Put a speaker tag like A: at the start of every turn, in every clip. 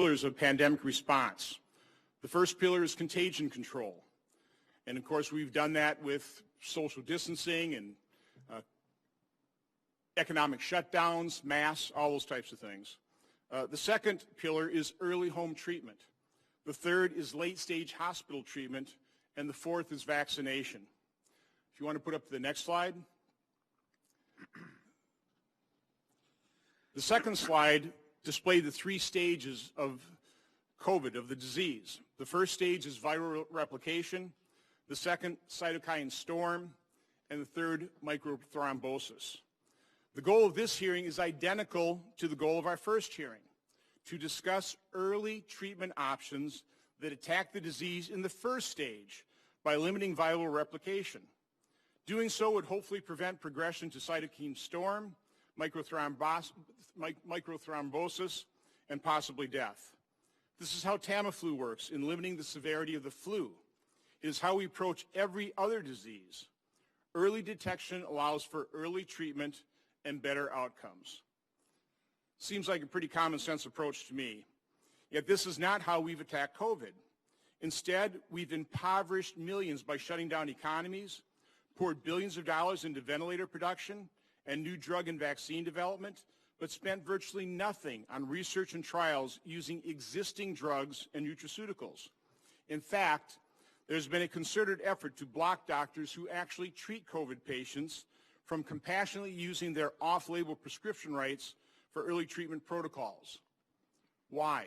A: pillars of pandemic response. The first pillar is contagion control. And of course, we've done that with social distancing and economic shutdowns, masks, all those types of things. The second pillar is early home treatment. The third is late-stage hospital treatment. And the fourth is vaccination. If you want to put up the next slide. The second slide displayed the three stages of COVID, of the disease. The first stage is viral replication, the second, cytokine storm, and the third, microthrombosis. The goal of this hearing is identical to the goal of our first hearing, to discuss early treatment options that attack the disease in the first stage by limiting viral replication. Doing so would hopefully prevent progression to cytokine storm, microthrombosis, and possibly death. This is how Tamiflu works in limiting the severity of the flu. It is how we approach every other disease. Early detection allows for early treatment and better outcomes. Seems like a pretty common sense approach to me. Yet this is not how we've attacked COVID. Instead, we've impoverished millions by shutting down economies, poured billions of dollars into ventilator production and new drug and vaccine development, but spent virtually nothing on research and trials using existing drugs and nutraceuticals. In fact, there's been a concerted effort to block doctors who actually treat COVID patients from compassionately using their off-label prescription rights for early treatment protocols. Why?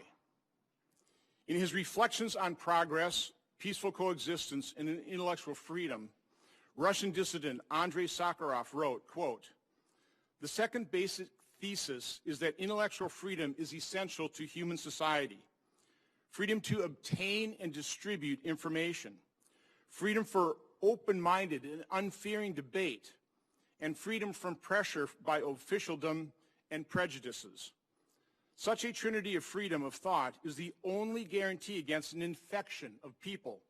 A: In his reflections on progress, peaceful coexistence, and intellectual freedom, Russian dissident Andrei Sakharov wrote, quote, "The second basic thesis is that intellectual freedom is essential to human society. Freedom to obtain and distribute information, freedom for open-minded and unfearing debate, and freedom from pressure by officialdom and prejudices. Such a trinity of freedom of thought is the only guarantee against an infection of people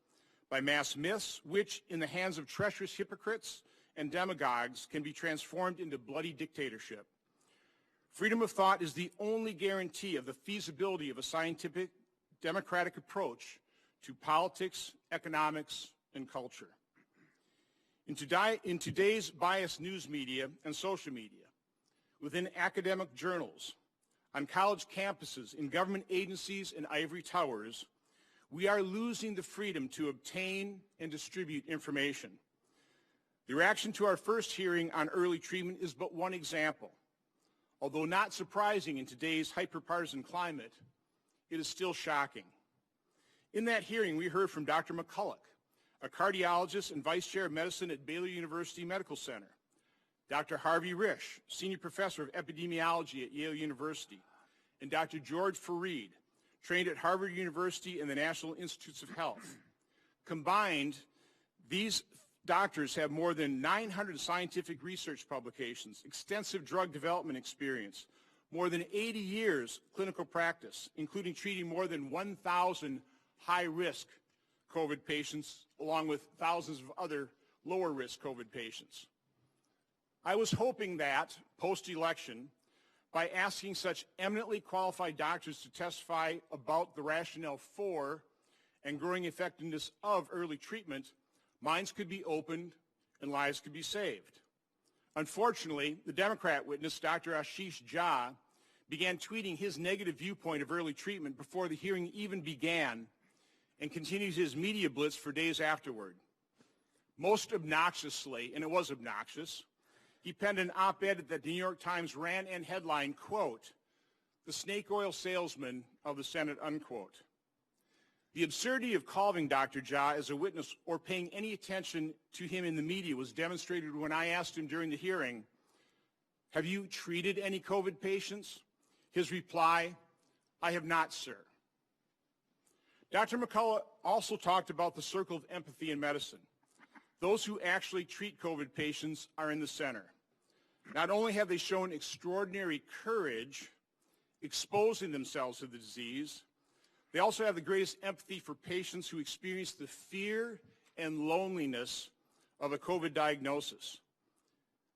A: by mass myths, which, in the hands of treacherous hypocrites and demagogues, can be transformed into bloody dictatorship. Freedom of thought is the only guarantee of the feasibility of a scientific, democratic approach to politics, economics, and culture. In today's biased news media and social media, within academic journals, on college campuses, in government agencies and ivory towers, we are losing the freedom to obtain and distribute information. The reaction to our first hearing on early treatment is but one example. Although not surprising in today's hyperpartisan climate, it is still shocking. In that hearing, we heard from Dr. McCulloch, a cardiologist and vice chair of medicine at Baylor University Medical Center, Dr. Harvey Risch, senior professor of epidemiology at Yale University, and Dr. George Fareed, trained at Harvard University and the National Institutes of Health. Combined, these doctors have more than 900 scientific research publications, extensive drug development experience, more than 80 years clinical practice, including treating more than 1,000 high-risk COVID patients, along with thousands of other lower-risk COVID patients. I was hoping that, post-election, by asking such eminently qualified doctors to testify about the rationale for and growing effectiveness of early treatment, minds could be opened and lives could be saved. Unfortunately, the Democrat witness, Dr. Ashish Jha, began tweeting his negative viewpoint of early treatment before the hearing even began and continued his media blitz for days afterward. Most obnoxiously, and it was obnoxious, he penned an op-ed that the New York Times ran and headlined, quote, "The snake oil salesman of the Senate," unquote. The absurdity of calling Dr. Jha as a witness or paying any attention to him in the media was demonstrated when I asked him during the hearing, "Have you treated any COVID patients?" His reply, "I have not, sir." Dr. McCullough also talked about the circle of empathy in medicine. Those who actually treat COVID patients are in the center. Not only have they shown extraordinary courage exposing themselves to the disease, they also have the greatest empathy for patients who experience the fear and loneliness of a COVID diagnosis.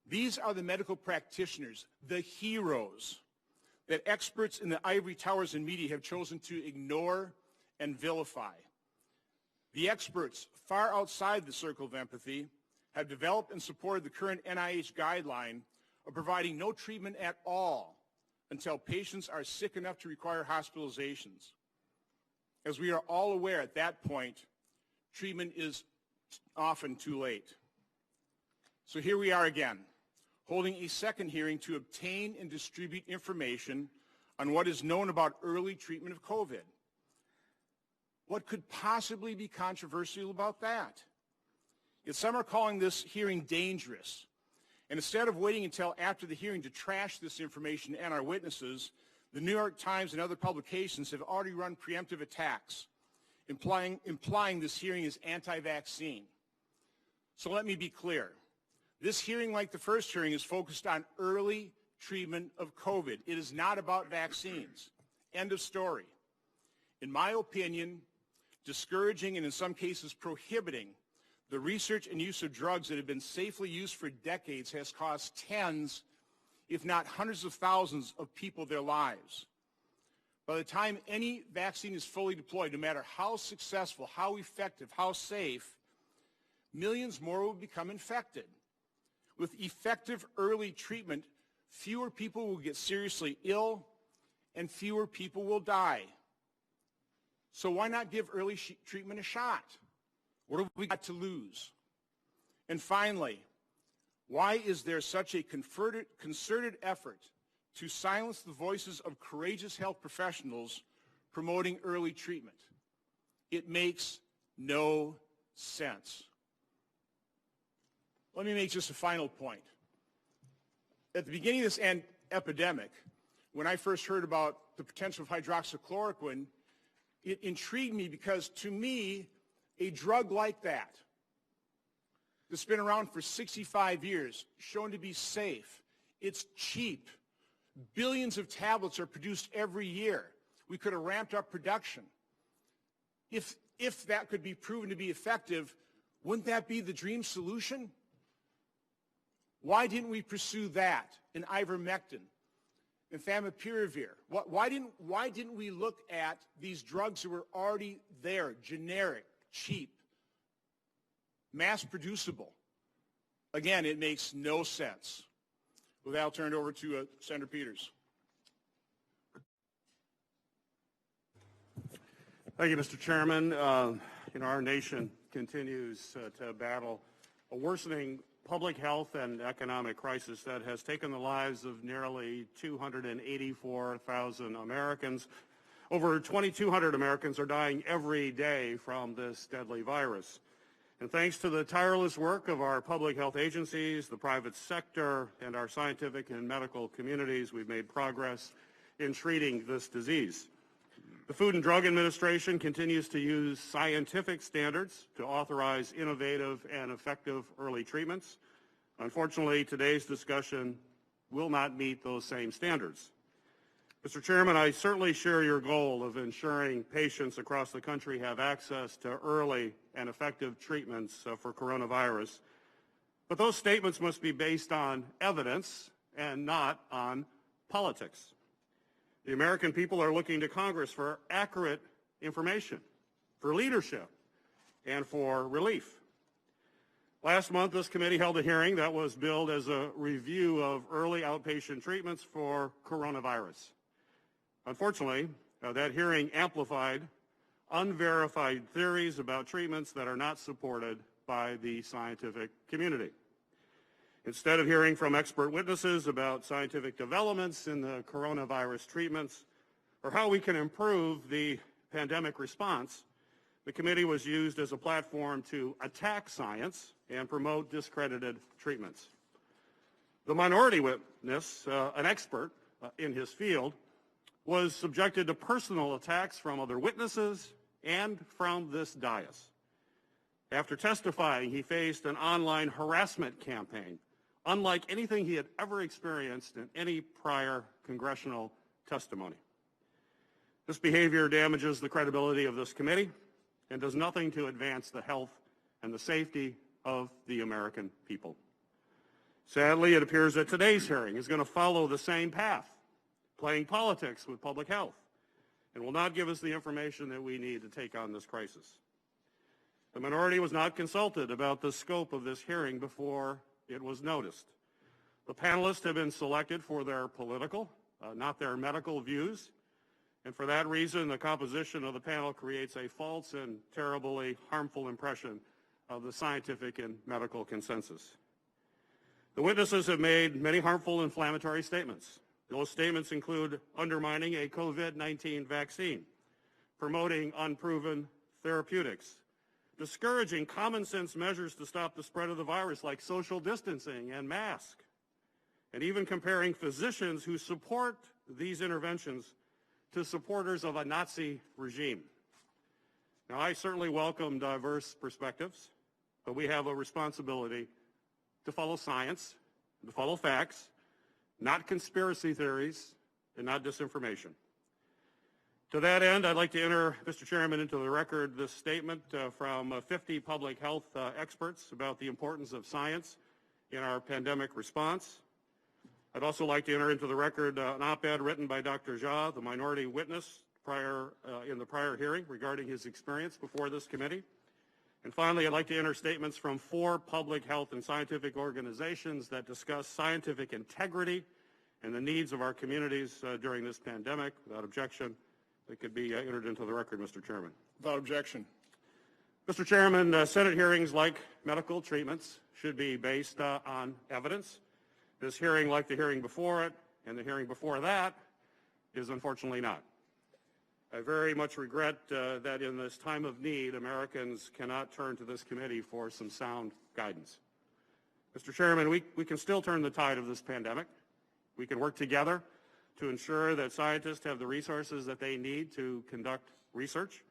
A: These are the medical practitioners, the heroes, that experts in the ivory towers and media have chosen to ignore and vilify. The experts far outside the circle of empathy have developed and supported the current NIH guideline of providing no treatment at all until patients are sick enough to require hospitalizations. As we are all aware, at that point, treatment is often too late. So here we are again, holding a second hearing to obtain and distribute information on what is known about early treatment of COVID. What could possibly be controversial about that? Yet some are calling this hearing dangerous. And instead of waiting until after the hearing to trash this information and our witnesses, the New York Times and other publications have already run preemptive attacks, implying this hearing is anti-vaccine. So let me be clear. This hearing, like the first hearing, is focused on early treatment of COVID. It is not about vaccines. End of story. In my opinion, discouraging and in some cases prohibiting the research and use of drugs that have been safely used for decades has cost tens, if not hundreds of thousands of people their lives. By the time any vaccine is fully deployed, no matter how successful, how effective, how safe, millions more will become infected. With effective early treatment, fewer people will get seriously ill and fewer people will die. So why not give early treatment a shot? What have we got to lose? And finally, why is there such a concerted effort to silence the voices of courageous health professionals promoting early treatment? It makes no sense. Let me make just a final point. At the beginning of this epidemic, when I first heard about the potential of hydroxychloroquine, it intrigued me because, to me, a drug like that, that's been around for 65 years, shown to be safe, it's cheap, billions of tablets are produced every year. We could have ramped up production. If that could be proven to be effective, wouldn't that be the dream solution? Why didn't we pursue that and ivermectin and favipiravir? Why didn't we look at these drugs that were already there, generic, cheap, mass-producible? Again, it makes no sense. With that, I'll turn it over to Senator Peters.
B: Thank you, Mr. Chairman. Our nation continues to battle a worsening public health and economic crisis that has taken the lives of nearly 284,000 Americans. Over 2,200 Americans are dying every day from this deadly virus. And thanks to the tireless work of our public health agencies, the private sector, and our scientific and medical communities, we've made progress in treating this disease. The Food and Drug Administration continues to use scientific standards to authorize innovative and effective early treatments. Unfortunately, today's discussion will not meet those same standards. Mr. Chairman, I certainly share your goal of ensuring patients across the country have access to early and effective treatments for coronavirus. But those statements must be based on evidence and not on politics. The American people are looking to Congress for accurate information, for leadership, and for relief. Last month, this committee held a hearing that was billed as a review of early outpatient treatments for coronavirus. Unfortunately, that hearing amplified unverified theories about treatments that are not supported by the scientific community. Instead of hearing from expert witnesses about scientific developments in the coronavirus treatments or how we can improve the pandemic response, the committee was used as a platform to attack science and promote discredited treatments. The minority witness, an expert in his field, was subjected to personal attacks from other witnesses and from this dais. After testifying, he faced an online harassment campaign unlike anything he had ever experienced in any prior congressional testimony. This behavior damages the credibility of this committee and does nothing to advance the health and the safety of the American people. Sadly, it appears that today's hearing is going to follow the same path playing politics with public health, and will not give us the information that we need to take on this crisis. The minority was not consulted about the scope of this hearing before it was noticed. The panelists have been selected for their political, not their medical views, and for that reason, the composition of the panel creates a false and terribly harmful impression of the scientific and medical consensus. The witnesses have made many harmful inflammatory statements. Those statements include undermining a COVID-19 vaccine, promoting unproven therapeutics, discouraging common sense measures to stop the spread of the virus like social distancing and masks, and even comparing physicians who support these interventions to supporters of a Nazi regime. Now, I certainly welcome diverse perspectives, but we have a responsibility to follow science, to follow facts, not conspiracy theories, and not disinformation. To that end, I'd like to enter, Mr. Chairman, into the record this statement from 50 public health experts about the importance of science in our pandemic response. I'd also like to enter into the record an op-ed written by Dr. Jha, the minority witness in the prior hearing regarding his experience before this committee. And finally, I'd like to enter statements from 4 public health and scientific organizations that discuss scientific integrity and the needs of our communities during this pandemic. Without objection, they could be entered into the record, Mr. Chairman.
A: Without objection.
B: Mr. Chairman, Senate hearings like medical treatments should be based on evidence. This hearing, like the hearing before it and the hearing before that, is unfortunately not. I very much regret that in this time of need, Americans cannot turn to this committee for some sound guidance. Mr. Chairman, we can still turn the tide of this pandemic. We can work together to ensure that scientists have the resources that they need to conduct research,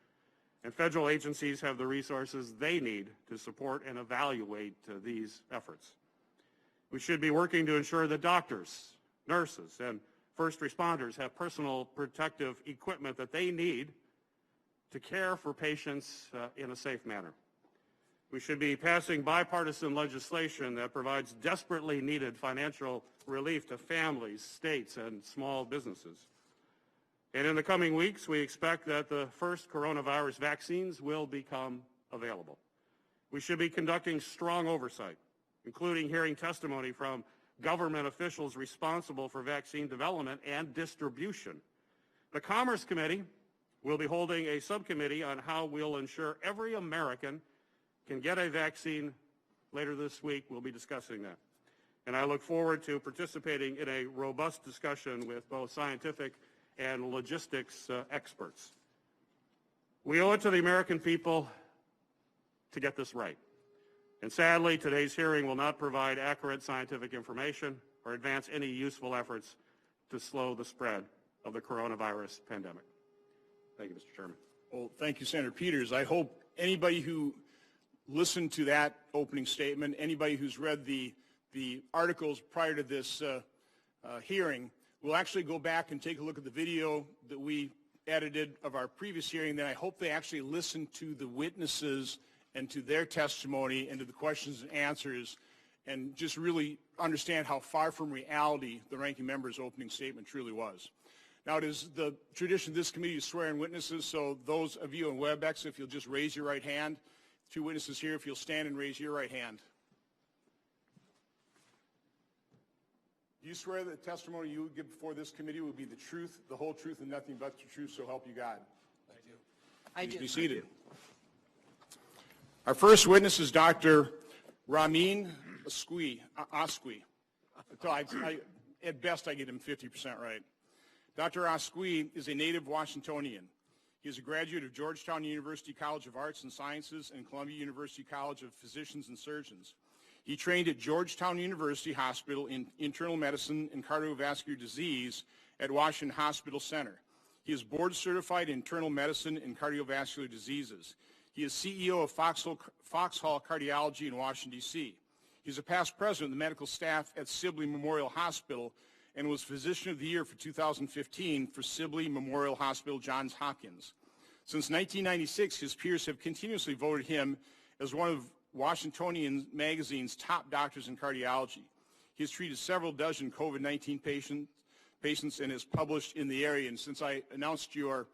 B: and federal agencies have the resources they need to support and evaluate these efforts. We should be working to ensure that doctors, nurses, and first responders have personal protective equipment that they need to care for patients in a safe manner. We should be passing bipartisan legislation that provides desperately needed financial relief to families, states, and small businesses. And in the coming weeks, we expect that the first coronavirus vaccines will become available. We should be conducting strong oversight, including hearing testimony from government officials responsible for vaccine development and distribution. The Commerce Committee will be holding a subcommittee on how we'll ensure every American can get a vaccine later this week. We'll be discussing that. And I look forward to participating in a robust discussion with both scientific and logistics experts. We owe it to the American people to get this right. And sadly, today's hearing will not provide accurate scientific information or advance any useful efforts to slow the spread of the coronavirus pandemic. Thank you, Mr. Chairman.
A: Well, thank you, Senator Peters. I hope anybody who listened to that opening statement, anybody who's read the articles prior to this hearing, will actually go back and take a look at the video that we edited of our previous hearing. Then I hope they actually listen to the witnesses and to their testimony and to the questions and answers, and just really understand how far from reality the ranking member's opening statement truly was. Now, it is the tradition of this committee to swear in witnesses, so those of you on WebEx, if you'll just raise your right hand. 2 witnesses here, if you'll stand and raise your right hand. Do you swear that the testimony you would give before this committee will be the truth, the whole truth, and nothing but the truth, so help you God? I do. Please be seated. Our first witness is Dr. Armand Balboni. At best, I get him 50% right. Dr. Balboni is a native Washingtonian. He is a graduate of Georgetown University College of Arts and Sciences and Columbia University College of Physicians and Surgeons. He trained at Georgetown University Hospital in internal medicine and cardiovascular disease at Washington Hospital Center. He is board certified in internal medicine and cardiovascular diseases. He is CEO of Foxhall Cardiology in Washington, D.C. He is a past president of the medical staff at Sibley Memorial Hospital and was Physician of the Year for 2015 for Sibley Memorial Hospital, Johns Hopkins. Since 1996, his peers have continuously voted him as one of Washingtonian Magazine's top doctors in cardiology. He has treated several dozen COVID-19 patients, patients and is published in the area. And since I announced your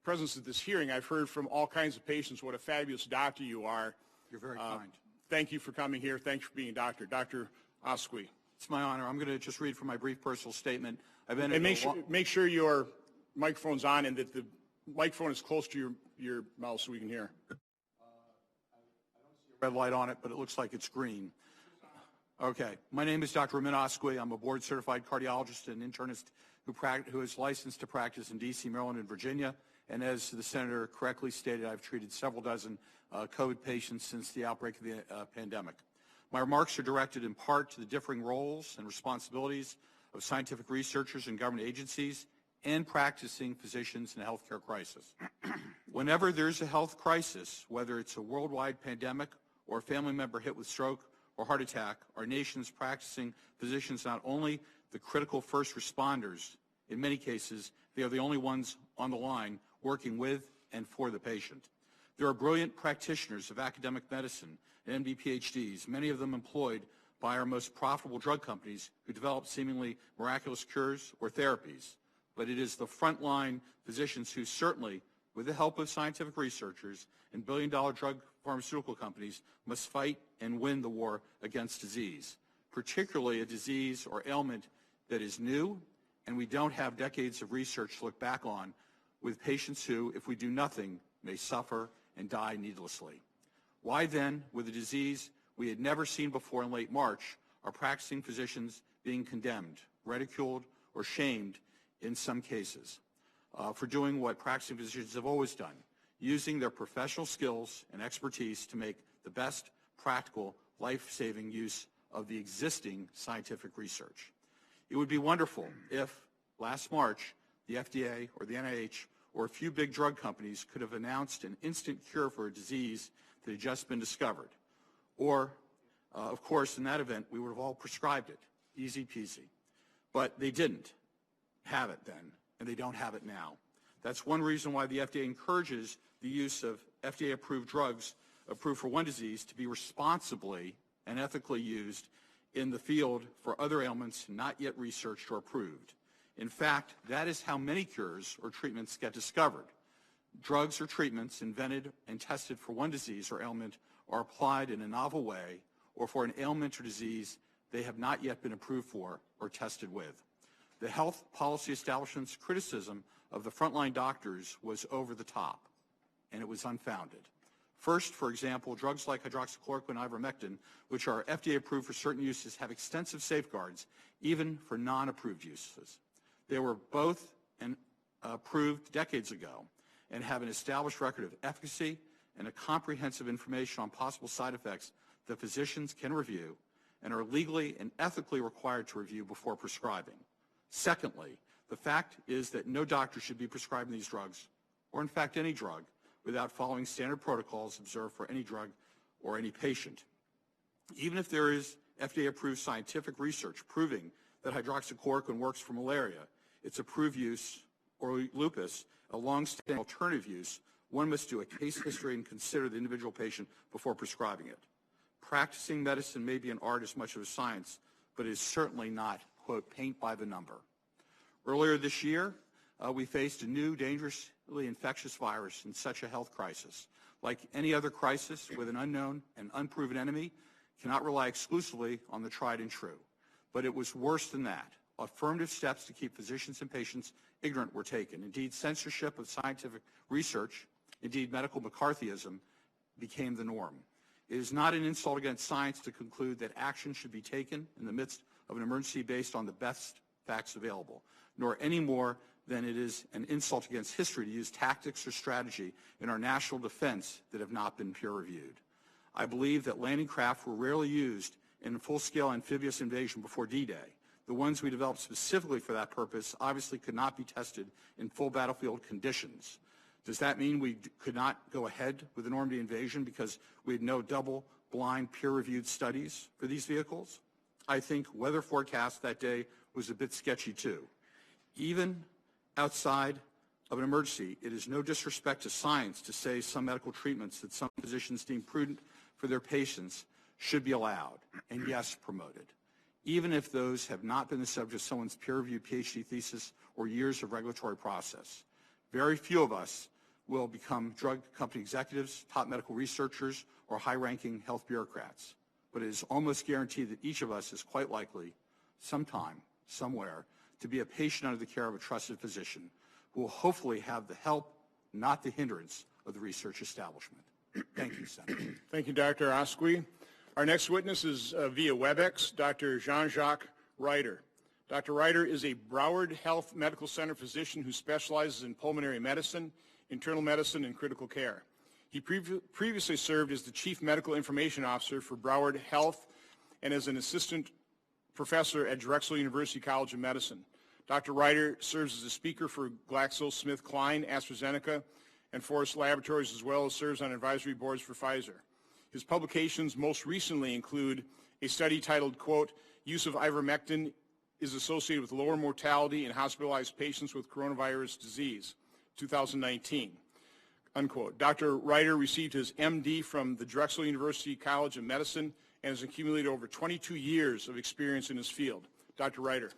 A: presence at this hearing, I've heard from all kinds of patients what a fabulous doctor you are.
C: You're very kind.
A: Thank you for coming here. Thanks for being a doctor. Dr. Asqui.
C: It's my honor. I'm going to just read from my brief personal statement. I've been
A: and make sure your microphone's on and that the microphone is close to your mouth so we can hear.
C: I don't see a red light on it, but it looks like it's green. Okay. My name is Dr. Armand Balboni. I'm a board-certified cardiologist and internist who is licensed to practice in D.C., Maryland, and Virginia. And as the Senator correctly stated, I've treated several dozen COVID patients since the outbreak of the pandemic. My remarks are directed in part to the differing roles and responsibilities of scientific researchers and government agencies and practicing physicians in a healthcare crisis. Whenever there's a health crisis, whether it's a worldwide pandemic or a family member hit with stroke or heart attack, our nation's practicing physicians not only the critical first responders, in many cases, they are the only ones on the line working with and for the patient. There are brilliant practitioners of academic medicine and MD PhDs, many of them employed by our most profitable drug companies who develop seemingly miraculous cures or therapies. But it is the frontline physicians who certainly, with the help of scientific researchers and billion-dollar drug pharmaceutical companies, must fight and win the war against disease, particularly a disease or ailment that is new and we don't have decades of research to look back on, with patients who, if we do nothing, may suffer and die needlessly. Why then, with a disease we had never seen before in late March, are practicing physicians being condemned, ridiculed, or shamed in some cases for doing what practicing physicians have always done, using their professional skills and expertise to make the best practical, life-saving use of the existing scientific research? It would be wonderful if, last March, the FDA or the NIH or a few big drug companies could have announced an instant cure for a disease that had just been discovered. Or, of course, in that event, we would have all prescribed it, easy peasy. But they didn't have it then, and they don't have it now. That's one reason why the FDA encourages the use of FDA-approved drugs approved for one disease to be responsibly and ethically used in the field for other ailments not yet researched or approved. In fact, that is how many cures or treatments get discovered. Drugs or treatments invented and tested for one disease or ailment are applied in a novel way, or for an ailment or disease they have not yet been approved for or tested with. The health policy establishment's criticism of the frontline doctors was over the top, and it was unfounded. First, for example, drugs like hydroxychloroquine and ivermectin, which are FDA approved for certain uses, have extensive safeguards, even for non-approved uses. They were both approved decades ago and have an established record of efficacy and a comprehensive information on possible side effects that physicians can review and are legally and ethically required to review before prescribing. Secondly, the fact is that no doctor should be prescribing these drugs, or in fact any drug, without following standard protocols observed for any drug or any patient. Even if there is FDA-approved scientific research proving that hydroxychloroquine works for malaria, its approved use, or lupus, a long-standing alternative use, one must do a case history and consider the individual patient before prescribing it. Practicing medicine may be an art as much as a science, but it is certainly not, quote, paint by the number. Earlier this year, we faced a new, dangerously infectious virus in such a health crisis. Like any other crisis with an unknown and unproven enemy, cannot rely exclusively on the tried and true. But it was worse than that. Affirmative steps to keep physicians and patients ignorant were taken. Indeed, censorship of scientific research, indeed medical McCarthyism, became the norm. It is not an insult against science to conclude that action should be taken in the midst of an emergency based on the best facts available, nor any more than it is an insult against history to use tactics or strategy in our national defense that have not been peer-reviewed. I believe that landing craft were rarely used in full-scale amphibious invasion before D-Day. The ones we developed specifically for that purpose obviously could not be tested in full battlefield conditions. Does that mean we could not go ahead with the Normandy invasion because we had no double-blind peer-reviewed studies for these vehicles? I think weather forecast that day was a bit sketchy too. Even outside of an emergency, it is no disrespect to science to say some medical treatments that some physicians deem prudent for their patients should be allowed and, yes, promoted. even if those have not been the subject of someone's peer-reviewed PhD thesis or years of regulatory process. Very few of us will become drug company executives, top medical researchers, or high-ranking health bureaucrats. But it is almost guaranteed that each of us is quite likely, sometime, somewhere, to be a patient under the care of a trusted physician who will hopefully have the help, not the hindrance, of the research establishment. Thank you, Senator.
A: Thank you, Dr. Asqui. Our next witness is via WebEx, Dr. Jean-Jacques Ryder. Dr. Ryder is a Broward Health Medical Center physician who specializes in pulmonary medicine, internal medicine, and critical care. He previously served as the Chief Medical Information Officer for Broward Health and as an assistant professor at Drexel University College of Medicine. Dr. Ryder serves as a speaker for GlaxoSmithKline, AstraZeneca, and Forest Laboratories, as well as serves on advisory boards for Pfizer. His publications most recently include a study titled, quote, "Use of Ivermectin is associated with lower mortality in hospitalized patients with coronavirus disease," 2019, unquote. Dr. Ryder received his MD from the Drexel University College of Medicine and has accumulated over 22 years of experience in his field. Dr. Ryder.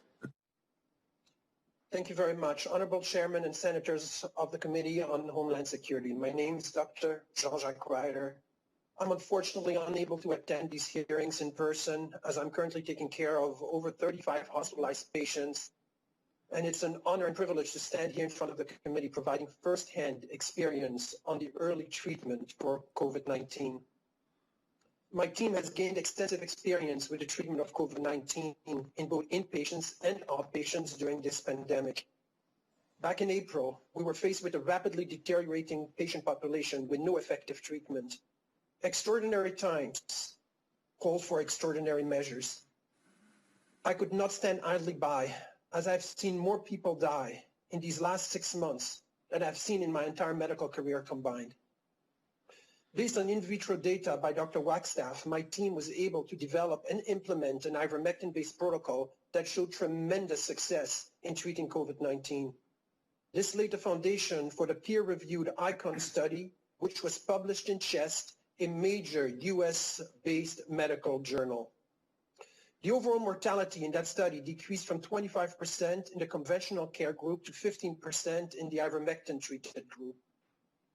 D: Thank you very much. Honorable Chairman and Senators of the Committee on Homeland Security. My name is Dr. Jean-Jacques Ryder. I'm unfortunately unable to attend these hearings in person as I'm currently taking care of over 35 hospitalized patients. And it's an honor and privilege to stand here in front of the committee providing firsthand experience on the early treatment for COVID-19. My team has gained extensive experience with the treatment of COVID-19 in both inpatients and outpatients during this pandemic. Back in April, we were faced with a rapidly deteriorating patient population with no effective treatment. Extraordinary times called for extraordinary measures. I could not stand idly by as I've seen more people die in these last 6 months than I've seen in my entire medical career combined. Based on in vitro data by Dr. Wagstaff, my team was able to develop and implement an ivermectin-based protocol that showed tremendous success in treating COVID-19. This laid the foundation for the peer-reviewed ICON study, which was published in CHEST, a major US-based medical journal. The overall mortality in that study decreased from 25% in the conventional care group to 15% in the ivermectin-treated group.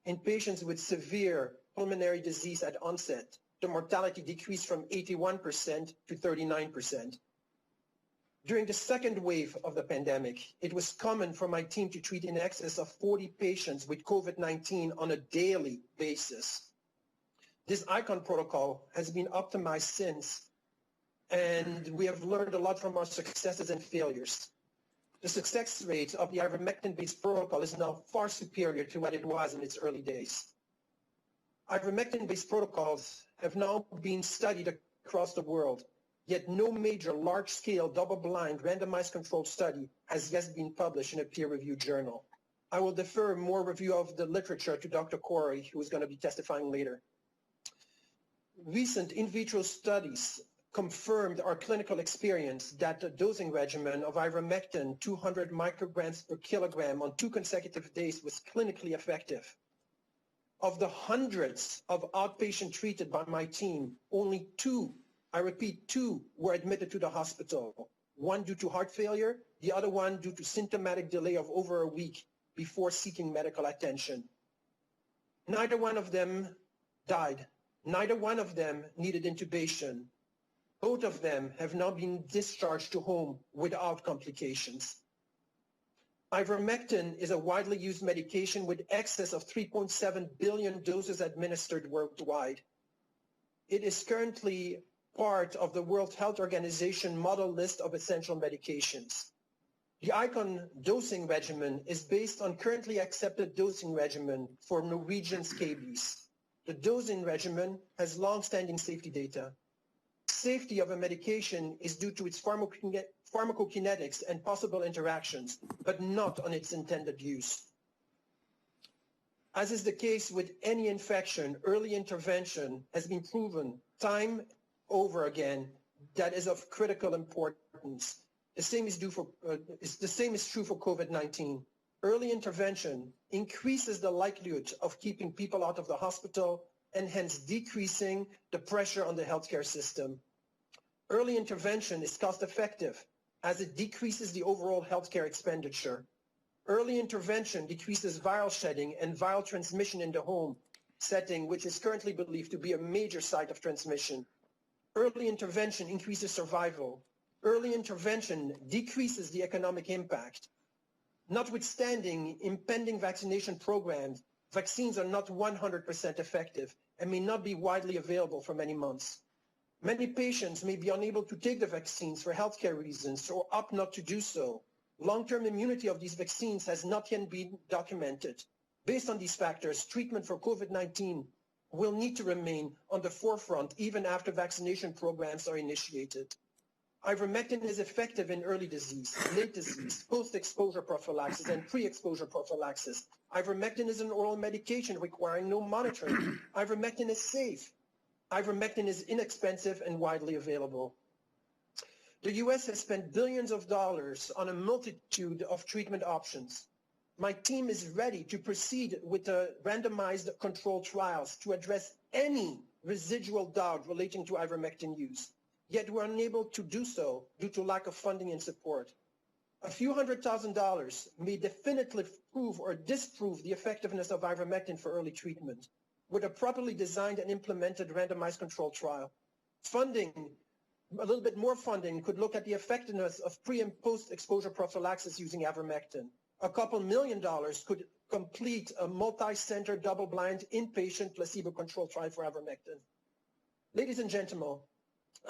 D: In patients with severe pulmonary disease at onset, the mortality decreased from 81% to 39%. During the second wave of the pandemic, it was common for my team to treat in excess of 40 patients with COVID-19 on a daily basis. This ICON protocol has been optimized since, and we have learned a lot from our successes and failures. The success rate of the ivermectin-based protocol is now far superior to what it was in its early days. Ivermectin-based protocols have now been studied across the world, yet no major large-scale double-blind randomized controlled study has yet been published in a peer-reviewed journal. I will defer more review of the literature to Dr. Corey, who is going to be testifying later. Recent in vitro studies confirmed our clinical experience that the dosing regimen of ivermectin 200 micrograms per kilogram on 2 consecutive days was clinically effective. Of the hundreds of outpatients treated by my team, only 2, I repeat 2, were admitted to the hospital. 1 due to heart failure, the other one due to symptomatic delay of over a week before seeking medical attention. Neither one of them died. Neither one of them needed intubation. Both of them have now been discharged to home without complications. Ivermectin is a widely used medication with excess of 3.7 billion doses administered worldwide. It is currently part of the World Health Organization model list of essential medications. The ICON dosing regimen is based on currently accepted dosing regimen for Norwegian scabies. The dosing regimen has long-standing safety data. Safety of a medication is due to its pharmacokinetics and possible interactions, but not on its intended use. As is the case with any infection, early intervention has been proven time over again that is of critical importance. The same is true for COVID-19. Early intervention increases the likelihood of keeping people out of the hospital and hence decreasing the pressure on the healthcare system. Early intervention is cost-effective as it decreases the overall healthcare expenditure. Early intervention decreases viral shedding and viral transmission in the home setting, which is currently believed to be a major site of transmission. Early intervention increases survival. Early intervention decreases the economic impact. Notwithstanding impending vaccination programs, vaccines are not 100% effective and may not be widely available for many months. Many patients may be unable to take the vaccines for healthcare reasons or opt not to do so. Long-term immunity of these vaccines has not yet been documented. Based on these factors, treatment for COVID-19 will need to remain on the forefront even after vaccination programs are initiated. Ivermectin is effective in early disease, late disease, post-exposure prophylaxis, and pre-exposure prophylaxis. Ivermectin is an oral medication requiring no monitoring. Ivermectin is safe. Ivermectin is inexpensive and widely available. The U.S. has spent billions of dollars on a multitude of treatment options. My team is ready to proceed with the randomized controlled trials to address any residual doubt relating to ivermectin use. Yet we're unable to do so due to lack of funding and support. A few $100,000 may definitively prove or disprove the effectiveness of ivermectin for early treatment. With a properly designed and implemented randomized controlled trial, funding, a little bit more funding, could look at the effectiveness of pre- and post-exposure prophylaxis using ivermectin. A couple $1 million could complete a multi-center, double-blind, inpatient, placebo-controlled trial for ivermectin. Ladies and gentlemen,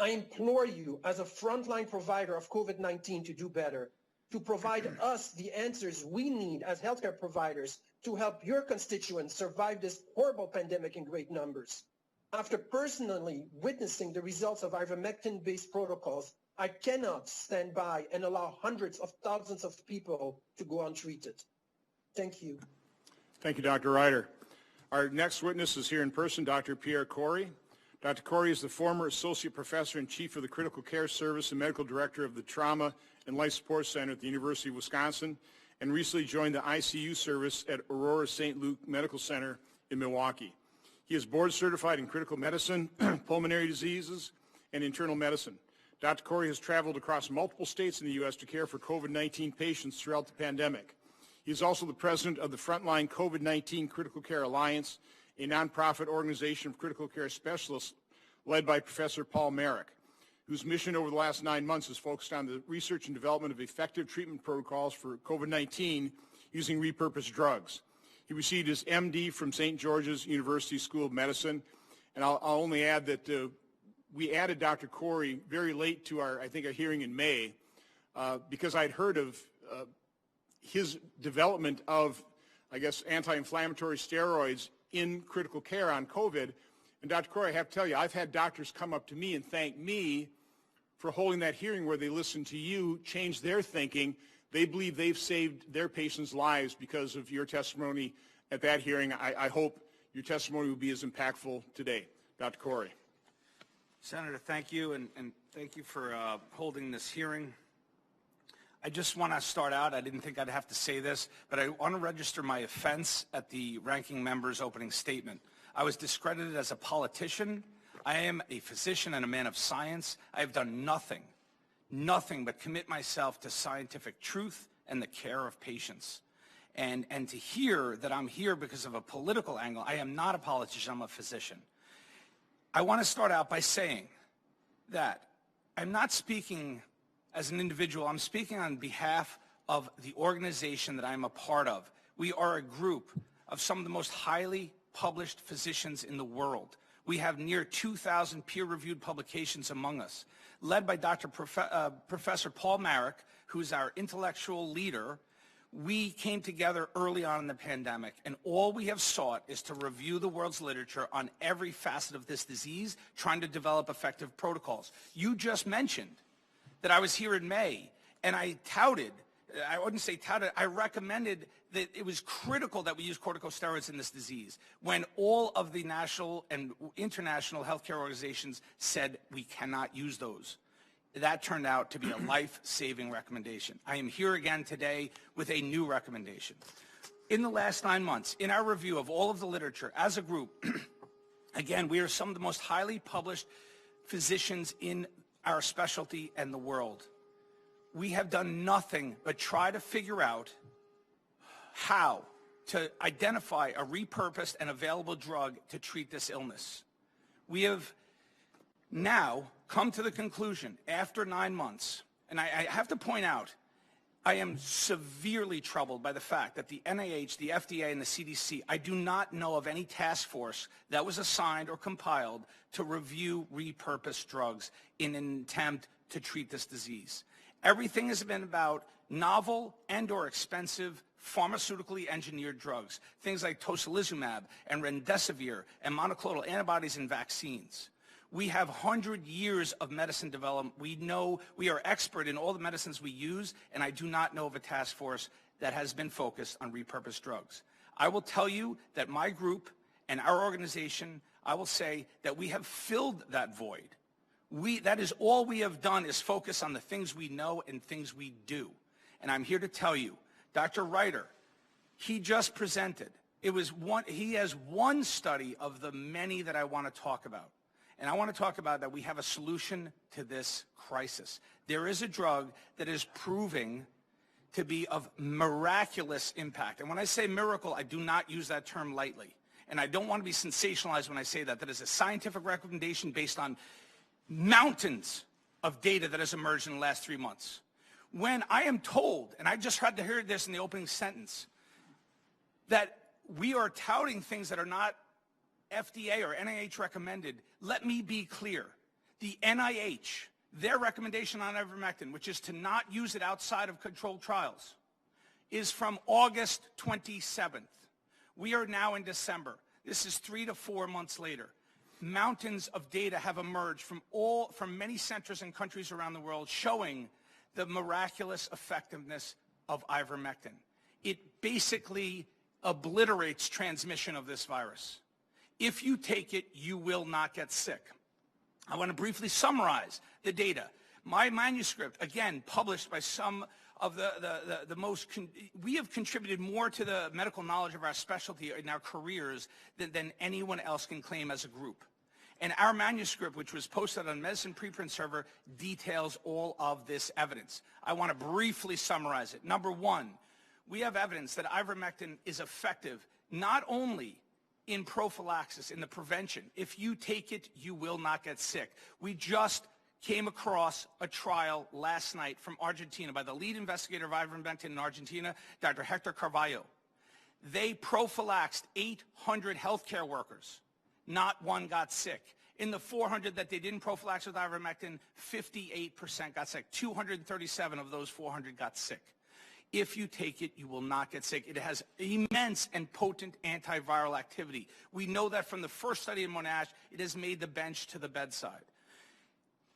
D: I implore you as a frontline provider of COVID-19 to do better, to provide us the answers we need as healthcare providers to help your constituents survive this horrible pandemic in great numbers. After personally witnessing the results of ivermectin-based protocols, I cannot stand by and allow hundreds of thousands of people to go untreated. Thank you.
A: Thank you, Dr. Ryder. Our next witness is here in person, Dr. Pierre Corey. Dr. Corey is the former Associate Professor and Chief of the Critical Care Service and Medical Director of the Trauma and Life Support Center at the University of Wisconsin, and recently joined the ICU service at Aurora St. Luke Medical Center in Milwaukee. He is board certified in critical medicine, pulmonary diseases, and internal medicine. Dr. Corey has traveled across multiple states in the U.S. to care for COVID-19 patients throughout the pandemic. He is also the president of the Frontline COVID-19 Critical Care Alliance, a nonprofit organization of critical care specialists led by Professor Paul Marik, whose mission over the last 9 months is focused on the research and development of effective treatment protocols for COVID-19 using repurposed drugs. He received his MD from St. George's University School of Medicine, and I'll only add that we added Dr. Corey very late to our hearing in May because I'd heard of his development of, anti-inflammatory steroids in critical care on COVID. And Dr. Corey, I have to tell you, I've had doctors come up to me and thank me for holding that hearing where they listened to you, change their thinking. They believe they've saved their patients' lives because of your testimony at that hearing. I hope your testimony will be as impactful today. Dr. Corey.
E: Senator, thank you, and thank you for holding this hearing. I just want to start out, I didn't think I'd have to say this, but I want to register my offense at the ranking member's opening statement. I was discredited as a politician. I am a physician and a man of science. I have done nothing but commit myself to scientific truth and the care of patients. And to hear that I'm here because of a political angle, I am not a politician, I'm a physician. I want to start out by saying that I'm not speaking as an individual, I'm speaking on behalf of the organization that I'm a part of. We are a group of some of the most highly published physicians in the world. We have near 2,000 peer-reviewed publications among us, led by Professor Paul Marik, who's our intellectual leader. We came together early on in the pandemic, and all we have sought is to review the world's literature on every facet of this disease, trying to develop effective protocols. You just mentioned that I was here in May, and I recommended that it was critical that we use corticosteroids in this disease when all of the national and international healthcare organizations said we cannot use those. That turned out to be a life-saving recommendation. I am here again today with a new recommendation. In the last 9 months, in our review of all of the literature as a group, again, we are some of the most highly published physicians in our specialty, and the world. We have done nothing but try to figure out how to identify a repurposed and available drug to treat this illness. We have now come to the conclusion after 9 months, and I have to point out, I am severely troubled by the fact that the NIH, the FDA, and the CDC, I do not know of any task force that was assigned or compiled to review repurposed drugs in an attempt to treat this disease. Everything has been about novel and or expensive pharmaceutically engineered drugs, things like tocilizumab and remdesivir and monoclonal antibodies and vaccines. We have 100 years of medicine development. We know we are expert in all the medicines we use, and I do not know of a task force that has been focused on repurposed drugs. I will tell you that my group and our organization, I will say that we have filled that void. That is all we have done is focus on the things we know and things we do. And I'm here to tell you, Dr. Ryder, he just presented. He has one study of the many that I want to talk about. And I want to talk about that we have a solution to this crisis. There is a drug that is proving to be of miraculous impact. And when I say miracle, I do not use that term lightly. And I don't want to be sensationalized when I say that. That is a scientific recommendation based on mountains of data that has emerged in the last 3 months. When I am told, and I just had to hear this in the opening sentence, that we are touting things that are not FDA or NIH recommended, let me be clear. The NIH, their recommendation on ivermectin, which is to not use it outside of controlled trials, is from August 27th. We are now in December. This is 3 to 4 months later. Mountains of data have emerged from many centers and countries around the world showing the miraculous effectiveness of ivermectin. It basically obliterates transmission of this virus. If you take it, you will not get sick. I want to briefly summarize the data. My manuscript, again, published by some of the most, we have contributed more to the medical knowledge of our specialty in our careers than anyone else can claim as a group. And our manuscript, which was posted on Medicine preprint server, details all of this evidence. I want to briefly summarize it. Number one, we have evidence that ivermectin is effective not only in prophylaxis, in the prevention. If you take it, you will not get sick. We just came across a trial last night from Argentina by the lead investigator of ivermectin in Argentina, Dr. Hector Carvalho. They prophylaxed 800 healthcare workers. Not one got sick. In the 400 that they didn't prophylax with ivermectin, 58% got sick. 237 of those 400 got sick. If you take it, you will not get sick. It has immense and potent antiviral activity. We know that from the first study in Monash, it has made the bench to the bedside.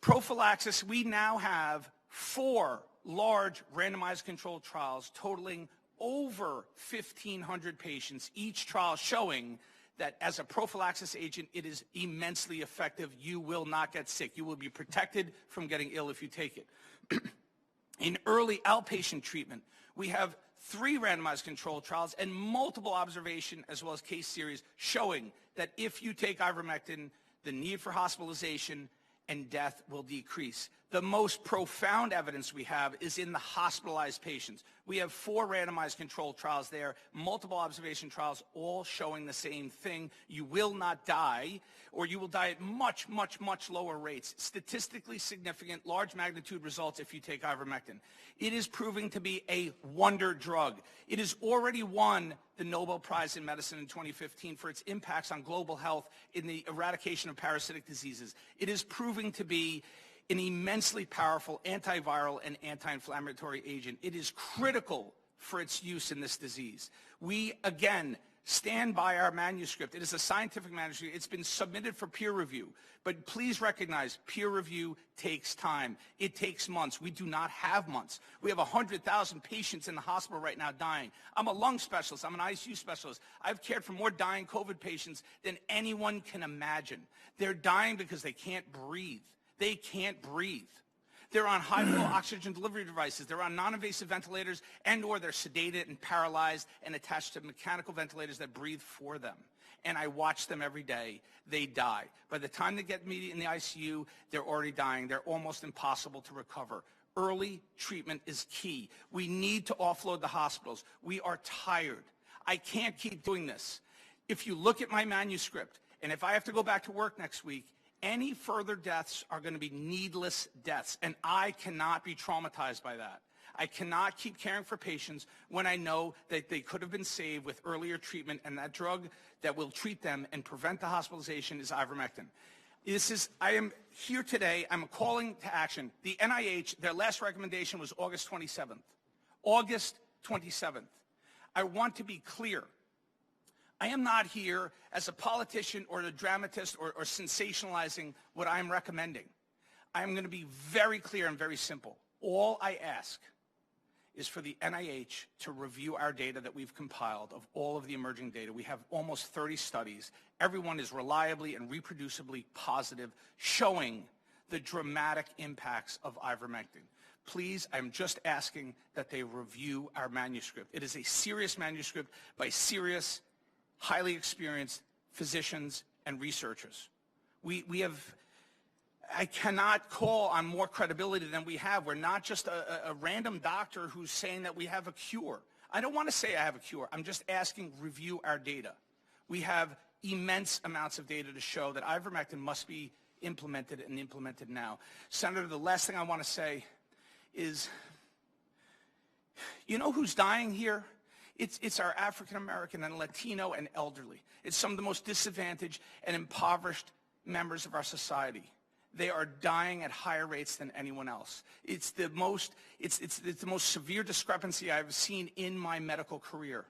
E: Prophylaxis, we now have 4 large randomized controlled trials totaling over 1,500 patients, each trial showing that as a prophylaxis agent, it is immensely effective. You will not get sick. You will be protected from getting ill if you take it. In early outpatient treatment, we have 3 randomized controlled trials and multiple observation as well as case series showing that if you take ivermectin, the need for hospitalization and death will decrease. The most profound evidence we have is in the hospitalized patients. We have 4 randomized controlled trials there, multiple observation trials, all showing the same thing. You will not die, or you will die at much, much, much lower rates. Statistically significant, large magnitude results if you take ivermectin. It is proving to be a wonder drug. It has already won the Nobel Prize in Medicine in 2015 for its impacts on global health in the eradication of parasitic diseases. It is proving to be an immensely powerful antiviral and anti-inflammatory agent. It is critical for its use in this disease. We, again, stand by our manuscript. It is a scientific manuscript. It's been submitted for peer review. But please recognize peer review takes time. It takes months. We do not have months. We have 100,000 patients in the hospital right now dying. I'm a lung specialist. I'm an ICU specialist. I've cared for more dying COVID patients than anyone can imagine. They're dying because they can't breathe. They can't breathe. They're on high-flow oxygen delivery devices. They're on non-invasive ventilators, and or they're sedated and paralyzed and attached to mechanical ventilators that breathe for them. And I watch them every day. They die. By the time they get me in the ICU, they're already dying. They're almost impossible to recover. Early treatment is key. We need to offload the hospitals. We are tired. I can't keep doing this. If you look at my manuscript, and if I have to go back to work next week, any further deaths are going to be needless deaths, and I cannot be traumatized by that. I cannot keep caring for patients when I know that they could have been saved with earlier treatment, and that drug that will treat them and prevent the hospitalization is ivermectin. I am here today, I'm calling to action. The NIH, their last recommendation was August 27th. August 27th. I want to be clear. I am not here as a politician or a dramatist or sensationalizing what I'm recommending. I'm going to be very clear and very simple. All I ask is for the NIH to review our data that we've compiled of all of the emerging data. We have almost 30 studies. Everyone is reliably and reproducibly positive, showing the dramatic impacts of ivermectin. Please, I'm just asking that they review our manuscript. It is a serious manuscript by serious, highly experienced physicians and researchers. I cannot call on more credibility than we have. We're not just a random doctor who's saying that we have a cure. I don't want to say I have a cure. I'm just asking review our data. We have immense amounts of data to show that ivermectin must be implemented and implemented now. Senator, the last thing I want to say is, you know who's dying here? It's our African American and Latino and elderly. It's some of the most disadvantaged and impoverished members of our society. They are dying at higher rates than anyone else. It's the most severe discrepancy I've seen in my medical career.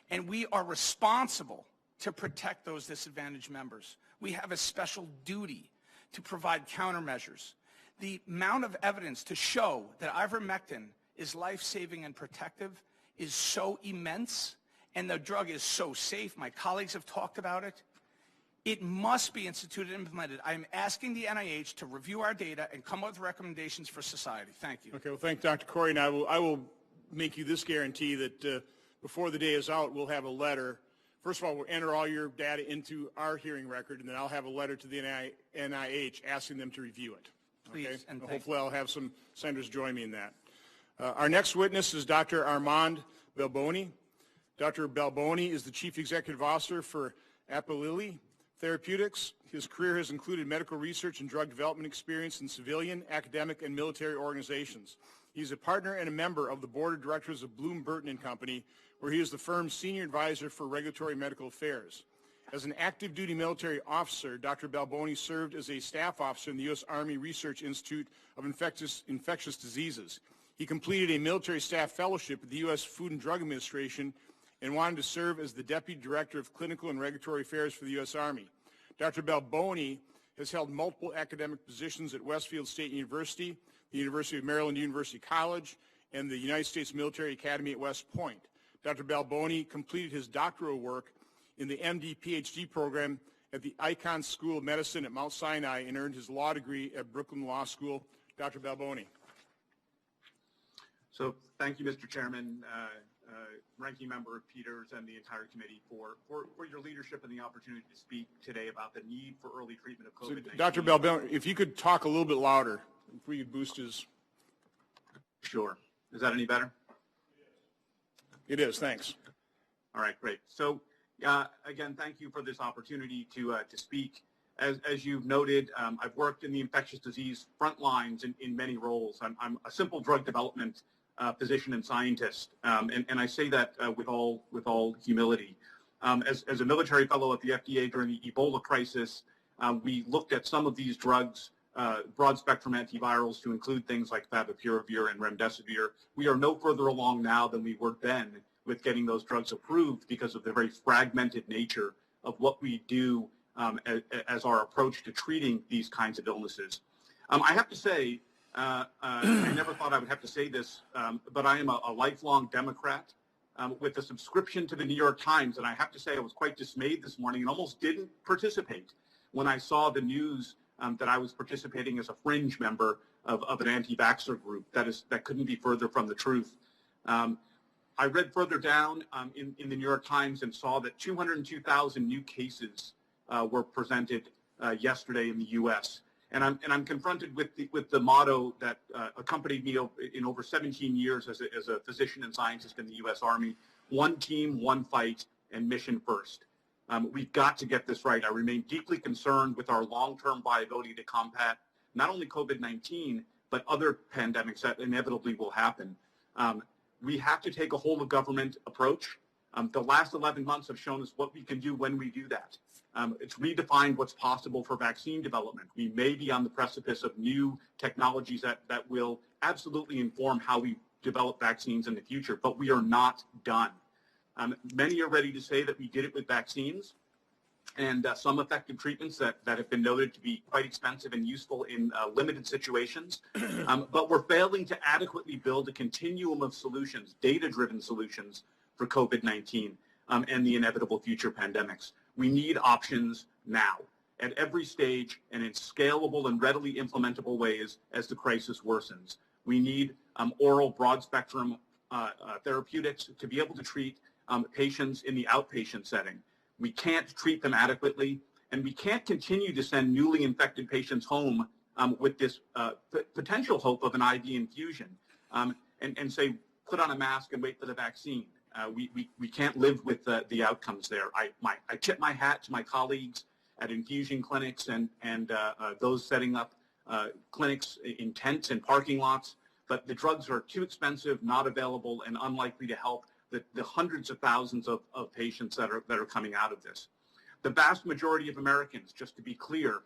E: And we are responsible to protect those disadvantaged members. We have a special duty to provide countermeasures. The amount of evidence to show that ivermectin is life-saving and protective is so immense, and the drug is so safe. My colleagues have talked about it. It must be instituted and implemented. I'm asking the NIH to review our data and come up with recommendations for society. Thank you.
A: Okay, well, thank Dr. Corey, and I will make you this guarantee that before the day is out, we'll have a letter. First of all, we'll enter all your data into our hearing record, and then I'll have a letter to the NIH asking them to review it.
E: Please,
A: okay?
E: and
A: hopefully I'll have some senators join me in that. Our next witness is Dr. Armand Balboni. Dr. Balboni is the Chief Executive Officer for Apelili Therapeutics. His career has included medical research and drug development experience in civilian, academic, and military organizations. He's a partner and a member of the board of directors of Bloom Burton & Company, where he is the firm's senior advisor for regulatory medical affairs. As an active duty military officer, Dr. Balboni served as a staff officer in the U.S. Army Research Institute of Infectious Diseases. He completed a military staff fellowship at the U.S. Food and Drug Administration and wanted to serve as the Deputy Director of Clinical and Regulatory Affairs for the U.S. Army. Dr. Balboni has held multiple academic positions at Westfield State University, the University of Maryland University College, and the United States Military Academy at West Point. Dr. Balboni completed his doctoral work in the MD-PhD program at the Icahn School of Medicine at Mount Sinai and earned his law degree at Brooklyn Law School. Dr. Balboni.
F: So thank you, Mr. Chairman, Ranking Member Peters, and the entire committee for your leadership and the opportunity to speak today about the need for early treatment of COVID-19.
A: So, Dr. Balboni, if you could talk a little bit louder, if we could boost his.
F: Sure. Is that any better?
A: It is. Thanks.
F: All right, great. So again, thank you for this opportunity to speak. As you've noted, I've worked in the infectious disease front lines in many roles. I'm a simple drug development physician and scientist, and I say that with all humility. As a military fellow at the FDA during the Ebola crisis, we looked at some of these drugs, broad-spectrum antivirals, to include things like favipiravir and remdesivir. We are no further along now than we were then with getting those drugs approved because of the very fragmented nature of what we do as our approach to treating these kinds of illnesses. I have to say, I never thought I would have to say this, but I am a lifelong Democrat with a subscription to the New York Times, and I have to say I was quite dismayed this morning and almost didn't participate when I saw the news that I was participating as a fringe member of an anti-vaxxer group. That couldn't be further from the truth. I read further down in the New York Times and saw that 202,000 new cases were presented yesterday in the U.S. And I'm confronted with the motto that accompanied me in over 17 years as a physician and scientist in the U.S. Army: one team, one fight, and mission first. We've got to get this right. I remain deeply concerned with our long-term viability to combat not only COVID-19, but other pandemics that inevitably will happen. We have to take a whole-of-government approach. The last 11 months have shown us what we can do when we do that. It's redefined what's possible for vaccine development. We may be on the precipice of new technologies that will absolutely inform how we develop vaccines in the future, but we are not done. Many are ready to say that we did it with vaccines and some effective treatments that have been noted to be quite expensive and useful in limited situations. But we're failing to adequately build a continuum of solutions, data-driven solutions for COVID-19 and the inevitable future pandemics. We need options now at every stage and in scalable and readily implementable ways as the crisis worsens. We need oral broad-spectrum therapeutics to be able to treat patients in the outpatient setting. We can't treat them adequately, and we can't continue to send newly infected patients home with this potential hope of an IV infusion and say, put on a mask and wait for the vaccine. We can't live with the outcomes there. I tip my hat to my colleagues at infusion clinics and those setting up clinics in tents and parking lots, but the drugs are too expensive, not available, and unlikely to help the hundreds of thousands of patients that are coming out of this. The vast majority of Americans, just to be clear,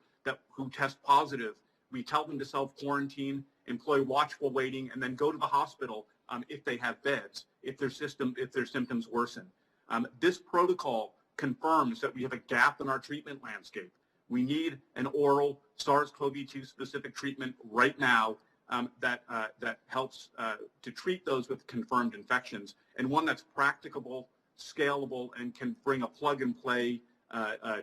F: who test positive, we tell them to self-quarantine, employ watchful waiting, and then go to the hospital if they have beds, if their symptoms worsen. This protocol confirms that we have a gap in our treatment landscape. We need an oral SARS-CoV-2 specific treatment right now that helps to treat those with confirmed infections, and one that's practicable, scalable, and can bring a plug-and-play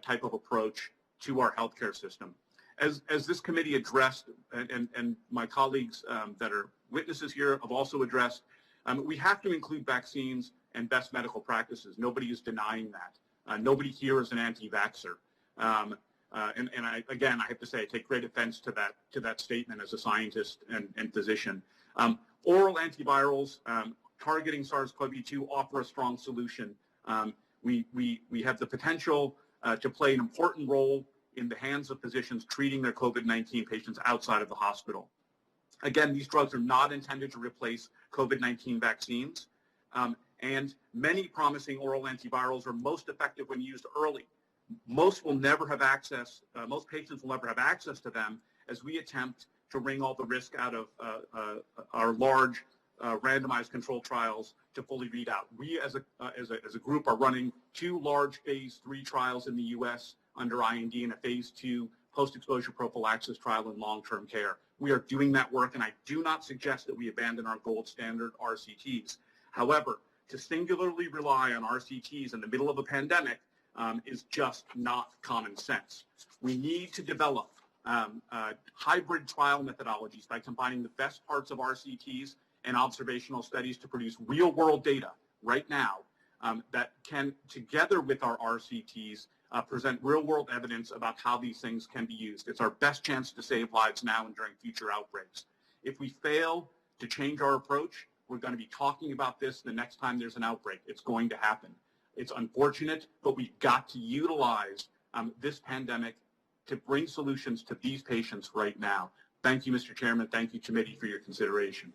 F: type of approach to our healthcare system. As this committee addressed, and my colleagues that are witnesses here have also addressed, we have to include vaccines and best medical practices. Nobody is denying that. Nobody here is an anti-vaxxer. And I have to say, I take great offense to that statement as a scientist and physician. Oral antivirals targeting SARS-CoV-2 offer a strong solution. We have the potential to play an important role in the hands of physicians treating their COVID-19 patients outside of the hospital. Again, these drugs are not intended to replace COVID-19 vaccines, and many promising oral antivirals are most effective when used early. Most will never have access, most patients will never have access to them as we attempt to wring all the risk out of our large randomized controlled trials to fully read out. We as a group are running 2 large phase 3 trials in the U.S. under IND and a phase 2 post-exposure prophylaxis trial in long-term care. We are doing that work, and I do not suggest that we abandon our gold standard RCTs. However, to singularly rely on RCTs in the middle of a pandemic is just not common sense. We need to develop hybrid trial methodologies by combining the best parts of RCTs and observational studies to produce real-world data right now that can, together with our RCTs, present real-world evidence about how these things can be used. It's our best chance to save lives now and during future outbreaks. If we fail to change our approach, we're going to be talking about this the next time there's an outbreak. It's going to happen. It's unfortunate, but we've got to utilize this pandemic to bring solutions to these patients right now. Thank you, Mr. Chairman. Thank you, committee, for your consideration.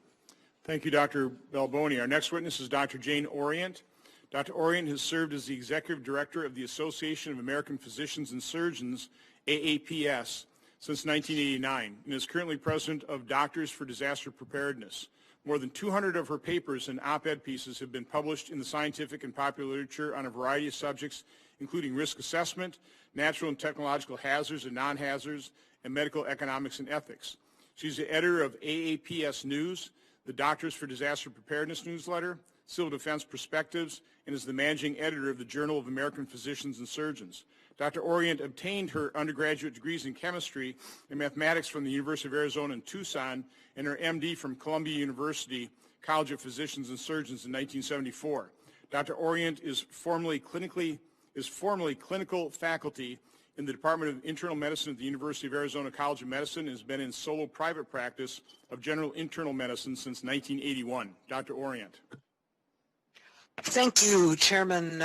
A: Thank you, Dr. Balboni. Our next witness is Dr. Jane Orient. Dr. Orient has served as the Executive Director of the Association of American Physicians and Surgeons, AAPS, since 1989, and is currently President of Doctors for Disaster Preparedness. More than 200 of her papers and op-ed pieces have been published in the scientific and popular literature on a variety of subjects, including risk assessment, natural and technological hazards and non-hazards, and medical economics and ethics. She's the editor of AAPS News, the Doctors for Disaster Preparedness newsletter, Civil Defense Perspectives, and is the managing editor of the Journal of American Physicians and Surgeons. Dr. Orient obtained her undergraduate degrees in chemistry and mathematics from the University of Arizona in Tucson and her MD from Columbia University College of Physicians and Surgeons in 1974. Dr. Orient is formerly clinical faculty in the Department of Internal Medicine at the University of Arizona College of Medicine and has been in solo private practice of general internal medicine since 1981. Dr. Orient.
G: Thank you, Chairman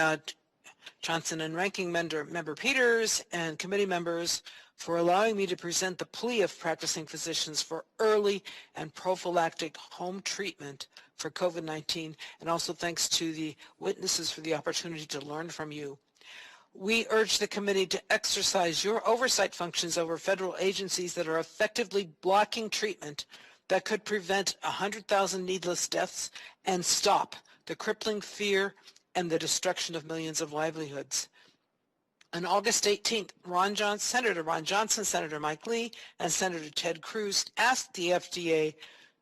G: Johnson and Ranking Member Peters and committee members for allowing me to present the plea of practicing physicians for early and prophylactic home treatment for COVID-19, and also thanks to the witnesses for the opportunity to learn from you. We urge the committee to exercise your oversight functions over federal agencies that are effectively blocking treatment that could prevent 100,000 needless deaths and stop the crippling fear and the destruction of millions of livelihoods. On August 18th, Senator Ron Johnson, Senator Mike Lee, and Senator Ted Cruz asked the FDA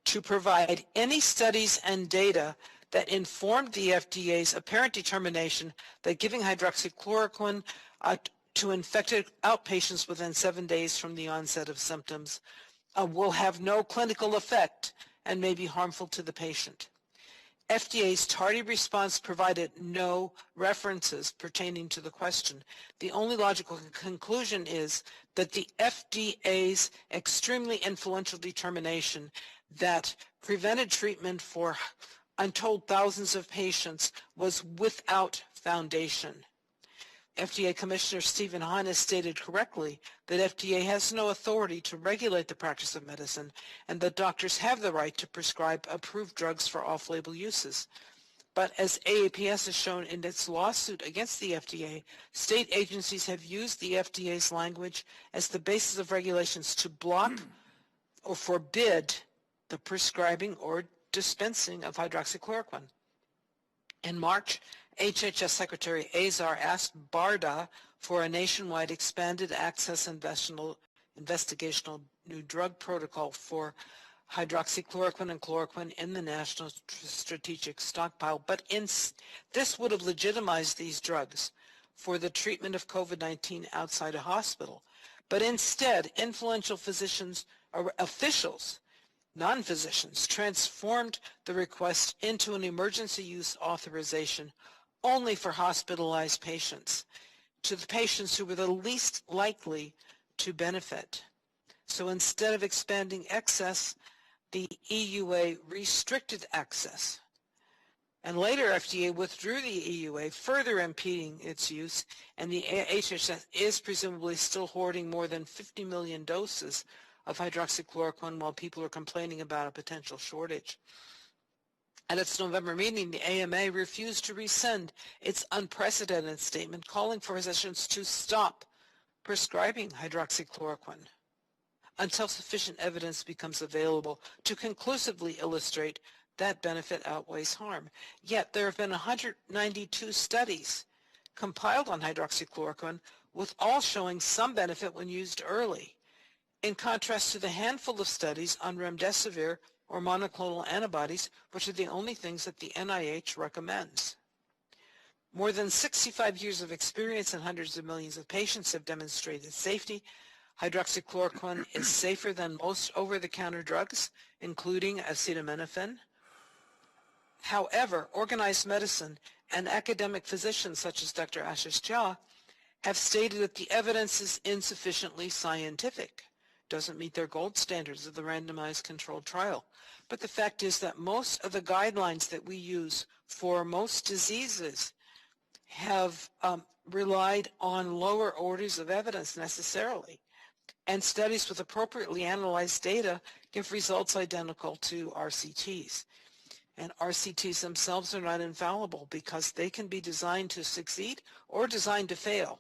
G: to provide any studies and data that informed the FDA's apparent determination that giving hydroxychloroquine to infected outpatients within 7 days from the onset of symptoms will have no clinical effect and may be harmful to the patient. FDA's tardy response provided no references pertaining to the question. The only logical conclusion is that the FDA's extremely influential determination that prevented treatment for untold thousands of patients was without foundation. FDA Commissioner Stephen Hahn has stated correctly that FDA has no authority to regulate the practice of medicine and that doctors have the right to prescribe approved drugs for off-label uses. But as AAPS has shown in its lawsuit against the FDA, state agencies have used the FDA's language as the basis of regulations to block or forbid the prescribing or dispensing of hydroxychloroquine. In March, HHS Secretary Azar asked BARDA for a nationwide expanded access investigational new drug protocol for hydroxychloroquine and chloroquine in the National Strategic Stockpile, but this would have legitimized these drugs for the treatment of COVID-19 outside a hospital. But instead, influential physicians or officials, non-physicians, transformed the request into an emergency use authorization only for hospitalized patients, to the patients who were the least likely to benefit. So instead of expanding access, the EUA restricted access. And later FDA withdrew the EUA, further impeding its use, and the HHS is presumably still hoarding more than 50 million doses of hydroxychloroquine while people are complaining about a potential shortage. At its November meeting, the AMA refused to rescind its unprecedented statement calling for physicians to stop prescribing hydroxychloroquine until sufficient evidence becomes available to conclusively illustrate that benefit outweighs harm. Yet there have been 192 studies compiled on hydroxychloroquine, with all showing some benefit when used early, in contrast to the handful of studies on remdesivir or monoclonal antibodies, which are the only things that the NIH recommends. More than 65 years of experience and hundreds of millions of patients have demonstrated safety. Hydroxychloroquine is safer than most over-the-counter drugs, including acetaminophen. However, organized medicine and academic physicians such as Dr. Ashish Jha have stated that the evidence is insufficiently scientific, doesn't meet their gold standards of the randomized controlled trial. But the fact is that most of the guidelines that we use for most diseases have relied on lower orders of evidence necessarily. And studies with appropriately analyzed data give results identical to RCTs. And RCTs themselves are not infallible because they can be designed to succeed or designed to fail.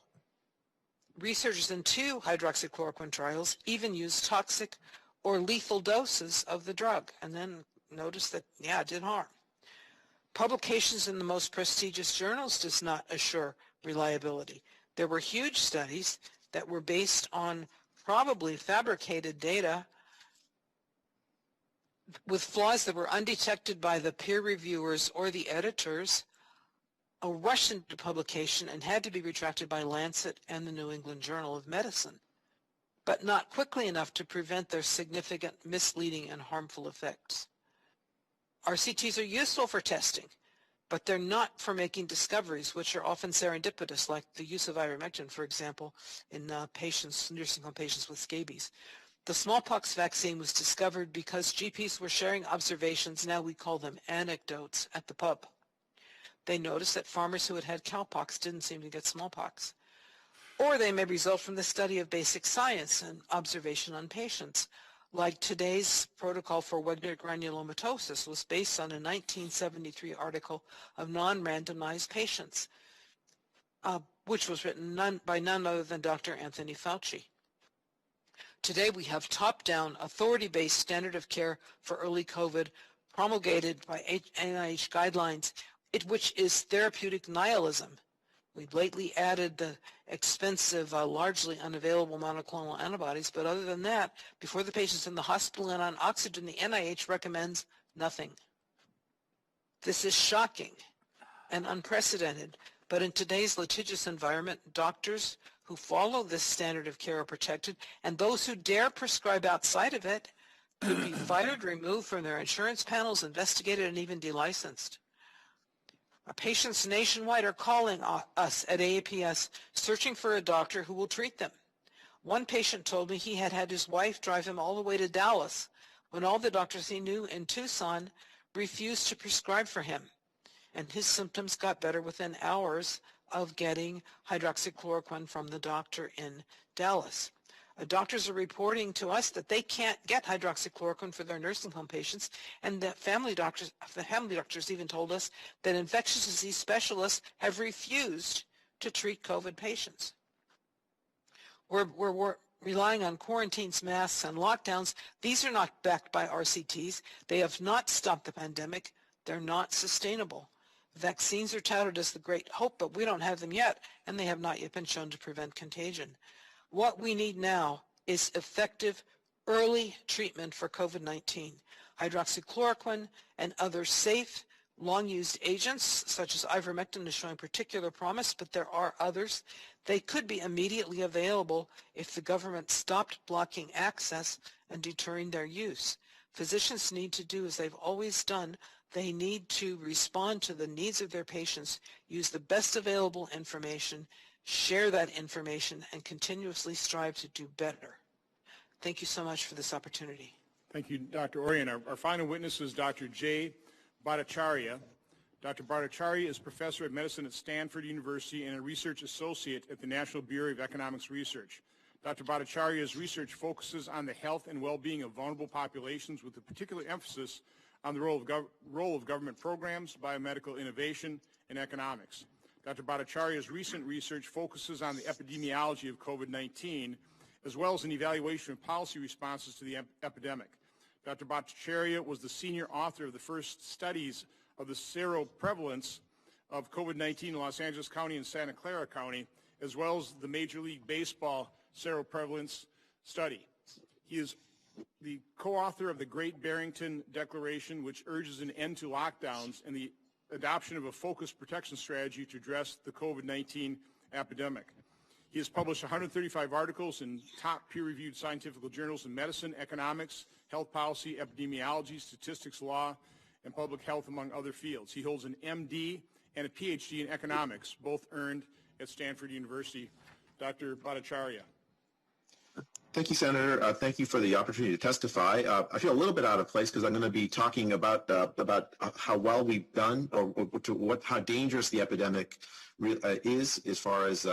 G: Researchers in 2 hydroxychloroquine trials even used toxic or lethal doses of the drug, and then noticed that, it did harm. Publications in the most prestigious journals does not assure reliability. There were huge studies that were based on probably fabricated data with flaws that were undetected by the peer reviewers or the editors, rushed into publication and had to be retracted by Lancet and the New England Journal of Medicine, but not quickly enough to prevent their significant misleading and harmful effects. RCTs are useful for testing, but they're not for making discoveries, which are often serendipitous, like the use of ivermectin, for example, in nursing home patients with scabies. The smallpox vaccine was discovered because GPs were sharing observations, now we call them anecdotes, at the pub. They noticed that farmers who had had cowpox didn't seem to get smallpox. Or they may result from the study of basic science and observation on patients, like today's protocol for Wegener granulomatosis was based on a 1973 article of non-randomized patients, which was written by none other than Dr. Anthony Fauci. Today we have top-down, authority-based standard of care for early COVID promulgated by NIH guidelines, which is therapeutic nihilism. We've lately added the expensive, largely unavailable monoclonal antibodies, but other than that, before the patient's in the hospital and on oxygen, the NIH recommends nothing. This is shocking and unprecedented, but in today's litigious environment, doctors who follow this standard of care are protected, and those who dare prescribe outside of it could be fired, removed from their insurance panels, investigated, and even delicensed. Patients nationwide are calling us at AAPS searching for a doctor who will treat them. One patient told me he had had his wife drive him all the way to Dallas when all the doctors he knew in Tucson refused to prescribe for him, and his symptoms got better within hours of getting hydroxychloroquine from the doctor in Dallas. Doctors are reporting to us that they can't get hydroxychloroquine for their nursing home patients, and the family doctors even told us that infectious disease specialists have refused to treat COVID patients. We're relying on quarantines, masks, and lockdowns. These are not backed by RCTs. They have not stopped the pandemic. They're not sustainable. Vaccines are touted as the great hope, but we don't have them yet, and they have not yet been shown to prevent contagion. What we need now is effective early treatment for COVID-19. Hydroxychloroquine and other safe, long-used agents, such as ivermectin, is showing particular promise, but there are others. They could be immediately available if the government stopped blocking access and deterring their use. Physicians need to do as they've always done. They need to respond to the needs of their patients, use the best available information, share that information, and continuously strive to do better. Thank you so much for this opportunity.
A: Thank you, Dr. Orion. Our final witness is Dr. Jay Bhattacharya. Dr. Bhattacharya is professor of medicine at Stanford University and a research associate at the National Bureau of Economics Research. Dr. Bhattacharya's research focuses on the health and well-being of vulnerable populations with a particular emphasis on the role of government programs, biomedical innovation, and economics. Dr. Bhattacharya's recent research focuses on the epidemiology of COVID-19, as well as an evaluation of policy responses to the epidemic. Dr. Bhattacharya was the senior author of the first studies of the seroprevalence of COVID-19 in Los Angeles County and Santa Clara County, as well as the Major League Baseball seroprevalence study. He is the co-author of the Great Barrington Declaration, which urges an end to lockdowns and the adoption of a focused protection strategy to address the COVID-19 epidemic. He has published 135 articles in top peer-reviewed scientific journals in medicine, economics, health policy, epidemiology, statistics, law, and public health, among other fields. He holds an MD and a PhD in economics, both earned at Stanford University. Dr. Bhattacharya.
H: Thank you, Senator. Thank you for the opportunity to testify. I feel a little bit out of place because I'm going to be talking about how well we've done, or how dangerous the epidemic is as far as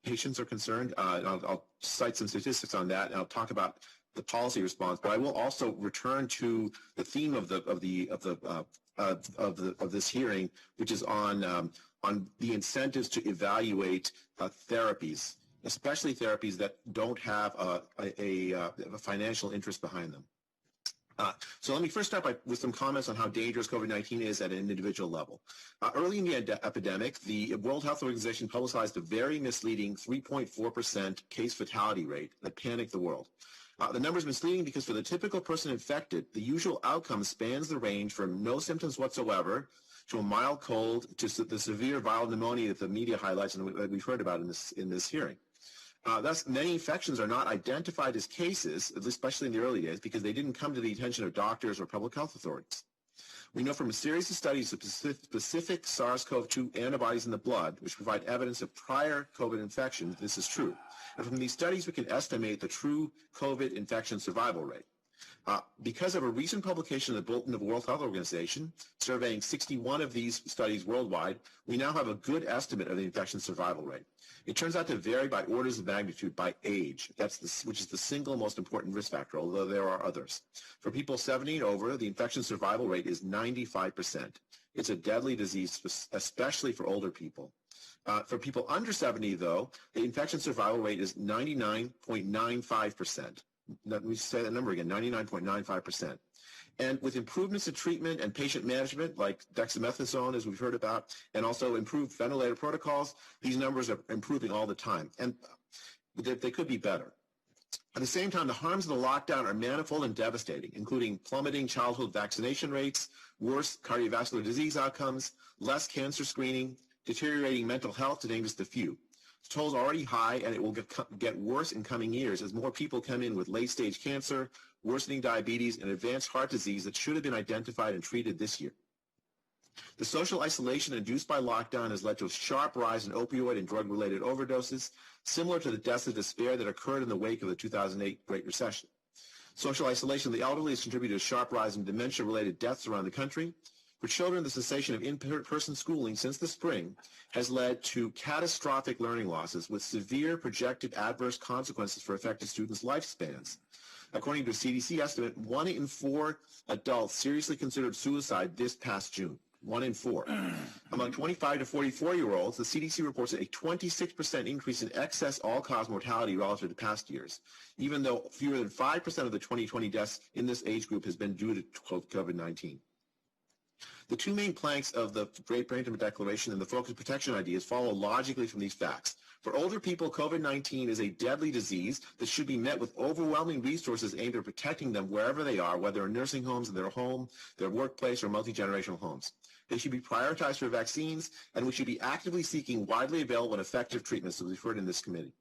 H: patients are concerned. I'll cite some statistics on that, and I'll talk about the policy response. But I will also return to the theme of this hearing, which is on the incentives to evaluate therapies, especially therapies that don't have a financial interest behind them. So let me first start with some comments on how dangerous COVID-19 is at an individual level. Early in the epidemic, the World Health Organization publicized a very misleading 3.4% case fatality rate that panicked the world. The number is misleading because for the typical person infected, the usual outcome spans the range from no symptoms whatsoever to a mild cold to the severe viral pneumonia that the media highlights and that we've heard about in this hearing. Thus, many infections are not identified as cases, especially in the early days, because they didn't come to the attention of doctors or public health authorities. We know from a series of studies of specific SARS-CoV-2 antibodies in the blood, which provide evidence of prior COVID infection, this is true. And from these studies, we can estimate the true COVID infection survival rate. Because of a recent publication in the Bulletin of the World Health Organization, surveying 61 of these studies worldwide, we now have a good estimate of the infection survival rate. It turns out to vary by orders of magnitude by age, which is the single most important risk factor, although there are others. For people 70 and over, the infection survival rate is 95%. It's a deadly disease, especially for older people. For people under 70, though, the infection survival rate is 99.95%. Let me say that number again, 99.95%. And with improvements in treatment and patient management, like dexamethasone, as we've heard about, and also improved ventilator protocols, these numbers are improving all the time. And they could be better. At the same time, the harms of the lockdown are manifold and devastating, including plummeting childhood vaccination rates, worse cardiovascular disease outcomes, less cancer screening, deteriorating mental health, to name just a few. The toll is already high, and it will get worse in coming years as more people come in with late-stage cancer, worsening diabetes, and advanced heart disease that should have been identified and treated this year. The social isolation induced by lockdown has led to a sharp rise in opioid and drug-related overdoses, similar to the deaths of despair that occurred in the wake of the 2008 Great Recession. Social isolation of the elderly has contributed to a sharp rise in dementia-related deaths around the country. For children, the cessation of in-person schooling since the spring has led to catastrophic learning losses with severe projected adverse consequences for affected students' lifespans. According to a CDC estimate, 1 in 4 adults seriously considered suicide this past June. 1 in 4. Among 25 to 44-year-olds, the CDC reports a 26% increase in excess all-cause mortality relative to past years, even though fewer than 5% of the 2020 deaths in this age group has been due to COVID-19. The two main planks of the Great Brain Tumor Declaration and the Focus Protection Ideas follow logically from these facts. For older people, COVID-19 is a deadly disease that should be met with overwhelming resources aimed at protecting them wherever they are, whether in nursing homes, in their home, their workplace, or multi-generational homes. They should be prioritized for vaccines, and we should be actively seeking widely available and effective treatments, as we've heard in this committee.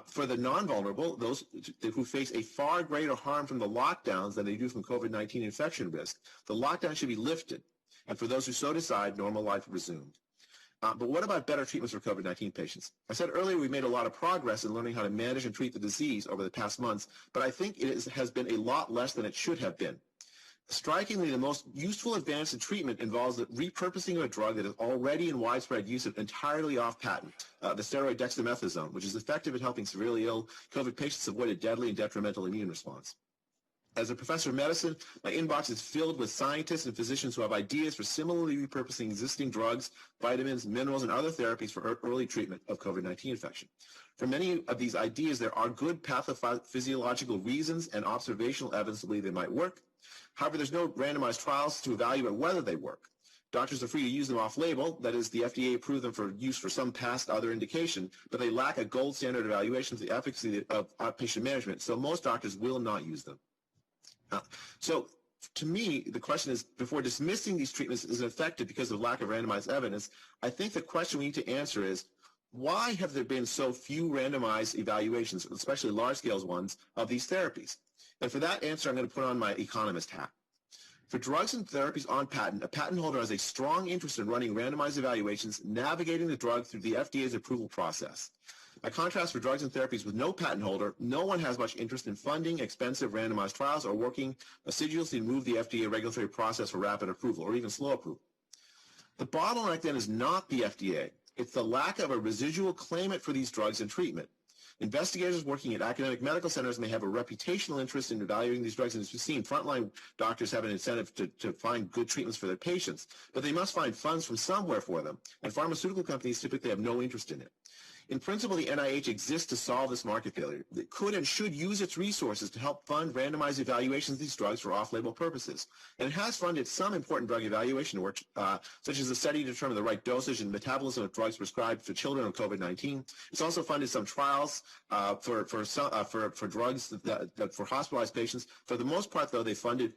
H: For the non-vulnerable, those who face a far greater harm from the lockdowns than they do from COVID-19 infection risk, the lockdown should be lifted. And for those who so decide, normal life resumed. But what about better treatments for COVID-19 patients? I said earlier we made a lot of progress in learning how to manage and treat the disease over the past months, but I think it has been a lot less than it should have been. Strikingly, the most useful advance in treatment involves the repurposing of a drug that is already in widespread use entirely off patent, the steroid dexamethasone, which is effective at helping severely ill COVID patients avoid a deadly and detrimental immune response. As a professor of medicine, my inbox is filled with scientists and physicians who have ideas for similarly repurposing existing drugs, vitamins, minerals, and other therapies for early treatment of COVID-19 infection. For many of these ideas, there are good pathophysiological reasons and observational evidence to believe they might work. However, there's no randomized trials to evaluate whether they work. Doctors are free to use them off-label, that is, the FDA approved them for use for some past other indication, but they lack a gold standard evaluation of the efficacy of outpatient management, so most doctors will not use them. So to me, the question is, before dismissing these treatments as effective because of lack of randomized evidence, I think the question we need to answer is, why have there been so few randomized evaluations, especially large-scale ones, of these therapies? And for that answer, I'm going to put on my economist hat. For drugs and therapies on patent, a patent holder has a strong interest in running randomized evaluations, navigating the drug through the FDA's approval process. By contrast, for drugs and therapies with no patent holder, no one has much interest in funding expensive randomized trials or working assiduously to move the FDA regulatory process for rapid approval or even slow approval. The bottleneck then is not the FDA. It's the lack of a residual claimant for these drugs and treatment. Investigators working at academic medical centers may have a reputational interest in evaluating these drugs, and as we've seen, frontline doctors have an incentive to find good treatments for their patients, but they must find funds from somewhere for them, and pharmaceutical companies typically have no interest in it. In principle, the NIH exists to solve this market failure. It could and should use its resources to help fund randomized evaluations of these drugs for off-label purposes. And it has funded some important drug evaluation work, such as a study to determine the right dosage and metabolism of drugs prescribed for children with COVID-19. It's also funded some trials for drugs that for hospitalized patients. For the most part, though, they funded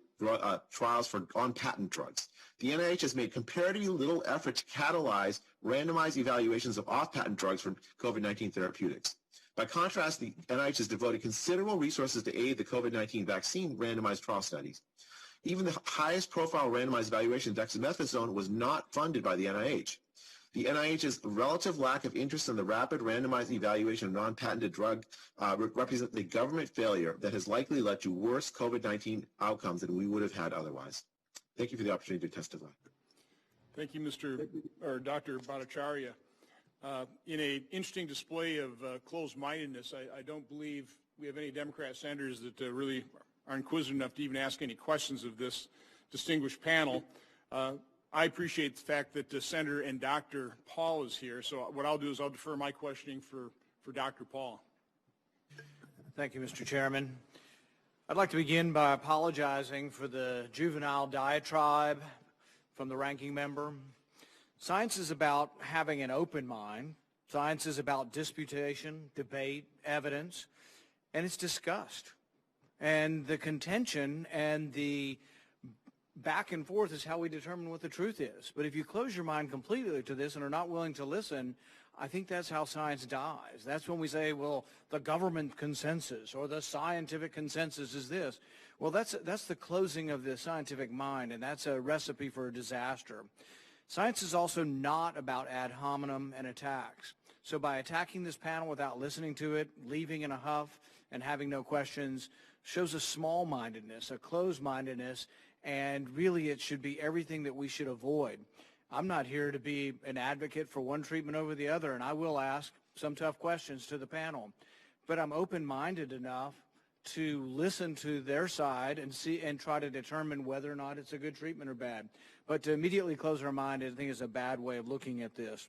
H: trials on patent drugs. The NIH has made comparatively little effort to catalyze randomized evaluations of off-patent drugs for COVID-19 therapeutics. By contrast, the NIH has devoted considerable resources to aid the COVID-19 vaccine randomized trial studies. Even the highest profile randomized evaluation of dexamethasone was not funded by the NIH. The NIH's relative lack of interest in the rapid randomized evaluation of non-patented drug represents a government failure that has likely led to worse COVID-19 outcomes than we would have had otherwise. Thank you for the opportunity to testify.
A: Thank you, Dr. Bhattacharya. In an interesting display of closed-mindedness, I don't believe we have any Democrat senators that really are inquisitive enough to even ask any questions of this distinguished panel. I appreciate the fact that the Senator and Dr. Paul is here, so what I'll do is I'll defer my questioning for Dr. Paul.
I: Thank you, Mr. Chairman. I'd like to begin by apologizing for the juvenile diatribe from the ranking member. Science is about having an open mind. Science is about disputation, debate, evidence, and it's discussed. And the contention and the back and forth is how we determine what the truth is. But if you close your mind completely to this and are not willing to listen, I think that's how science dies. That's when we say, well, the government consensus or the scientific consensus is this. Well, that's the closing of the scientific mind, and that's a recipe for a disaster. Science is also not about ad hominem and attacks. So by attacking this panel without listening to it, leaving in a huff, and having no questions shows a small-mindedness, a closed-mindedness, and really it should be everything that we should avoid. I'm not here to be an advocate for one treatment over the other, and I will ask some tough questions to the panel. But I'm open-minded enough to listen to their side and see and try to determine whether or not it's a good treatment or bad. But to immediately close our mind, I think is a bad way of looking at this.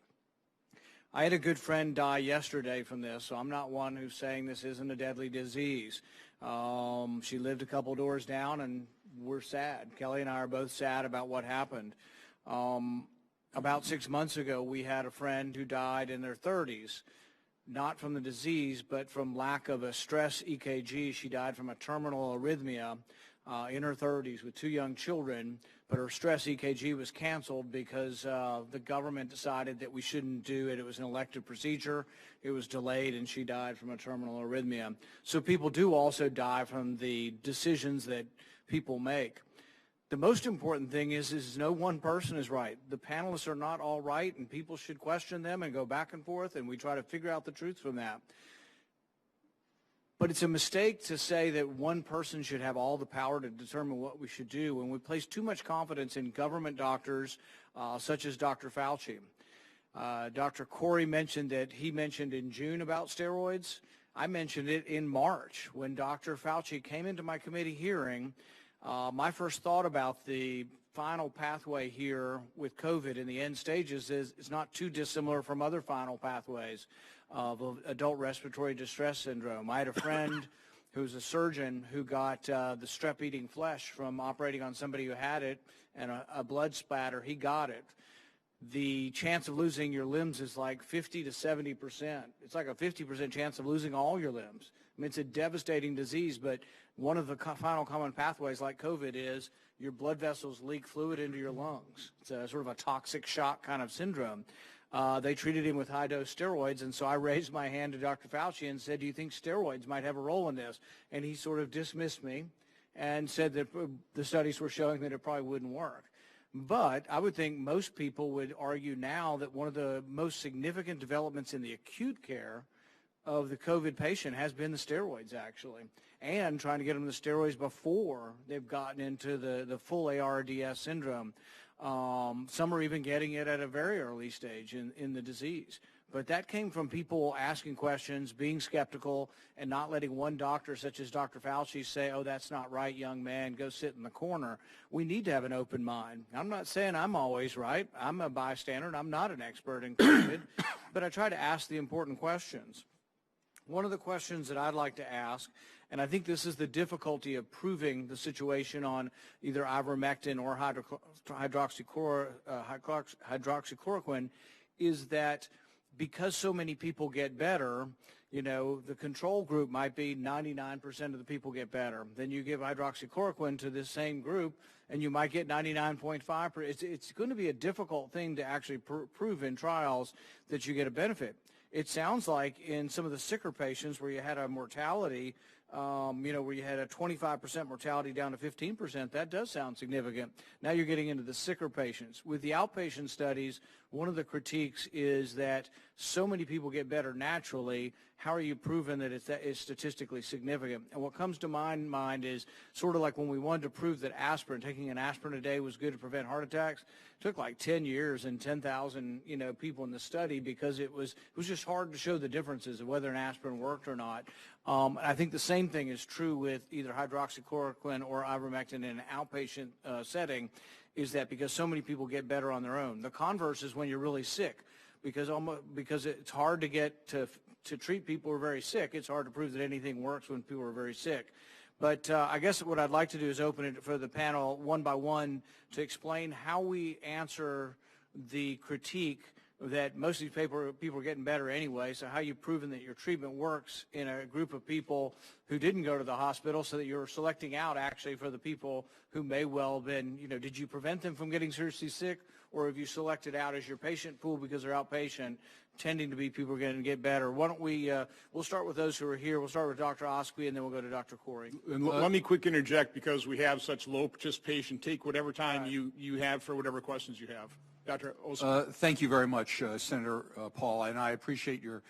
I: I had a good friend die yesterday from this, so I'm not one who's saying this isn't a deadly disease. She lived a couple doors down, and we're sad. Kelly and I are both sad about what happened. About 6 months ago, we had a friend who died in their 30s, not from the disease, but from lack of a stress EKG. She died from a terminal arrhythmia in her 30s with 2 young children, but her stress EKG was canceled because the government decided that we shouldn't do it. It was an elective procedure. It was delayed, and she died from a terminal arrhythmia. So people do also die from the decisions that people make. The most important thing is no one person is right. The panelists are not all right, and people should question them and go back and forth, and we try to figure out the truth from that. But it's a mistake to say that one person should have all the power to determine what we should do when we place too much confidence in government doctors such as Dr. Fauci. Dr. Corey mentioned that he mentioned in June about steroids. I mentioned it in March when Dr. Fauci came into my committee hearing. My first thought about the final pathway here with COVID in the end stages is it's not too dissimilar from other final pathways of adult respiratory distress syndrome. I had a friend who's a surgeon who got the strep-eating flesh from operating on somebody who had it, and a blood splatter. He got it. The chance of losing your limbs is like 50 to 70%. It's like a 50% chance of losing all your limbs. I mean, it's a devastating disease, but one of the final common pathways like COVID is your blood vessels leak fluid into your lungs. It's a sort of a toxic shock kind of syndrome. They treated him with high-dose steroids, and so I raised my hand to Dr. Fauci and said, do you think steroids might have a role in this? And he sort of dismissed me and said that the studies were showing that it probably wouldn't work. But I would think most people would argue now that one of the most significant developments in the acute care of the COVID patient has been the steroids, actually, and trying to get them the steroids before they've gotten into the full ARDS syndrome. Some are even getting it at a very early stage in the disease. But that came from people asking questions, being skeptical, and not letting one doctor, such as Dr. Fauci, say, oh, that's not right, young man, go sit in the corner. We need to have an open mind. I'm not saying I'm always right. I'm a bystander, and I'm not an expert in COVID, but I try to ask the important questions. One of the questions that I'd like to ask, and I think this is the difficulty of proving the situation on either ivermectin or hydroxychloroquine, is that because so many people get better, you know, the control group might be 99% of the people get better. Then you give hydroxychloroquine to this same group, and you might get 99.5%. It's going to be a difficult thing to actually prove in trials that you get a benefit. It sounds like in some of the sicker patients where you had a mortality, where you had a 25% mortality down to 15%, that does sound significant. Now you're getting into the sicker patients. With the outpatient studies, one of the critiques is that so many people get better naturally. How are you proving that it's statistically significant? And what comes to my mind is sort of like when we wanted to prove that taking an aspirin a day was good to prevent heart attacks. It took like 10 years and 10,000, people in the study because it was just hard to show the differences of whether an aspirin worked or not. I think the same thing is true with either hydroxychloroquine or ivermectin in an outpatient setting, is that because so many people get better on their own. The converse is when you're really sick, because it's hard to get to treat people who are very sick. It's hard to prove that anything works when people are very sick. But I guess what I'd like to do is open it for the panel one by one to explain how we answer the critique that most of these people are getting better anyway, so how you've proven that your treatment works in a group of people who didn't go to the hospital, so that you're selecting out actually for the people who may well have been, did you prevent them from getting seriously sick, or have you selected out as your patient pool because they're outpatient, tending to be people who are going to get better? Why don't we'll start with those who are here. We'll start with Dr. Osqui, and then we'll go to Dr. Corey.
A: And let me quick interject, because we have such low participation. Take whatever time you have for whatever questions you have. Dr. Osqui.
C: Thank you very much, Senator Paul, and I appreciate your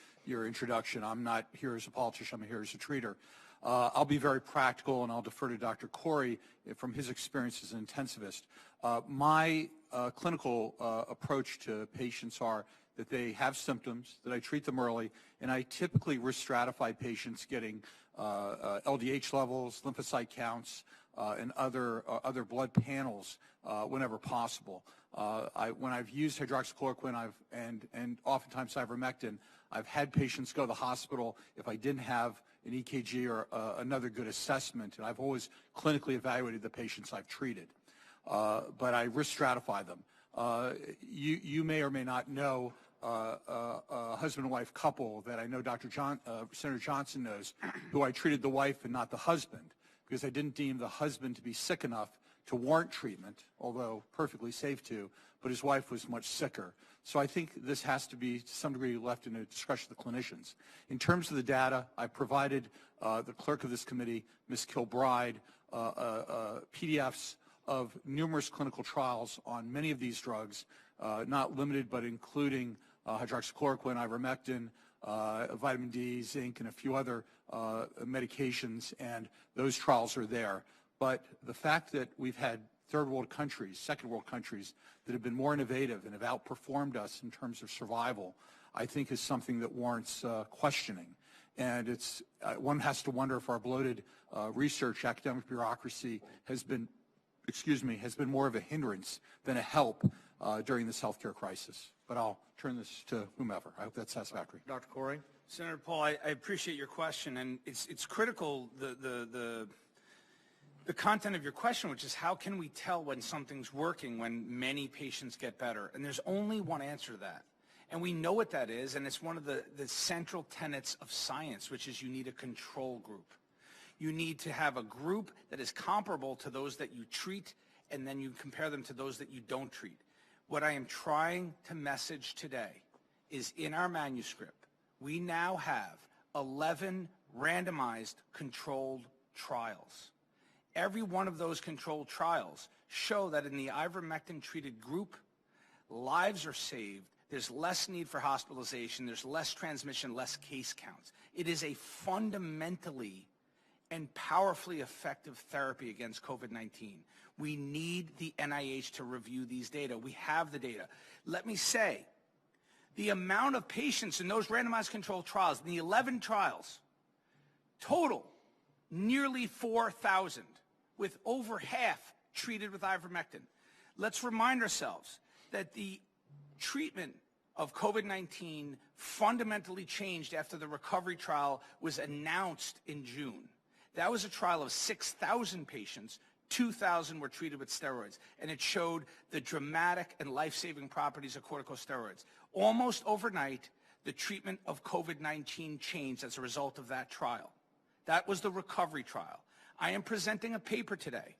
C: introduction. I'm not here as a politician. I'm here as a treater. I'll be very practical, and I'll defer to Dr. Corey from his experience as an intensivist. My clinical approach to patients are that they have symptoms, that I treat them early, and I typically risk stratify patients getting LDH levels, lymphocyte counts, and other blood panels whenever possible. When I've used hydroxychloroquine and oftentimes ivermectin, I've had patients go to the hospital if I didn't have an EKG or another good assessment, and I've always clinically evaluated the patients I've treated. But I risk stratify them. You may or may not know a husband and wife couple that I know Senator Johnson knows, who I treated the wife and not the husband, because I didn't deem the husband to be sick enough to warrant treatment, although perfectly safe to, but his wife was much sicker. So I think this has to be, to some degree, left in the discretion of the clinicians. In terms of the data, I provided the clerk of this committee, Ms. Kilbride, PDFs of numerous clinical trials on many of these drugs, not limited but including hydroxychloroquine, ivermectin, vitamin D, zinc, and a few other medications, and those trials are there. But the fact that we've had third world countries, second world countries that have been more innovative and have outperformed us in terms of survival, I think is something that warrants questioning. And it's one has to wonder if our bloated research academic bureaucracy has been more of a hindrance than a help during this healthcare crisis. But I'll turn this to whomever. I hope that's satisfactory.
I: Dr. Corey?
E: Senator Paul, I appreciate your question, and it's critical, the content of your question, which is how can we tell when something's working when many patients get better? And there's only one answer to that. And we know what that is, and it's one of the central tenets of science, which is you need a control group. You need to have a group that is comparable to those that you treat, and then you compare them to those that you don't treat. What I am trying to message today is in our manuscript, we now have 11 randomized controlled trials. Every one of those controlled trials show that in the ivermectin-treated group, lives are saved. There's less need for hospitalization. There's less transmission, less case counts. It is a fundamentally and powerfully effective therapy against COVID-19. We need the NIH to review these data. We have the data. Let me say The amount of patients in those randomized controlled trials, in the 11 trials, total nearly 4,000, with over half treated with ivermectin. Let's remind ourselves that the treatment of COVID-19 fundamentally changed after the recovery trial was announced in June. That was a trial of 6,000 patients. 2,000 were treated with steroids, and it showed the dramatic and life-saving properties of corticosteroids. Almost overnight, the treatment of COVID-19 changed as a result of that trial. That was the recovery trial. I am presenting a paper today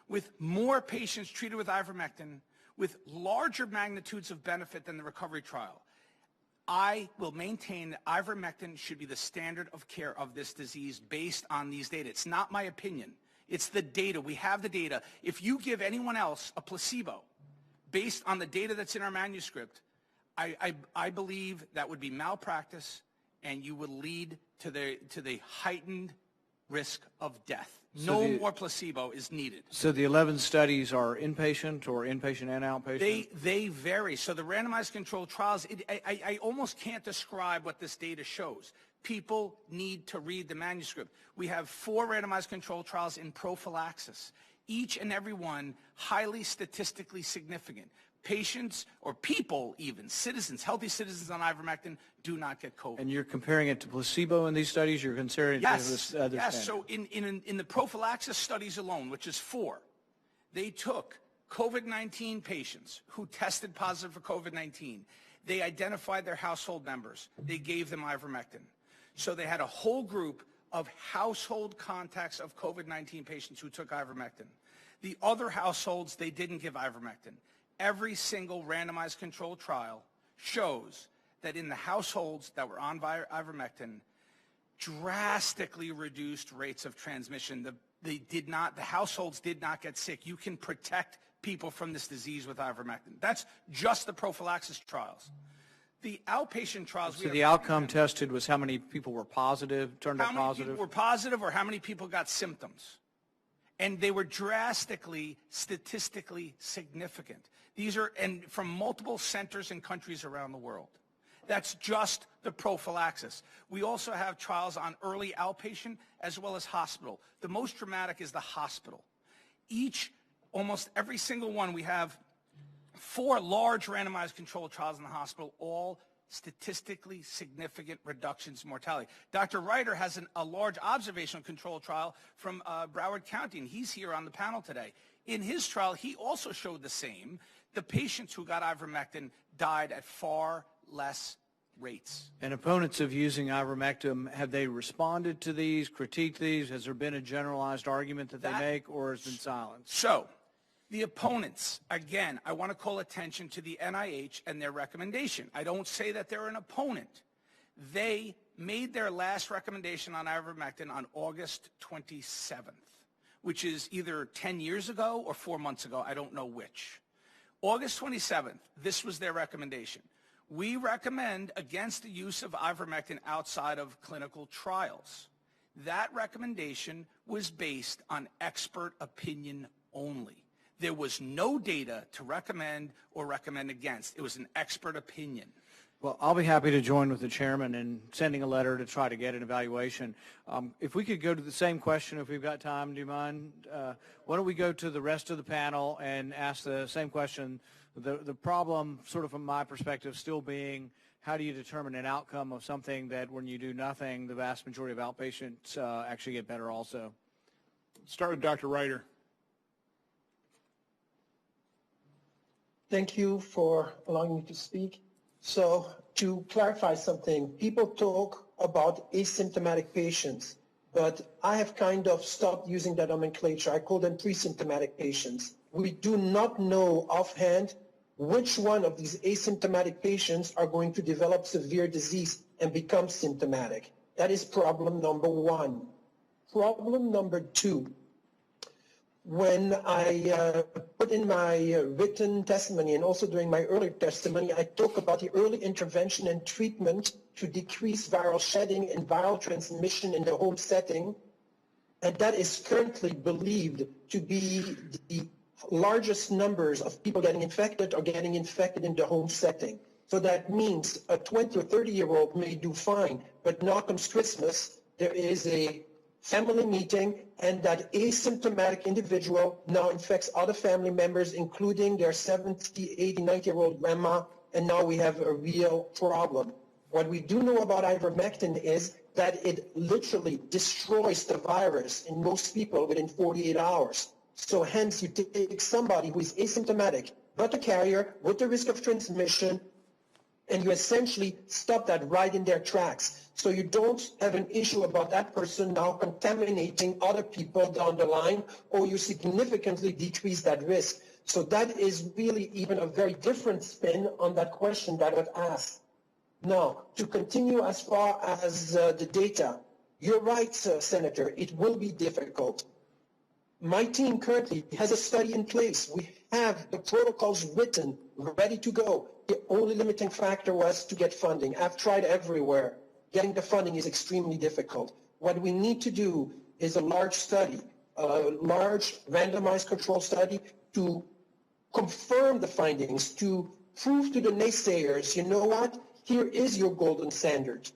E: with more patients treated with ivermectin, with larger magnitudes of benefit than the recovery trial. I will maintain that ivermectin should be the standard of care of this disease based on these data. It's not my opinion. It's the data. We have the data. If you give anyone else a placebo based on the data that's in our manuscript, I believe that would be malpractice, and you would lead to the heightened risk of death. So no more placebo is needed.
I: So the 11 studies are inpatient or inpatient and outpatient?
E: They vary. So the randomized controlled trials, I almost can't describe what this data shows. People need to read the manuscript. We have 4 randomized controlled trials in prophylaxis, each and every one highly statistically significant. Patients, or people even, citizens, healthy citizens on ivermectin do not get COVID.
I: And you're comparing it to placebo in these studies? You're considering it to this other
E: Yes.
I: standard?
E: So in the prophylaxis studies alone, which is 4, they took COVID-19 patients who tested positive for COVID-19. They identified their household members. They gave them ivermectin. So they had a whole group of household contacts of COVID-19 patients who took ivermectin. The other households, they didn't give ivermectin. Every single randomized controlled trial shows that in the households that were on ivermectin, drastically reduced rates of transmission. The households did not get sick. You can protect people from this disease with ivermectin. That's just the prophylaxis trials. The outpatient trials.
I: So the outcome tested was how many people were positive, turned out positive?
E: How many people were positive, or how many people got symptoms? And they were drastically, statistically significant. These are from multiple centers and countries around the world. That's just the prophylaxis. We also have trials on early outpatient as well as hospital. The most dramatic is the hospital. Almost every single one, we have 4 large randomized controlled trials in the hospital, all statistically significant reductions in mortality. Dr. Ryder has a large observational control trial from Broward County, and he's here on the panel today. In his trial, he also showed the same. The patients who got ivermectin died at far less rates.
I: And opponents of using ivermectin, have they responded to these, critiqued these? Has there been a generalized argument that they make, or has been silenced?
E: So, the opponents, again, I want to call attention to the NIH and their recommendation. I don't say that they're an opponent. They made their last recommendation on ivermectin on August 27th, which is either 10 years ago or 4 months ago. I don't know which. August 27th, this was their recommendation. We recommend against the use of ivermectin outside of clinical trials. That recommendation was based on expert opinion only. There was no data to recommend or recommend against. It was an expert opinion.
I: Well, I'll be happy to join with the chairman in sending a letter to try to get an evaluation. If we could go to the same question, if we've got time, do you mind? Why don't we go to the rest of the panel and ask the same question? The problem, sort of from my perspective, still being how do you determine an outcome of something that when you do nothing, the vast majority of outpatients actually get better also?
A: Start with Dr. Ryder.
D: Thank you for allowing me to speak. So to clarify something, people talk about asymptomatic patients, but I have kind of stopped using that nomenclature. I call them pre-symptomatic patients. We do not know offhand which one of these asymptomatic patients are going to develop severe disease and become symptomatic. That is problem number 1. Problem number 2. When I put in my written testimony and also during my earlier testimony, I talk about the early intervention and treatment to decrease viral shedding and viral transmission in the home setting. And that is currently believed to be the largest numbers of people getting infected or getting infected in the home setting. So that means a 20 or 30-year-old may do fine, but now comes Christmas, there is a family meeting, and that asymptomatic individual now infects other family members, including their 70, 80, 90-year-old grandma, and now we have a real problem. What we do know about ivermectin is that it literally destroys the virus in most people within 48 hours. So hence you take somebody who is asymptomatic, but a carrier with the risk of transmission, and you essentially stop that right in their tracks. So you don't have an issue about that person now contaminating other people down the line, or you significantly decrease that risk. So that is really even a very different spin on that question that was asked. Now, to continue as far as the data, you're right, Senator, it will be difficult. My team currently has a study in place. We have the protocols written, ready to go. The only limiting factor was to get funding. I've tried everywhere. Getting the funding is extremely difficult. What we need to do is a large study, a large randomized control study to confirm the findings, to prove to the naysayers, you know what, here is your golden standard.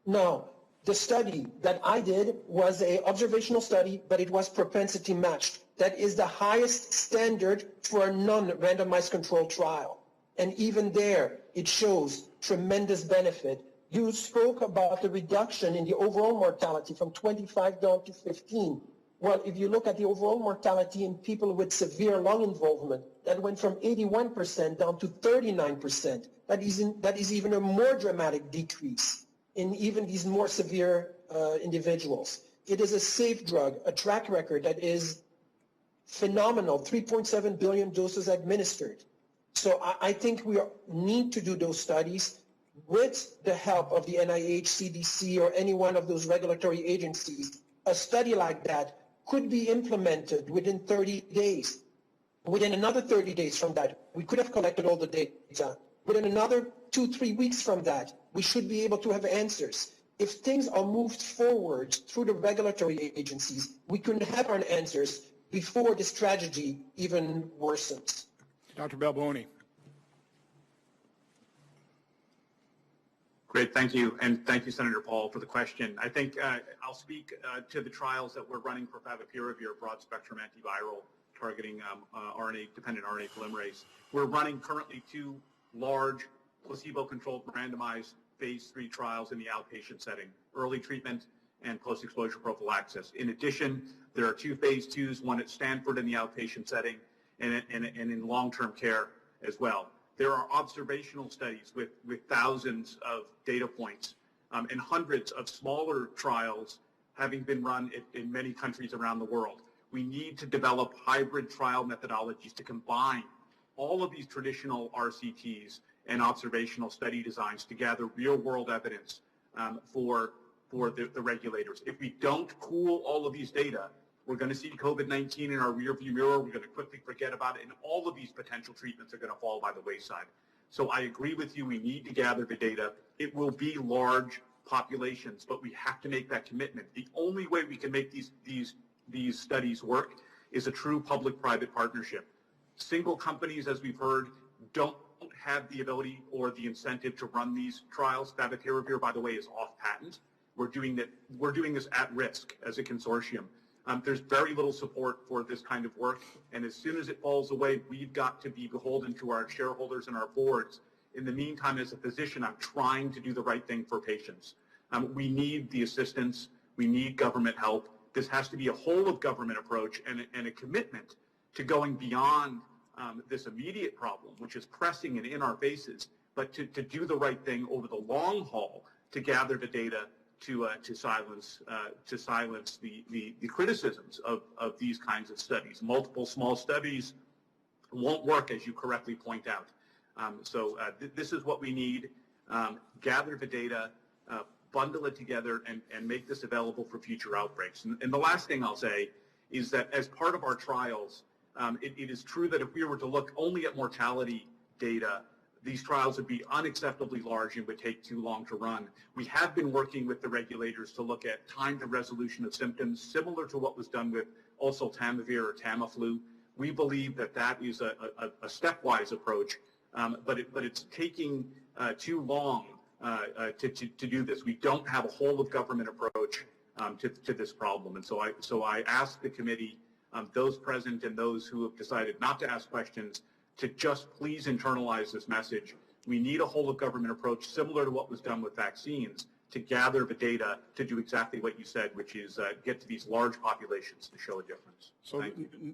D: Now, the study that I did was an observational study, but it was propensity matched. That is the highest standard for a non-randomized controlled trial. And even there, it shows tremendous benefit. You spoke about the reduction in the overall mortality from 25 down to 15. Well, if you look at the overall mortality in people with severe lung involvement, that went from 81% down to 39%. That is even a more dramatic decrease in even these more severe individuals. It is a safe drug, a track record that is phenomenal, 3.7 billion doses administered. So I think we need to do those studies with the help of the NIH, CDC, or any one of those regulatory agencies. A study like that could be implemented within 30 days. Within another 30 days from that, we could have collected all the data. Within another 2-3 weeks from that, we should be able to have answers. If things are moved forward through the regulatory agencies, we can have our answers before this tragedy even worsens.
A: Dr. Balboni.
F: Great, thank you. And thank you, Senator Paul, for the question. I think I'll speak to the trials that we're running for favipiravir, broad-spectrum antiviral targeting dependent RNA polymerase. We're running currently 2 large placebo-controlled randomized phase 3 trials in the outpatient setting, early treatment and post-exposure prophylaxis. In addition, there are 2 phase 2s, one at Stanford in the outpatient setting and in long-term care as well. There are observational studies with thousands of data points and hundreds of smaller trials having been run in many countries around the world. We need to develop hybrid trial methodologies to combine all of these traditional RCTs and observational study designs to gather real-world evidence for the regulators. If we don't pool all of these data, we're going to see COVID-19 in our rearview mirror. We're going to quickly forget about it, and all of these potential treatments are going to fall by the wayside. So I agree with you. We need to gather the data. It will be large populations, but we have to make that commitment. The only way we can make these studies work is a true public-private partnership. Single companies, as we've heard, don't have the ability or the incentive to run these trials. Favipiravir, by the way, is off patent. We're doing this at risk as a consortium. There's very little support for this kind of work, and as soon as it falls away, we've got to be beholden to our shareholders and our boards. In the meantime, as a physician, I'm trying to do the right thing for patients. We need the assistance. We need government help. This has to be a whole-of-government approach and a commitment to going beyond this immediate problem, which is pressing and in our faces, but to do the right thing over the long haul, to gather the data to silence the criticisms of these kinds of studies. Multiple small studies won't work, as you correctly point out. This is what we need. Gather the data, bundle it together, and make this available for future outbreaks. And the last thing I'll say is that as part of our trials, it is true that if we were to look only at mortality data, these trials would be unacceptably large and would take too long to run. We have been working with the regulators to look at time to resolution of symptoms, similar to what was done with oseltamivir or Tamiflu. We believe that is a stepwise approach but it's taking too long to do this. We don't have a whole of government approach to this problem, and so I ask the committee, those present and those who have decided not to ask questions, to just please internalize this message. We need a whole of government approach similar to what was done with vaccines to gather the data to do exactly what you said, which is get to these large populations to show a difference.
A: So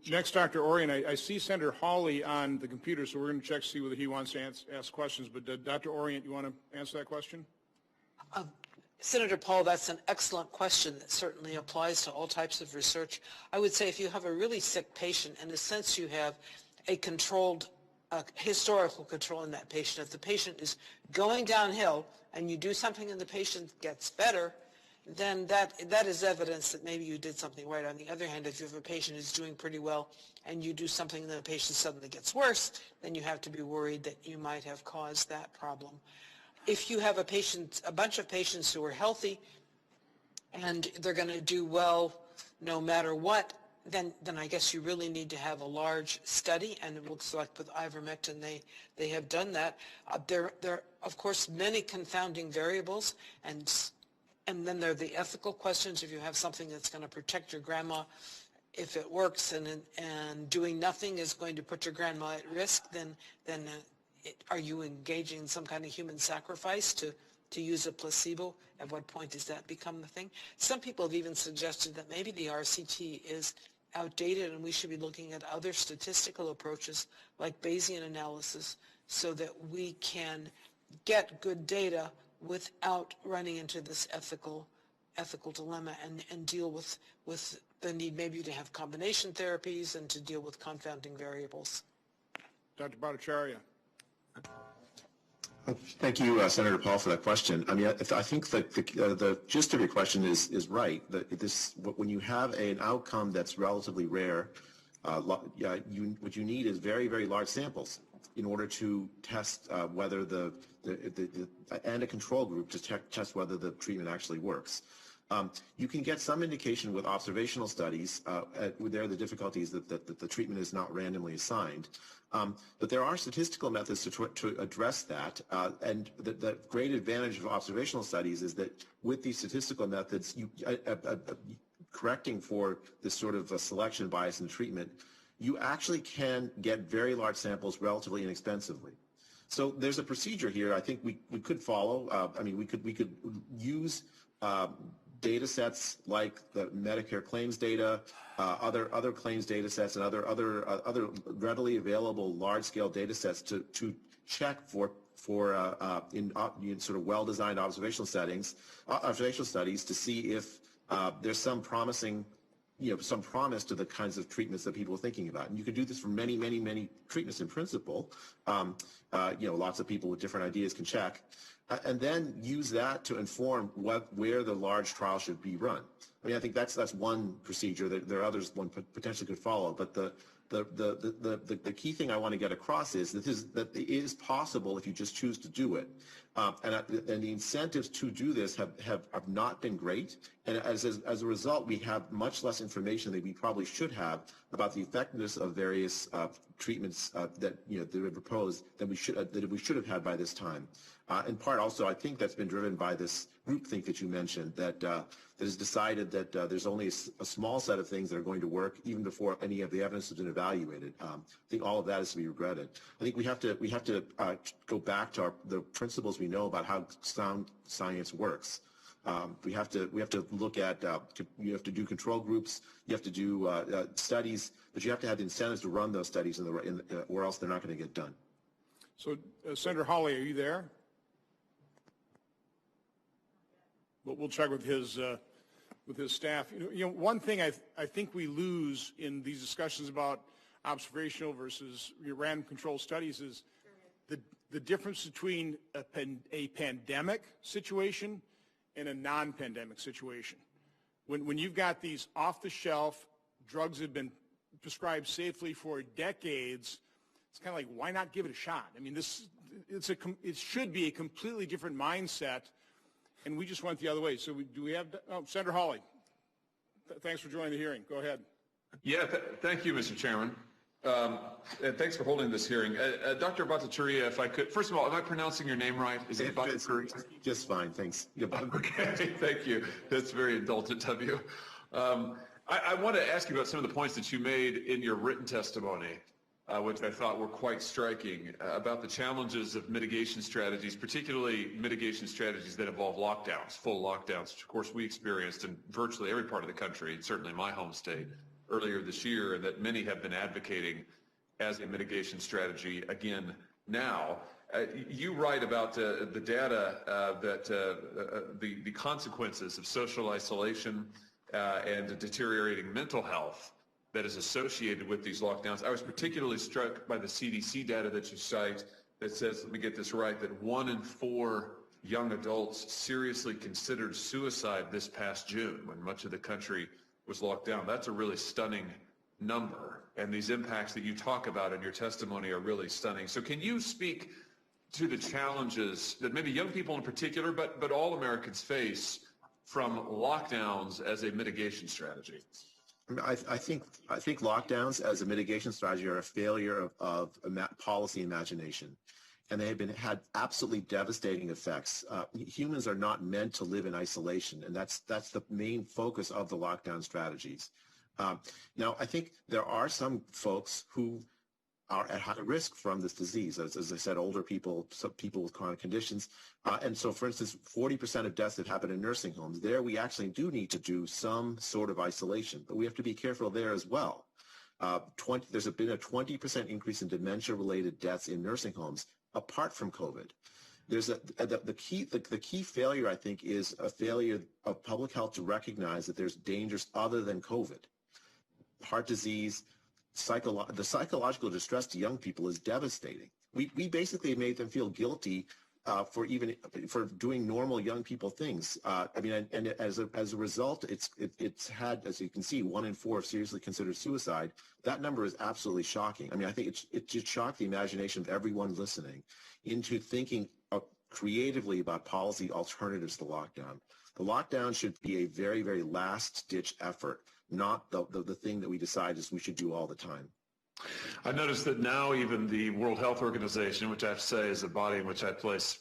A: next, Dr. Orion, I see Senator Hawley on the computer, so we're going to check to see whether he wants to ask questions. But Dr. Orion, you want to answer that question?
G: Senator Paul, that's an excellent question that certainly applies to all types of research. I would say if you have a really sick patient, in a sense you have a controlled historical control in that patient. If the patient is going downhill and you do something and the patient gets better, then that is evidence that maybe you did something right. On the other hand, if you have a patient who's doing pretty well and you do something and the patient suddenly gets worse, then you have to be worried that you might have caused that problem. If you have a bunch of patients who are healthy and they're going to do well no matter what, then I guess you really need to have a large study, and it looks like with ivermectin they have done that. There are, of course, many confounding variables, and then there are the ethical questions. If you have something that's going to protect your grandma, if it works, and doing nothing is going to put your grandma at risk, then are you engaging in some kind of human sacrifice to use a placebo? At what point does that become the thing? Some people have even suggested that maybe the RCT is outdated and we should be looking at other statistical approaches like Bayesian analysis so that we can get good data without running into this ethical dilemma and deal with the need maybe to have combination therapies and to deal with confounding variables.
A: Dr. Bhattacharya.
H: Thank you, Senator Paul, for that question. I mean, I think that the gist of your question is right. When you have an outcome that's relatively rare, what you need is very, very large samples in order to test whether and a control group to test whether the treatment actually works. You can get some indication with observational studies. There are the difficulties that the treatment is not randomly assigned. But there are statistical methods to address that. And the great advantage of observational studies is that with these statistical methods, correcting for this sort of a selection bias in treatment, you actually can get very large samples relatively inexpensively. So there's a procedure here I think we could follow. I mean, we could use data sets like the Medicare claims data, other claims data sets, and other readily available large-scale data sets to check for in sort of well-designed observational studies to see if there's some promising, some promise to the kinds of treatments that people are thinking about. And you can do this for many, many, many treatments in principle. Lots of people with different ideas can check. And then use that to inform where the large trial should be run. I mean, I think that's one procedure. There are others one potentially could follow. But the key thing I want to get across is that it is possible if you just choose to do it. And the incentives to do this have not been great. And as a result, we have much less information than we probably should have about the effectiveness of various treatments that are proposed that we should have had by this time. In part, also, I think that's been driven by this groupthink that you mentioned that has decided that there's only a small set of things that are going to work even before any of the evidence has been evaluated. I think all of that is to be regretted. I think we have to go back to the principles we know about how sound science works. We have to look at you have to do control groups, you have to do studies, but you have to have the incentives to run those studies or else they're not going to get done.
A: So, Senator Hawley, are you there? But we'll check with his staff. One thing I think we lose in these discussions about observational versus random control studies is the difference between a pandemic situation and a non-pandemic situation. When you've got these off-the-shelf drugs that have been prescribed safely for decades, it's kind of like, why not give it a shot? I mean, it should be a completely different mindset. And we just went the other way. So do we have Senator Hawley? Thanks for joining the hearing. Go ahead.
J: Yeah, thank you, Mr. Chairman. And thanks for holding this hearing. Dr. Bhattacharya, if I could, first of all, am I pronouncing your name right? Is it Bhattacharya?
H: Just fine, thanks.
J: Okay, thank you. That's very indulgent of you. I want to ask you about some of the points that you made in your written testimony, which I thought were quite striking, about the challenges of mitigation strategies, particularly mitigation strategies that involve lockdowns, full lockdowns, which of course we experienced in virtually every part of the country, and certainly my home state earlier this year, and that many have been advocating as a mitigation strategy again now. You write about the data that the consequences of social isolation and deteriorating mental health that is associated with these lockdowns. I was particularly struck by the CDC data that you cite that says, let me get this right, that 1 in 4 young adults seriously considered suicide this past June when much of the country was locked down. That's a really stunning number, and these impacts that you talk about in your testimony are really stunning. So can you speak to the challenges that maybe young people in particular, but all Americans face from lockdowns as a mitigation strategy?
H: I think lockdowns as a mitigation strategy are a failure of policy imagination, and they have had absolutely devastating effects. Humans are not meant to live in isolation, and that's the main focus of the lockdown strategies. Now, I think there are some folks who are at high risk from this disease, as I said, older people, some people with chronic conditions. And so, for instance, 40% of deaths that happen in nursing homes, there we actually do need to do some sort of isolation, but we have to be careful there as well. There's been a 20% increase in dementia-related deaths in nursing homes, apart from COVID. There's the key failure, I think, is a failure of public health to recognize that there's dangers other than COVID. Heart disease, the psychological distress to young people is devastating. We basically made them feel guilty for doing normal young people things. And as a result, it's had, as you can see, 1 in 4 seriously considered suicide. That number is absolutely shocking. I think it just shocked the imagination of everyone listening into thinking creatively about policy alternatives to lockdown. The lockdown should be a very, very last-ditch effort, not the thing that we decide is we should do all the time.
J: I noticed that now even the World Health Organization, which I have to say is a body in which I place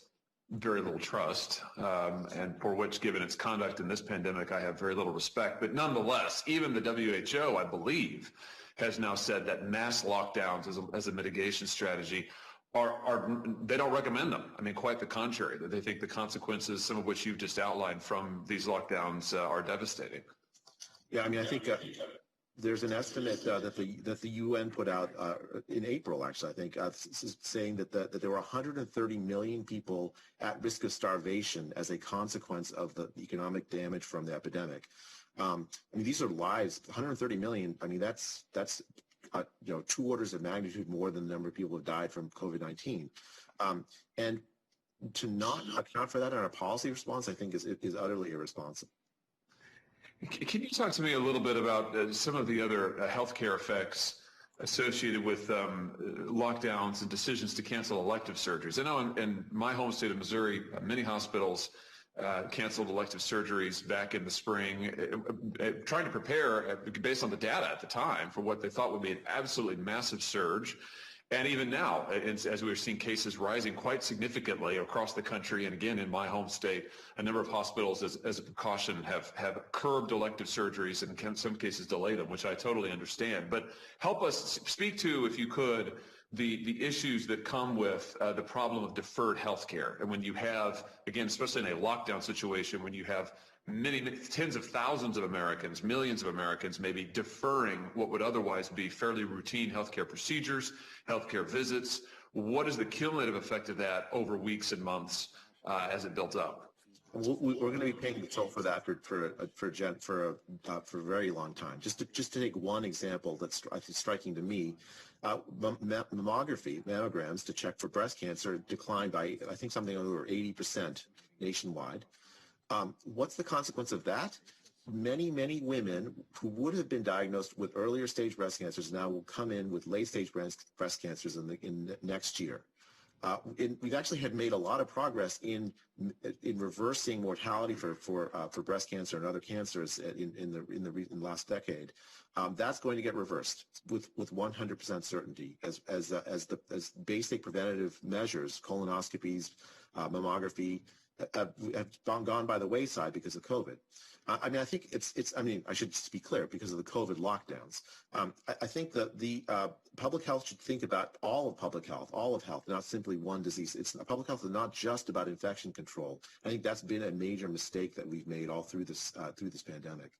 J: very little trust, and for which, given its conduct in this pandemic, I have very little respect. But nonetheless, even the WHO, I believe, has now said that mass lockdowns as a mitigation strategy they don't recommend them. Quite the contrary. That they think the consequences, some of which you've just outlined from these lockdowns, are devastating.
H: Yeah, I think there's an estimate that the UN put out in April, actually, I think, saying that there were 130 million people at risk of starvation as a consequence of the economic damage from the epidemic. These are lives. 130 million. That's 2 orders of magnitude more than the number of people who have died from COVID-19. And to not account for that in our policy response, I think, is utterly irresponsible.
J: Can you talk to me a little bit about some of the other healthcare effects associated with lockdowns and decisions to cancel elective surgeries? I know in my home state of Missouri, many hospitals canceled elective surgeries back in the spring, trying to prepare, based on the data at the time, for what they thought would be an absolutely massive surge. And even now, as we're seeing cases rising quite significantly across the country, and again in my home state, a number of hospitals, as a precaution, have curbed elective surgeries and in some cases delay them, which I totally understand. But help us speak to, if you could, the issues that come with the problem of deferred health care. And when you have, again, especially in a lockdown situation, when you have many tens of thousands of Americans, millions of Americans, maybe deferring what would otherwise be fairly routine healthcare procedures, healthcare visits. What is the cumulative effect of that over weeks and months as it builds up?
H: We're going to be paying the toll for that for a very long time. Just to take one example that's striking to me, mammograms to check for breast cancer declined by, I think, something over 80% nationwide. What's the consequence of that? Many, many women who would have been diagnosed with earlier stage breast cancers now will come in with late stage breast cancers in next year. we've actually made a lot of progress in reversing mortality for breast cancer and other cancers in the last decade. That's going to get reversed with 100% certainty as basic preventative measures, colonoscopies, mammography, have gone by the wayside because of COVID. I mean, I think I should just be clear, because of the COVID lockdowns. I think that the public health should think about all of health, not simply one disease. Public health is not just about infection control. I think that's been a major mistake that we've made all through this pandemic.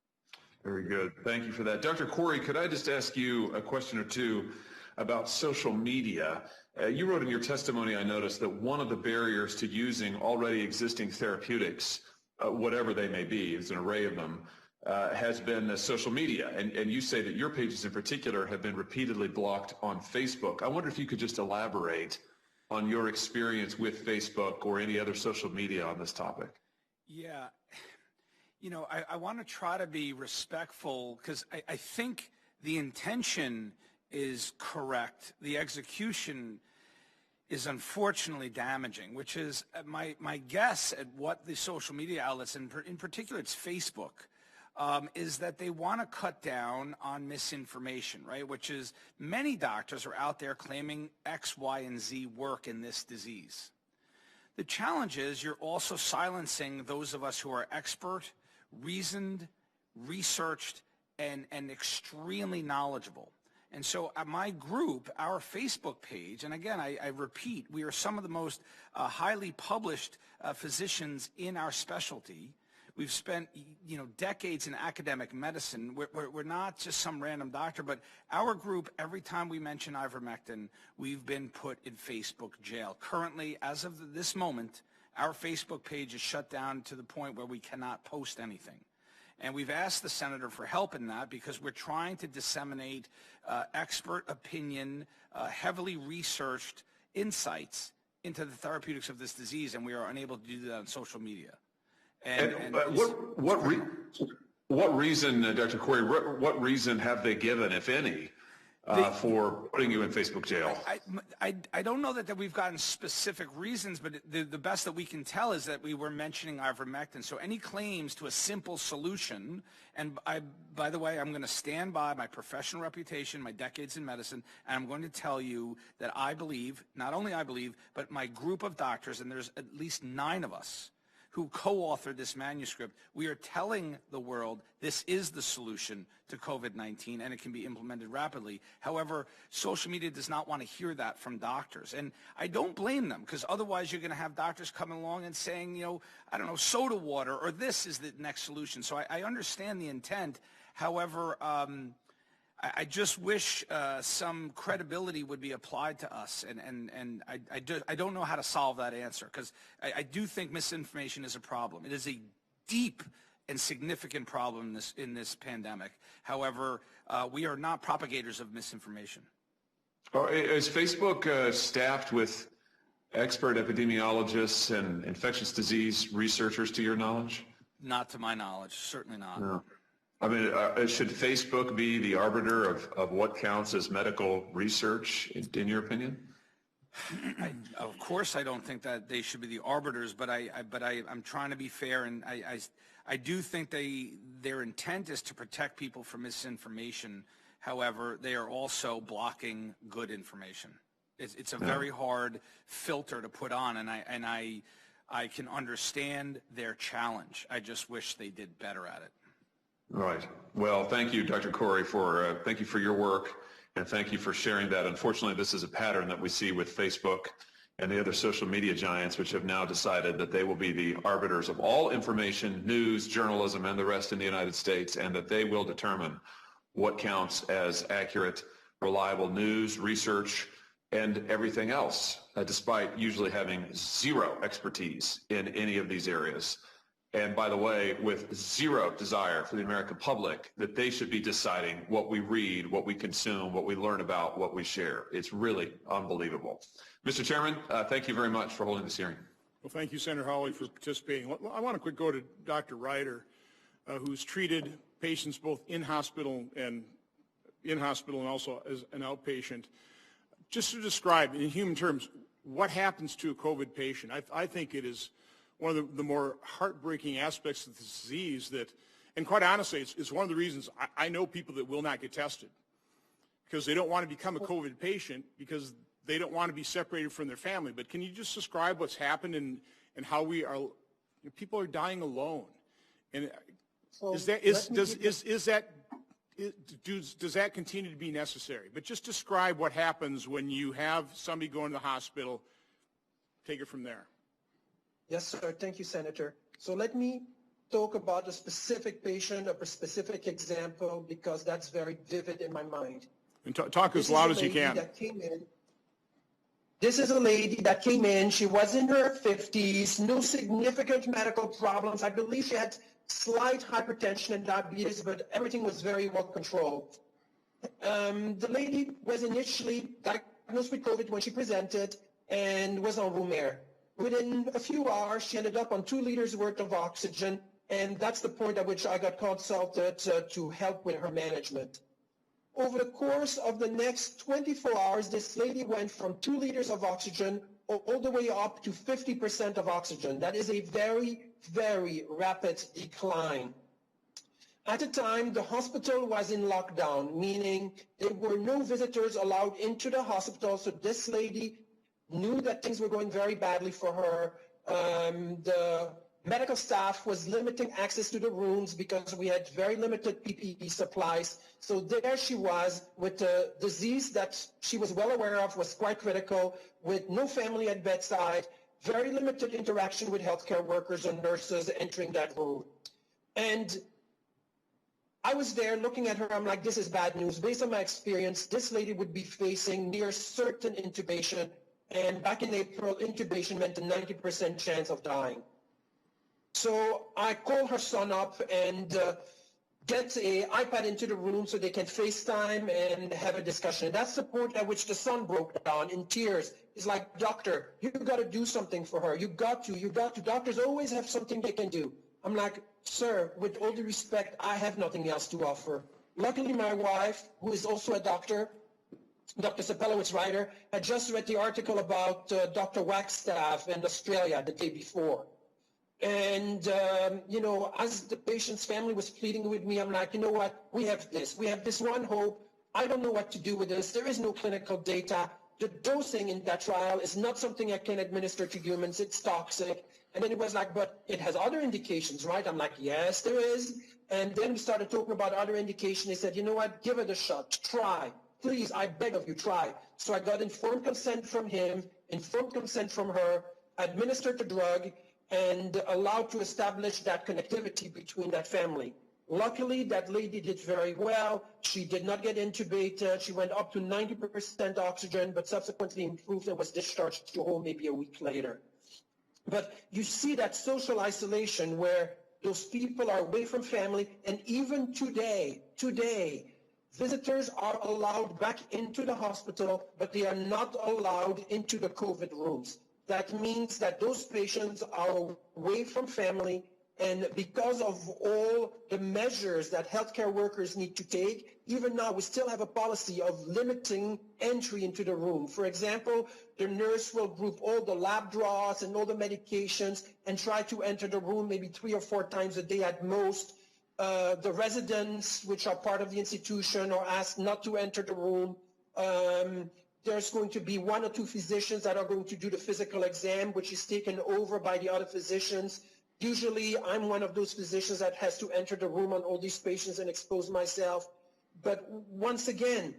J: Very good. Thank you for that. Dr. Corey, could I just ask you a question or two about social media? You wrote in your testimony, I noticed, that one of the barriers to using already existing therapeutics, whatever they may be, there's an array of them, has been social media. And you say that your pages in particular have been repeatedly blocked on Facebook. I wonder if you could just elaborate on your experience with Facebook or any other social media on this topic.
E: Yeah. You know, I want to try to be respectful, because I think the intention is correct. The execution is unfortunately damaging, which is my guess at what the social media outlets, in particular it's Facebook, is that they want to cut down on misinformation, right? Which is, many doctors are out there claiming X, Y, and Z work in this disease. The challenge is you're also silencing those of us who are expert, reasoned, researched, and extremely knowledgeable. And so my group, our Facebook page, and again, I repeat, we are some of the most highly published physicians in our specialty. We've spent, decades in academic medicine. We're not just some random doctor, but our group, every time we mention ivermectin, we've been put in Facebook jail. Currently, as of this moment, our Facebook page is shut down to the point where we cannot post anything. And we've asked the senator for help in that, because we're trying to disseminate expert opinion, heavily researched insights into the therapeutics of this disease, and we are unable to do that on social media.
J: What reason, Dr. Corey, what reason have they given, if any, for putting you in Facebook jail?
E: I don't know that we've gotten specific reasons, but the best that we can tell is that we were mentioning ivermectin. So any claims to a simple solution, and by the way, I'm going to stand by my professional reputation, my decades in medicine, and I'm going to tell you that I believe, not only I believe, but my group of doctors, and there's at least 9 of us who co-authored this manuscript, we are telling the world this is the solution to COVID-19 and it can be implemented rapidly. However, social media does not want to hear that from doctors. And I don't blame them, because otherwise you're going to have doctors coming along and saying, I don't know, soda water, or this is the next solution. So I understand the intent. However, I just wish some credibility would be applied to us, and I don't know how to solve that answer, because I do think misinformation is a problem. It is a deep and significant problem in this pandemic. However, we are not propagators of misinformation.
J: Is Facebook staffed with expert epidemiologists and infectious disease researchers, to your knowledge?
E: Not to my knowledge, certainly not.
J: No. I mean, should Facebook be the arbiter of what counts as medical research, in your opinion?
E: Of course, I don't think that they should be the arbiters, but I'm trying to be fair, and I do think their intent is to protect people from misinformation. However, they are also blocking good information. It's a very hard filter to put on, and I can understand their challenge. I just wish they did better at it.
J: Right. Well, thank you, Dr. Corey, thank you for your work, and thank you for sharing that. Unfortunately, this is a pattern that we see with Facebook and the other social media giants, which have now decided that they will be the arbiters of all information, news, journalism, and the rest in the United States, and that they will determine what counts as accurate, reliable news, research, and everything else, despite usually having zero expertise in any of these areas. And by the way, with zero desire for the American public that they should be deciding what we read, what we consume, what we learn about, what we share. It's really unbelievable. Mr. Chairman, thank you very much for holding this hearing.
A: Well, thank you, Senator Hawley, for participating. I want to quick go to Dr. Ryder, who's treated patients both in hospital and also as an outpatient. Just to describe in human terms, what happens to a COVID patient. I think it is one of the more heartbreaking aspects of the disease that, and quite honestly, it's one of the reasons I know people that will not get tested because they don't want to become a COVID patient because they don't want to be separated from their family. But can you just describe what's happened and how people are dying alone? And does that continue to be necessary? But just describe what happens when you have somebody going to the hospital. Take it from there.
D: Yes, sir. Thank you, Senator. So let me talk about a specific patient, a specific example, because that's very vivid in my mind.
A: And talk as loud as you can.
D: This is a lady that came in. She was in her 50s, no significant medical problems. I believe she had slight hypertension and diabetes, but everything was very well controlled. The lady was initially diagnosed with COVID when she presented and was on room air. Within a few hours, she ended up on 2 liters worth of oxygen, and that's the point at which I got consulted to help with her management. Over the course of the next 24 hours, this lady went from 2 liters of oxygen all the way up to 50% of oxygen. That is a very, very rapid decline. At the time, the hospital was in lockdown, meaning there were no visitors allowed into the hospital, so this lady knew that things were going very badly for her. The medical staff was limiting access to the rooms because we had very limited PPE supplies. So there she was with a disease that she was well aware of, was quite critical, with no family at bedside, very limited interaction with healthcare workers and nurses entering that room. And I was there looking at her, I'm like, this is bad news. Based on my experience, this lady would be facing near certain intubation, and back in April, intubation meant a 90% chance of dying. So I call her son up and get an iPad into the room so they can FaceTime and have a discussion. And that's the point at which the son broke down in tears. He's like, doctor, you got to do something for her. You got to. Doctors always have something they can do. I'm like, sir, with all due respect, I have nothing else to offer. Luckily, my wife, who is also a doctor, Dr. Ryder, had just read the article about Dr. Wagstaff in Australia the day before. And, as the patient's family was pleading with me, I'm like, you know what? We have this one hope. I don't know what to do with this. There is no clinical data. The dosing in that trial is not something I can administer to humans. It's toxic. And then it was like, but it has other indications, right? I'm like, yes, there is. And then we started talking about other indications. They said, you know what? Give it a shot. Try. Please, I beg of you, try. So I got informed consent from him, informed consent from her, administered the drug, and allowed to establish that connectivity between that family. Luckily, that lady did very well. She did not get intubated. She went up to 90% oxygen, but subsequently improved and was discharged to home maybe a week later. But you see that social isolation where those people are away from family, and even today, visitors are allowed back into the hospital, but they are not allowed into the COVID rooms. That means that those patients are away from family, and because of all the measures that healthcare workers need to take, even now we still have a policy of limiting entry into the room. For example, the nurse will group all the lab draws and all the medications and try to enter the room maybe 3 or 4 times a day at most. The residents, which are part of the institution, are asked not to enter the room. There's going to be 1 or 2 physicians that are going to do the physical exam, which is taken over by the other physicians. Usually, I'm one of those physicians that has to enter the room on all these patients and expose myself. But once again,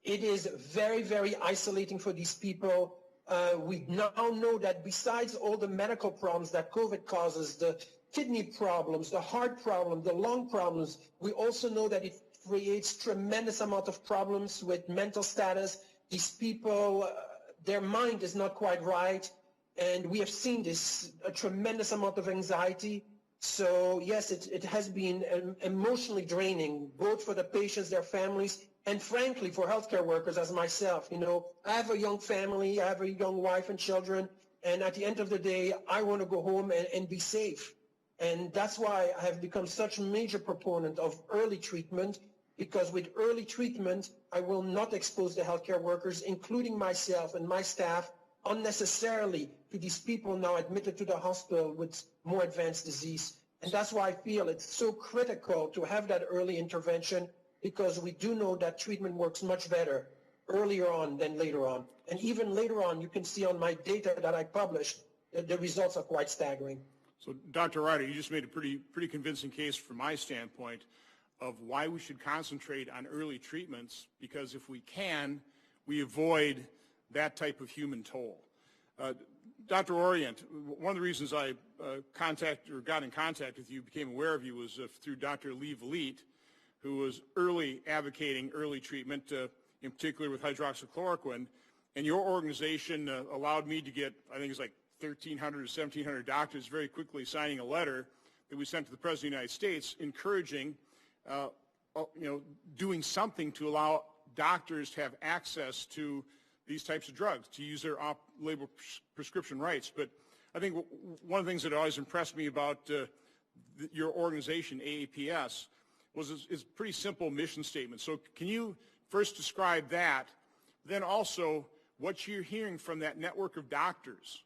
D: it is very, very isolating for these people. We now know that besides all the medical problems that COVID causes, the kidney problems, the heart problem, the lung problems, we also know that it creates tremendous amount of problems with mental status. These people, their mind is not quite right. And we have seen this, a tremendous amount of anxiety. So yes, it has been emotionally draining, both for the patients, their families, and frankly, for healthcare workers as myself. I have a young family, I have a young wife and children, and at the end of the day, I want to go home and be safe. And that's why I have become such a major proponent of early treatment, because with early treatment, I will not expose the healthcare workers, including myself and my staff, unnecessarily to these people now admitted to the hospital with more advanced disease. And that's why I feel it's so critical to have that early intervention, because we do know that treatment works much better earlier on than later on. And even later on, you can see on my data that I published that the results are quite staggering.
A: So, Dr. Ryder, you just made a pretty convincing case from my standpoint of why we should concentrate on early treatments, because if we can, we avoid that type of human toll. Dr. Orient, one of the reasons I got in contact with you, became aware of you, was through Dr. Lee Vliet, who was advocating early treatment, in particular with hydroxychloroquine. And your organization allowed me to get, I think it's like 1,300 or 1,700 doctors very quickly signing a letter that we sent to the President of the United States encouraging, doing something to allow doctors to have access to these types of drugs, to use their off-label prescription rights. But I think one of the things that always impressed me about your organization, AAPS, was its pretty simple mission statement. So can you first describe that, then also what you're hearing from that network of doctors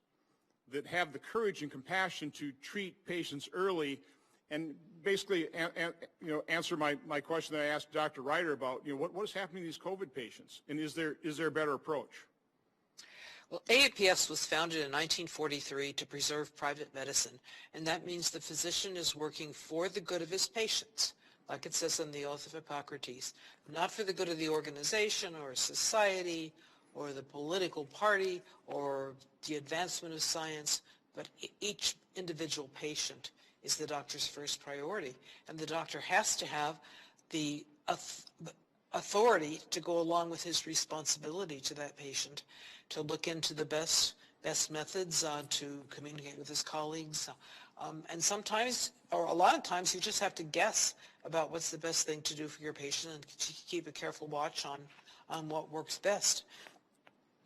A: that have the courage and compassion to treat patients early, and basically answer my question that I asked Dr. Ryder about, what is happening to these COVID patients, and is there a better approach?
G: Well, AAPS was founded in 1943 to preserve private medicine, and that means the physician is working for the good of his patients, like it says in the Oath of Hippocrates, not for the good of the organization or society or the political party or the advancement of science, but each individual patient is the doctor's first priority. And the doctor has to have the authority to go along with his responsibility to that patient, to look into the best methods, to communicate with his colleagues. And sometimes, or a lot of times, you just have to guess about what's the best thing to do for your patient and to keep a careful watch on what works best.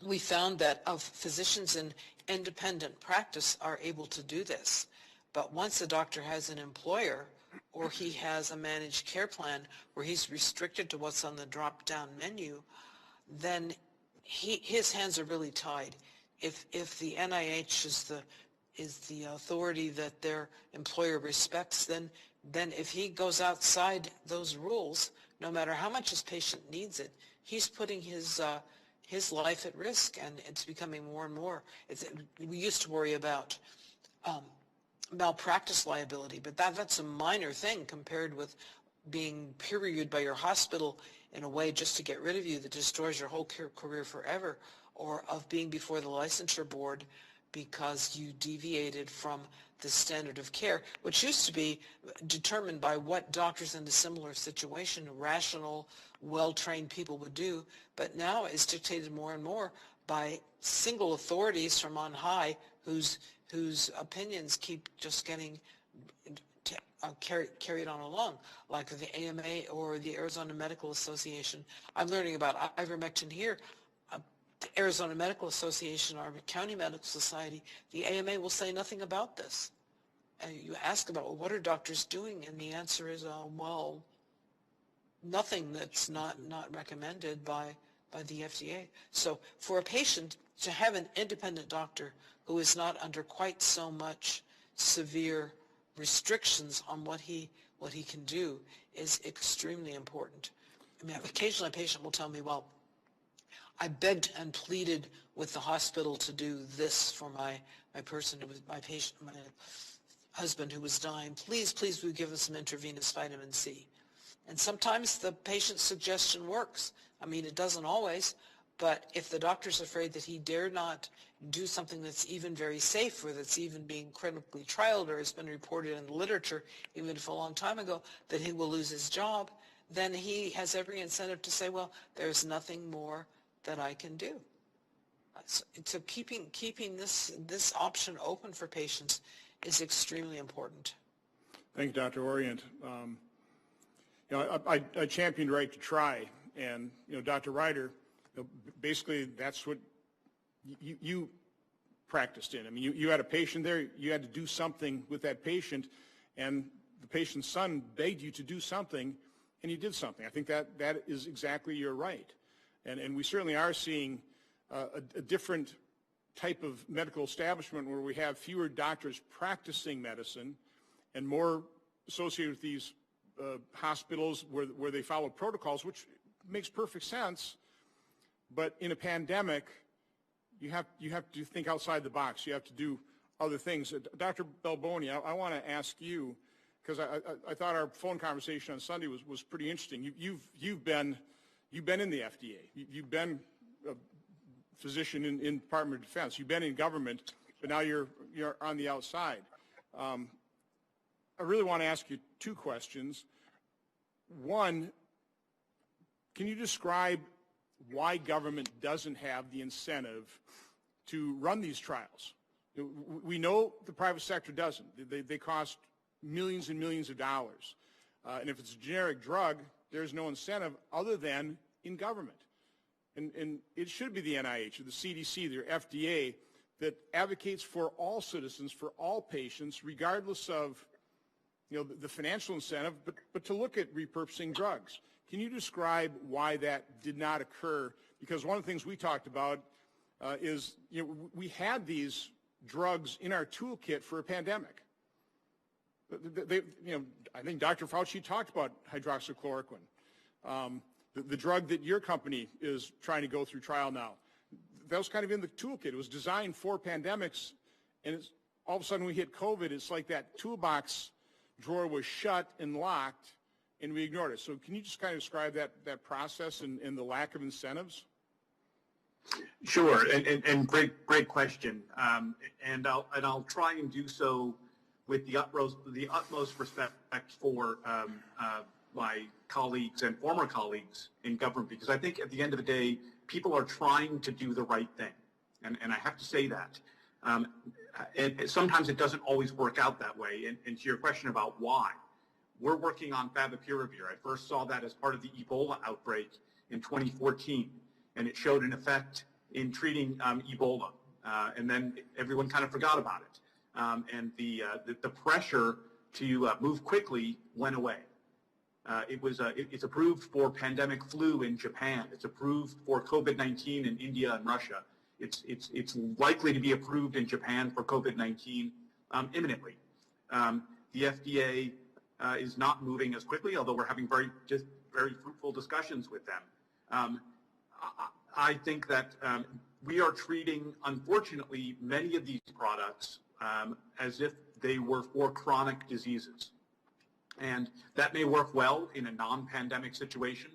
G: We found that physicians in independent practice are able to do this. But once a doctor has an employer, or he has a managed care plan where he's restricted to what's on the drop-down menu, then his hands are really tied. If the NIH is the authority that their employer respects, then if he goes outside those rules, no matter how much his patient needs it, he's putting his life at risk, and it's becoming more and more. We used to worry about malpractice liability, but that's a minor thing compared with being peer-reviewed by your hospital in a way just to get rid of you that destroys your whole career forever, or of being before the licensure board because you deviated from the standard of care, which used to be determined by what doctors in a similar situation, rational, well-trained people would do, but now is dictated more and more by single authorities from on high whose opinions keep just getting carried on along, like the AMA or the Arizona Medical Association. I'm learning about ivermectin here. The Arizona Medical Association, our county medical society, the AMA will say nothing about this. And you ask about, well, what are doctors doing? And the answer is, well, nothing that's not recommended by the FDA. So for a patient to have an independent doctor who is not under quite so much severe restrictions on what he can do is extremely important. I mean, occasionally a patient will tell me, well, I begged and pleaded with the hospital to do this for my husband who was dying. Please, will you give us some intravenous vitamin C? And sometimes the patient's suggestion works. I mean, it doesn't always, but if the doctor's afraid that he dare not do something that's even very safe, or that's even being clinically trialed, or has been reported in the literature, even if a long time ago, that he will lose his job, then he has every incentive to say, well, there's nothing more that I can do. So keeping this option open for patients is extremely important.
A: Thank you, Dr. Orient. I championed right to try, and Dr. Ryder, basically that's what you practiced in. I mean, you had a patient there, you had to do something with that patient, and the patient's son begged you to do something, and you did something. I think that is exactly your right. And we certainly are seeing a different type of medical establishment where we have fewer doctors practicing medicine and more associated with these hospitals where they follow protocols, which makes perfect sense. But in a pandemic, you have to think outside the box. You have to do other things. Dr. Balboni, I want to ask you, because I thought our phone conversation on Sunday was pretty interesting. You've been in the FDA. You've been a physician in Department of Defense. You've been in government, but now you're on the outside. I really want to ask you two questions. One, can you describe why government doesn't have the incentive to run these trials? We know the private sector doesn't. They cost millions and millions of dollars. And if it's a generic drug, there's no incentive other than in government. And it should be the NIH or the CDC, the FDA, that advocates for all citizens, for all patients, regardless of the financial incentive, but to look at repurposing drugs. Can you describe why that did not occur? Because one of the things we talked about is we had these drugs in our toolkit for a pandemic. I think Dr. Fauci talked about hydroxychloroquine. The drug that your company is trying to go through trial now, that was kind of in the toolkit. It was designed for pandemics, and all of a sudden we hit COVID. It's like that toolbox drawer was shut and locked, and we ignored it. So can you just kind of describe that process and the lack of incentives?
F: Sure, and great question. And I'll try and do so with the utmost respect for my colleagues and former colleagues in government, because I think at the end of the day, people are trying to do the right thing, and I have to say that. And sometimes it doesn't always work out that way. And to your question about why, we're working on favipiravir. I first saw that as part of the Ebola outbreak in 2014, and it showed an effect in treating Ebola. And then everyone kind of forgot about it. And the pressure to move quickly went away. It's approved for pandemic flu in Japan. It's approved for COVID-19 in India and Russia. It's likely to be approved in Japan for COVID-19 imminently. The FDA is not moving as quickly, although we're having very fruitful discussions with them. I think that we are treating, unfortunately, many of these products as if they were for chronic diseases. And that may work well in a non-pandemic situation.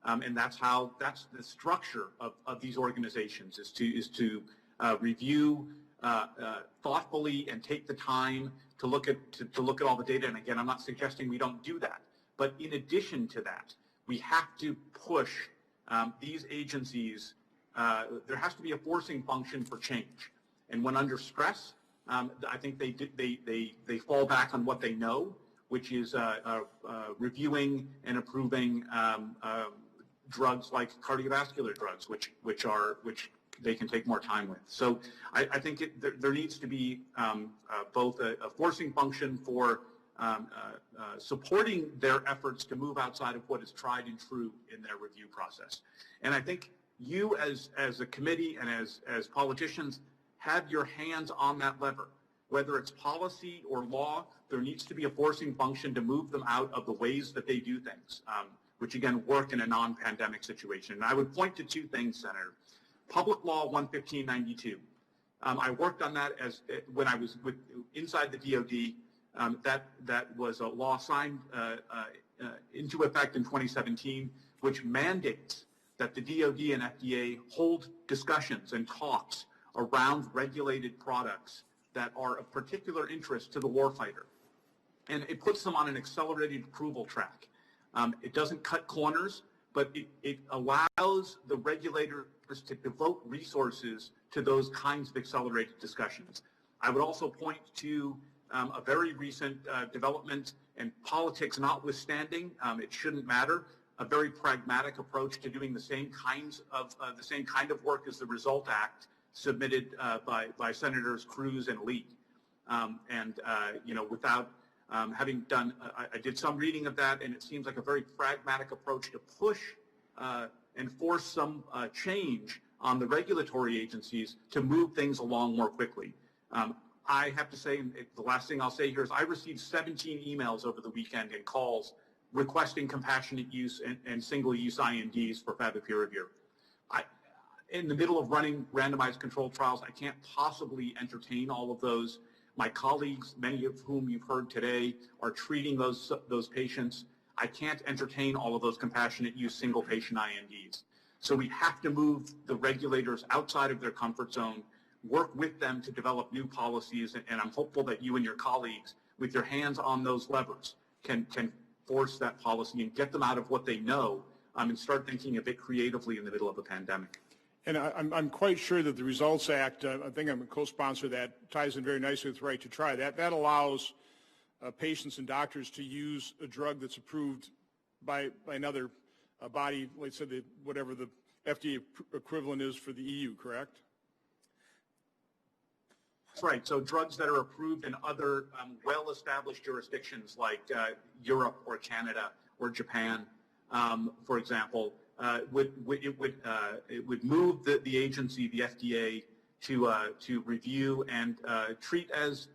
F: And that's the structure of these organizations is to review thoughtfully and take the time to look at all the data. And again, I'm not suggesting we don't do that, but in addition to that, we have to push these agencies. There has to be a forcing function for change. And when under stress, I think they fall back on what they know, which is reviewing and approving drugs like cardiovascular drugs, which they can take more time with. So I think there needs to be both a forcing function for supporting their efforts to move outside of what is tried and true in their review process. And I think you as a committee and as politicians have your hands on that lever. Whether it's policy or law, there needs to be a forcing function to move them out of the ways that they do things, which again work in a non-pandemic situation. And I would point to two things, Senator. Public Law 11592. I worked on that when I was inside the DOD. That was a law signed into effect in 2017, which mandates that the DOD and FDA hold discussions and talks around regulated products that are of particular interest to the warfighter. And it puts them on an accelerated approval track. It doesn't cut corners, but it allows the regulators to devote resources to those kinds of accelerated discussions. I would also point to a very recent development, and politics notwithstanding, it shouldn't matter, a very pragmatic approach to doing the same kind of work as the RESULT Act submitted by Senators Cruz and Lee. Without having done, I did some reading of that, and it seems like a very pragmatic approach to push and force some change on the regulatory agencies to move things along more quickly. I have to say, the last thing I'll say here is I received 17 emails over the weekend and calls requesting compassionate use and single-use INDs for favipiravir. In the middle of running randomized controlled trials, I can't possibly entertain all of those. My colleagues, many of whom you've heard today, are treating those patients. I can't entertain all of those compassionate use single patient INDs. So we have to move the regulators outside of their comfort zone, work with them to develop new policies, and I'm hopeful that you and your colleagues, with your hands on those levers, can force that policy and get them out of what they know and start thinking a bit creatively in the middle of a pandemic.
A: And I'm quite sure that the Results Act, I think I'm a co-sponsor of that, ties in very nicely with Right to Try. That allows patients and doctors to use a drug that's approved by another body, let's say whatever the FDA equivalent is for the EU, correct?
F: That's right. So drugs that are approved in other well-established jurisdictions like Europe or Canada or Japan, for example, it would move the agency, the FDA, to review and treat as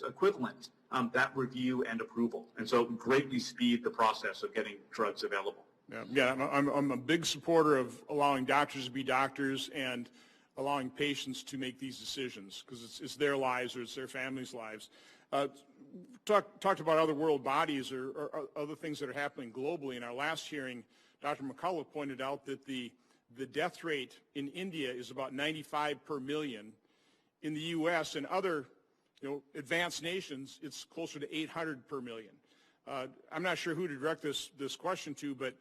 F: equivalent that review and approval, and so greatly speed the process of getting drugs available.
A: Yeah, I'm a big supporter of allowing doctors to be doctors and allowing patients to make these decisions because it's their lives or it's their families' lives. Talked about other world bodies or other things that are happening globally. In our last hearing, Dr. McCullough pointed out that the death rate in India is about 95 per million. In the U.S. and other advanced nations, it's closer to 800 per million. I'm not sure who to direct this question to, but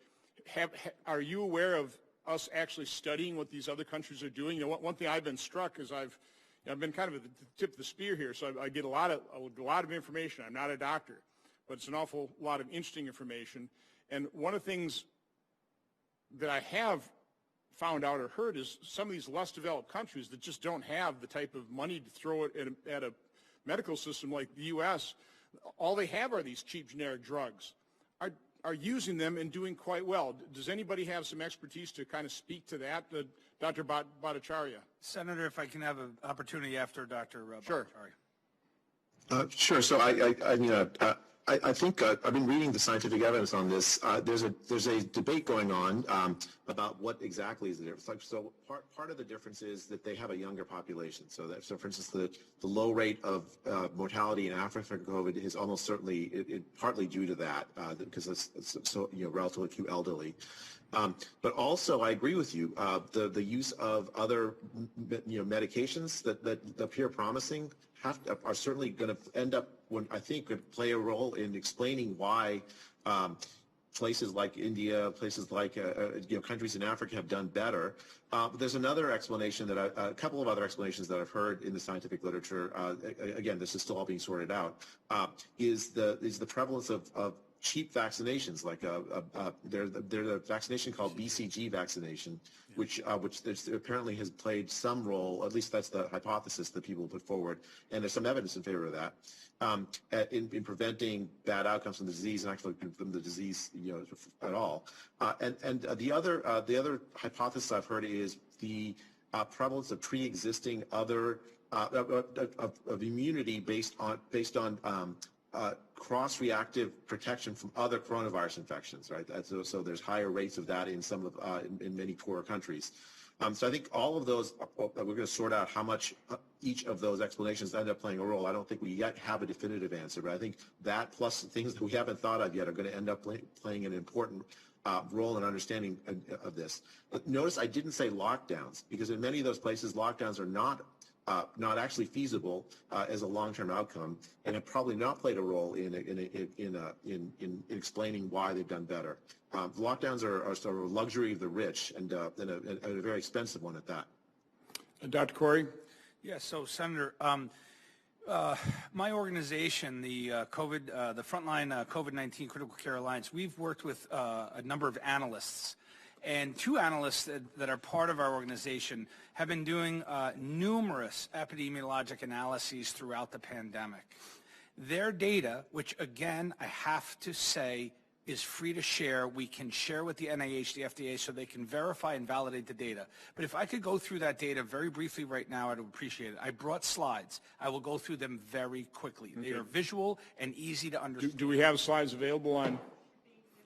A: are you aware of us actually studying what these other countries are doing? One thing I've been struck is I've been kind of at the tip of the spear here, so I get a lot of information. I'm not a doctor, but it's an awful lot of interesting information. And one of the things that I have found out or heard is some of these less developed countries that just don't have the type of money to throw it at a medical system like the U.S., all they have are these cheap generic drugs, are using them and doing quite well. Does anybody have some expertise to kind of speak to that? Dr. Bhattacharya.
E: Senator, if I can have an opportunity after Dr.
A: Sure.
E: Bhattacharya.
H: Sure. So I think I've been reading the scientific evidence on this. There's a debate going on about what exactly is the difference. So part of the difference is that they have a younger population. So for instance, the low rate of mortality in Africa for COVID is almost certainly partly due to that because it's so relatively few elderly. But also, I agree with you. The use of other medications that appear promising are certainly going to end up, I think, could play a role in explaining why places like India, places like countries in Africa have done better. But there's another explanation a couple of other explanations that I've heard in the scientific literature. Again, this is still all being sorted out. Is the prevalence of cheap vaccinations, like there's a vaccination called BCG vaccination, which apparently has played some role, at least that's the hypothesis that people put forward, and there's some evidence in favor of that, in preventing bad outcomes from the disease and actually from the disease at all. And the other hypothesis I've heard is the prevalence of pre-existing other of immunity based on cross-reactive protection from other coronavirus infections, right? So there's higher rates of that in in many poorer countries. So I think all of those, we're going to sort out how much each of those explanations end up playing a role. I don't think we yet have a definitive answer, but I think that plus things that we haven't thought of yet are going to end up playing an important role in understanding of this. But notice I didn't say lockdowns, because in many of those places, lockdowns are not actually feasible as a long-term outcome, and have probably not played a role in explaining why they've done better. Lockdowns are sort of a luxury of the rich, and a very expensive one at that.
A: Dr. Corey?
E: Yeah, so Senator, my organization, the Frontline COVID-19 Critical Care Alliance, we've worked with a number of analysts. And two analysts that are part of our organization have been doing numerous epidemiologic analyses throughout the pandemic. Their data, which again, I have to say, is free to share. We can share with the NIH, the FDA, so they can verify and validate the data. But if I could go through that data very briefly right now, I'd appreciate it. I brought slides. I will go through them very quickly. Okay. They are visual and easy to understand.
A: Do we have slides available on,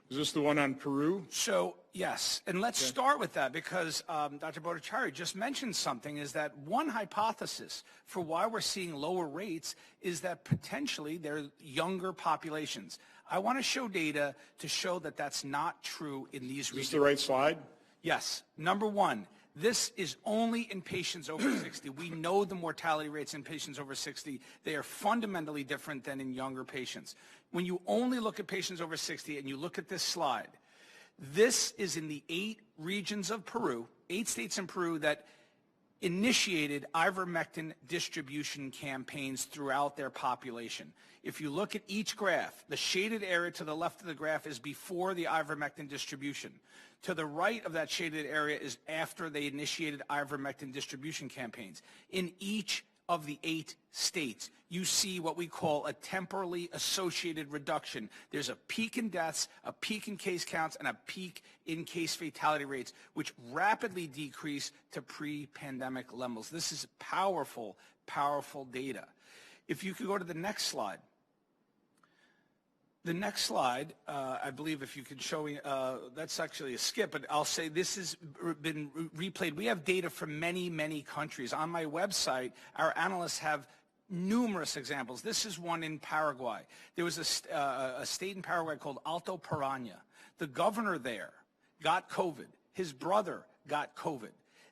A: is this the one on Peru?
E: So, yes, and let's start with that because Dr. Bhattacharya just mentioned something, is that one hypothesis for why we're seeing lower rates is that potentially they're younger populations. I want to show data to show that that's not true in these regions.
A: Is this the right slide?
E: Yes. Number one, this is only in patients over 60. We know the mortality rates in patients over 60. They are fundamentally different than in younger patients. When you only look at patients over 60 and you look at this slide, this is in the 8 regions of Peru, 8 states in Peru that initiated ivermectin distribution campaigns throughout their population. If you look at each graph, the shaded area to the left of the graph is before the ivermectin distribution. To the right of that shaded area is after they initiated ivermectin distribution campaigns. In each of the 8 states, you see what we call a temporally associated reduction. There's a peak in deaths, a peak in case counts, and a peak in case fatality rates, which rapidly decrease to pre-pandemic levels. This is powerful, powerful data. If you could go to the next slide. The next slide, I believe if you could show me, that's actually a skip, but I'll say this has been replayed. We have data from many, many countries. On my website, our analysts have numerous examples. This is one in Paraguay. There was a state in Paraguay called Alto Paraná. The governor there got COVID. His brother got COVID.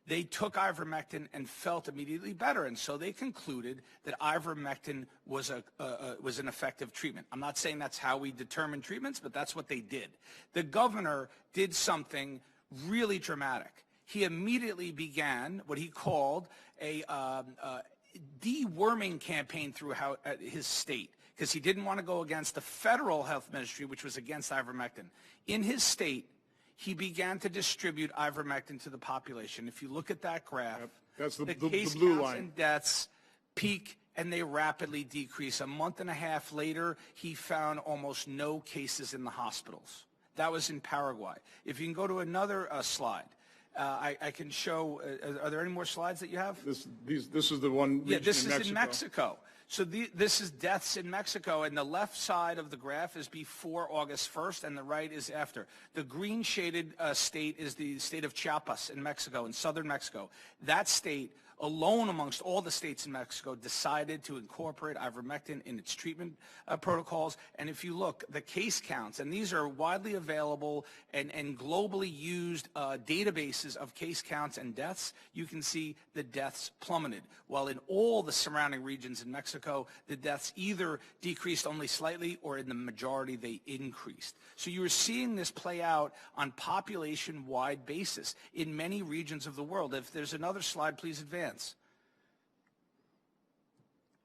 E: They took ivermectin and felt immediately better, and so they concluded that ivermectin was an effective treatment. I'm not saying that's how we determine treatments, but that's what they did. The governor did something really dramatic. He immediately began what he called a deworming campaign throughout his state, because he didn't want to go against the federal health ministry, which was against ivermectin. In his state, he began to distribute ivermectin to the population. If you look at that graph,
A: that's the
E: case
A: blue
E: counts
A: line.
E: and deaths peak and they rapidly decrease. A month and a half later, he found almost no cases in the hospitals. That was in Paraguay. If you can go to another slide, I can show. Are there any more slides that you have?
A: This is the one.
E: Yeah, this is in Mexico. So this is deaths in Mexico, and the left side of the graph is before August 1st, and the right is after. The green shaded state is the state of Chiapas in Mexico, in southern Mexico. That state, alone amongst all the states in Mexico, decided to incorporate ivermectin in its treatment protocols. And if you look, the case counts, and these are widely available and globally used databases of case counts and deaths, you can see the deaths plummeted. While in all the surrounding regions in Mexico, the deaths either decreased only slightly or in the majority they increased. So you are seeing this play out on population-wide basis in many regions of the world. If there's another slide, please advance.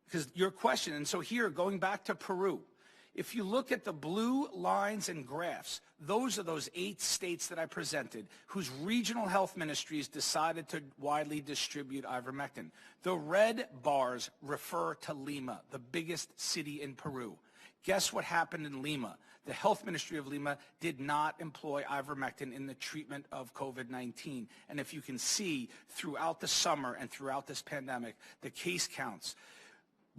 E: Because your question, and so here, going back to Peru, if you look at the blue lines and graphs, those are those 8 states that I presented whose regional health ministries decided to widely distribute ivermectin. The red bars refer to Lima, the biggest city in Peru. Guess what happened in Lima? The health ministry of Lima did not employ ivermectin in the treatment of COVID-19. And if you can see, throughout the summer and throughout this pandemic, the case counts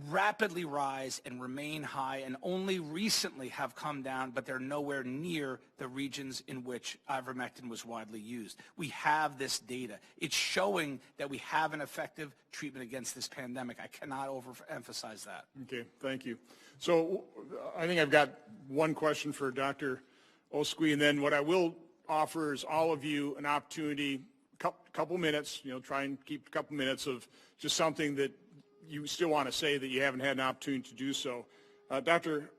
E: rapidly rise and remain high, and only recently have come down, but they're nowhere near the regions in which ivermectin was widely used. We have this data. It's showing that we have an effective treatment against this pandemic. I cannot overemphasize that.
A: Okay, thank you. So I think I've got one question for Dr. Osqui, and then what I will offer is all of you an opportunity, couple minutes, try and keep a couple minutes of just something that you still want to say that you haven't had an opportunity to do so. Dr.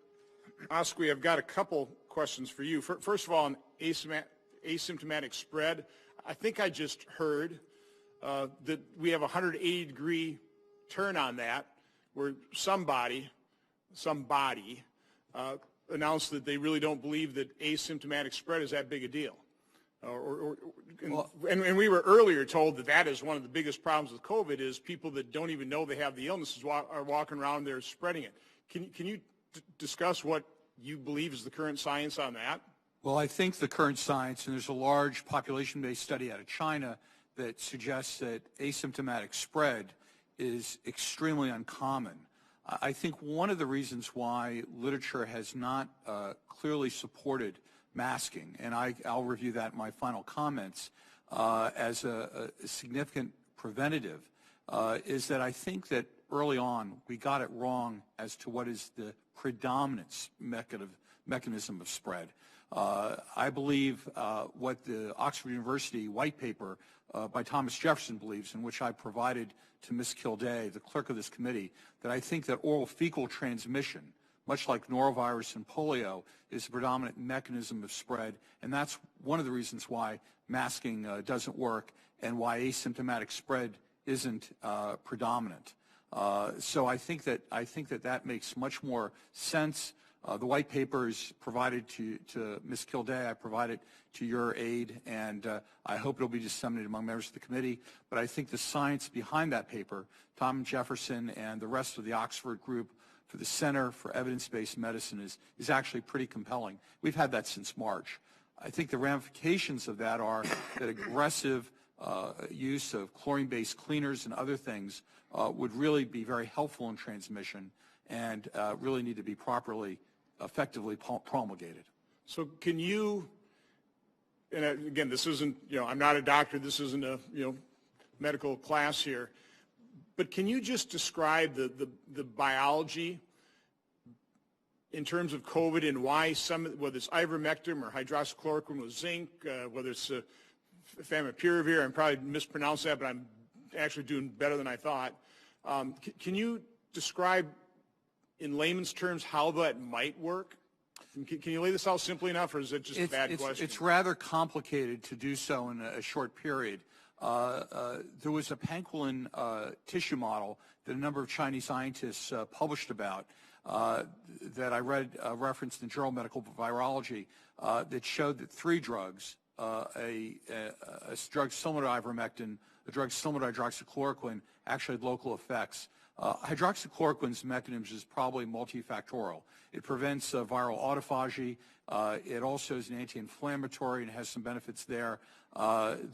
A: Osqui, I've got a couple questions for you. First of all, on asymptomatic spread, I think I just heard that we have a 180-degree turn on that, where somebody announced that they really don't believe that asymptomatic spread is that big a deal. And we were earlier told that is one of the biggest problems with COVID is people that don't even know they have the illness are walking around there spreading it. Can you discuss what you believe is the current science on that?
C: Well, I think the current science, and there's a large population-based study out of China that suggests that asymptomatic spread is extremely uncommon. I think one of the reasons why literature has not clearly supported masking, and I'll review that in my final comments, as a significant preventative, is that I think that early on we got it wrong as to what is the predominant mechanism of spread. I believe what the Oxford University white paper by Thomas Jefferson believes, in which I provided to Ms. Kildea, the clerk of this committee, that I think that oral fecal transmission, much like norovirus and polio, is the predominant mechanism of spread, and that's one of the reasons why masking doesn't work and why asymptomatic spread isn't predominant. So I think that makes much more sense. The white paper is provided to Ms. Kildea. I provided to your aid, and I hope it'll be disseminated among members of the committee. But I think the science behind that paper, Tom Jefferson and the rest of the Oxford group for the Center for Evidence-Based Medicine, is actually pretty compelling. We've had that since March. I think the ramifications of that are that aggressive use of chlorine-based cleaners and other things would really be very helpful in transmission and really need to be effectively promulgated.
A: So can you, and again, this isn't, I'm not a doctor, this isn't a, medical class here, but can you just describe the biology in terms of COVID and why whether it's ivermectin or hydroxychloroquine with zinc, whether it's favipiravir, I'm probably mispronounced that, but I'm actually doing better than I thought. Can you describe in layman's terms how that might work? Can you lay this out simply enough, or is it just a bad question?
C: It's rather complicated to do so in a short period. There was a pangolin tissue model that a number of Chinese scientists published about that I read referenced in Journal of Medical Virology that showed that three drugs, a drug similar to ivermectin, a drug similar to hydroxychloroquine, actually had local effects. Hydroxychloroquine's mechanism is probably multifactorial. It prevents viral autophagy. It also is an anti-inflammatory and has some benefits there.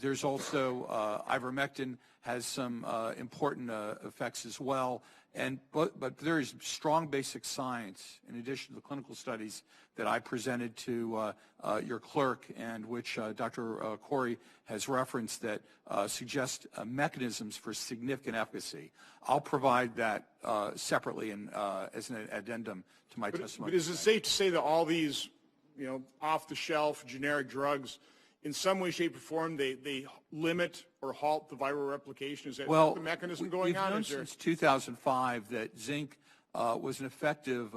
C: There's also ivermectin has some important effects as well. But there is strong basic science in addition to the clinical studies that I presented to your clerk and which Dr. Corey has referenced that suggest mechanisms for significant efficacy. I'll provide that separately and as an addendum to my testimony.
A: But is it safe to say that all these, off-the-shelf generic drugs, in some way, shape, or form, they limit or halt the viral replication? Is that the mechanism going on?
C: We've known since 2005 that zinc was an effective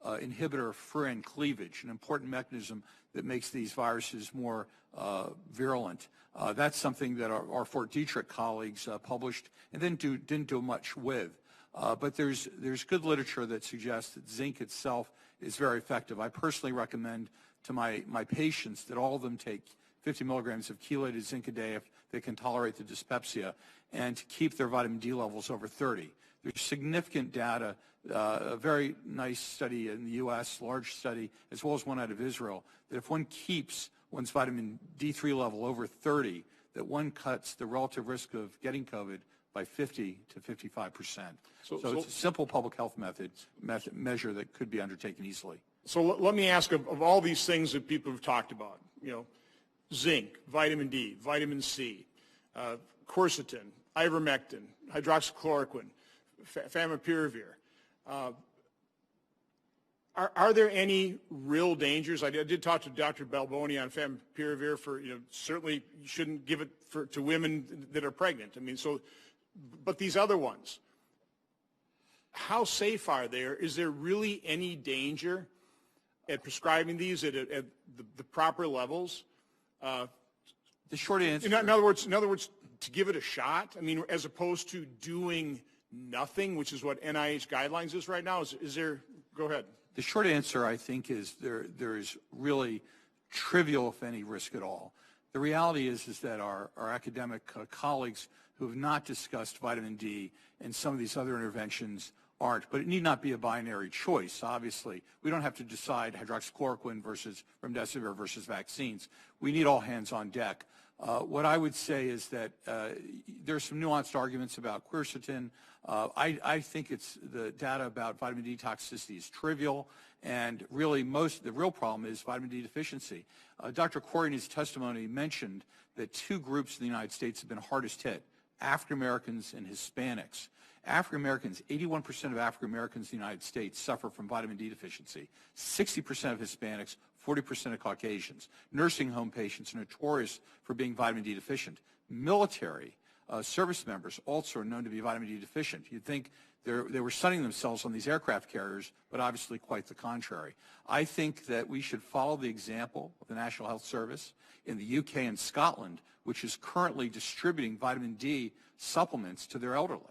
C: inhibitor of furan cleavage, an important mechanism that makes these viruses more virulent. That's something that our Fort Detrick colleagues published and then didn't do much with. But there's good literature that suggests that zinc itself is very effective. I personally recommend to my patients that all of them take 50 milligrams of chelated zinc a day if they can tolerate the dyspepsia, and to keep their vitamin D levels over 30. There's significant data, a very nice study in the U.S., large study, as well as one out of Israel, that if one keeps one's vitamin D3 level over 30, that one cuts the relative risk of getting COVID by 50 to 55%. So it's a simple public health measure that could be undertaken easily.
A: So let me ask, of all these things that people have talked about, zinc, vitamin D, vitamin C, quercetin, ivermectin, hydroxychloroquine, favipiravir. Are there any real dangers? I did talk to Dr. Balboni on favipiravir for, certainly you shouldn't give it to women that are pregnant. I mean, but these other ones, how safe are they? Is there really any danger at prescribing these at the proper levels?
C: The short answer.
A: In other words, to give it a shot. I mean, as opposed to doing nothing, which is what NIH guidelines is right now. Is there? Go ahead.
C: The short answer, I think, is there is really trivial, if any, risk at all. The reality is that our academic colleagues who have not discussed vitamin D and some of these other interventions aren't. But it need not be a binary choice, obviously. We don't have to decide hydroxychloroquine versus remdesivir versus vaccines. We need all hands on deck. What I would say is that there's some nuanced arguments about quercetin. I think the data about vitamin D toxicity is trivial, and really the real problem is vitamin D deficiency. Dr. Corey in his testimony mentioned that two groups in the United States have been hardest hit, African Americans and Hispanics. African Americans, 81% of African Americans in the United States suffer from vitamin D deficiency, 60% of Hispanics, 40% of Caucasians. Nursing home patients are notorious for being vitamin D deficient. Military service members also are known to be vitamin D deficient. You'd think they were sunning themselves on these aircraft carriers, but obviously quite the contrary. I think that we should follow the example of the National Health Service in the UK and Scotland, which is currently distributing vitamin D supplements to their elderly.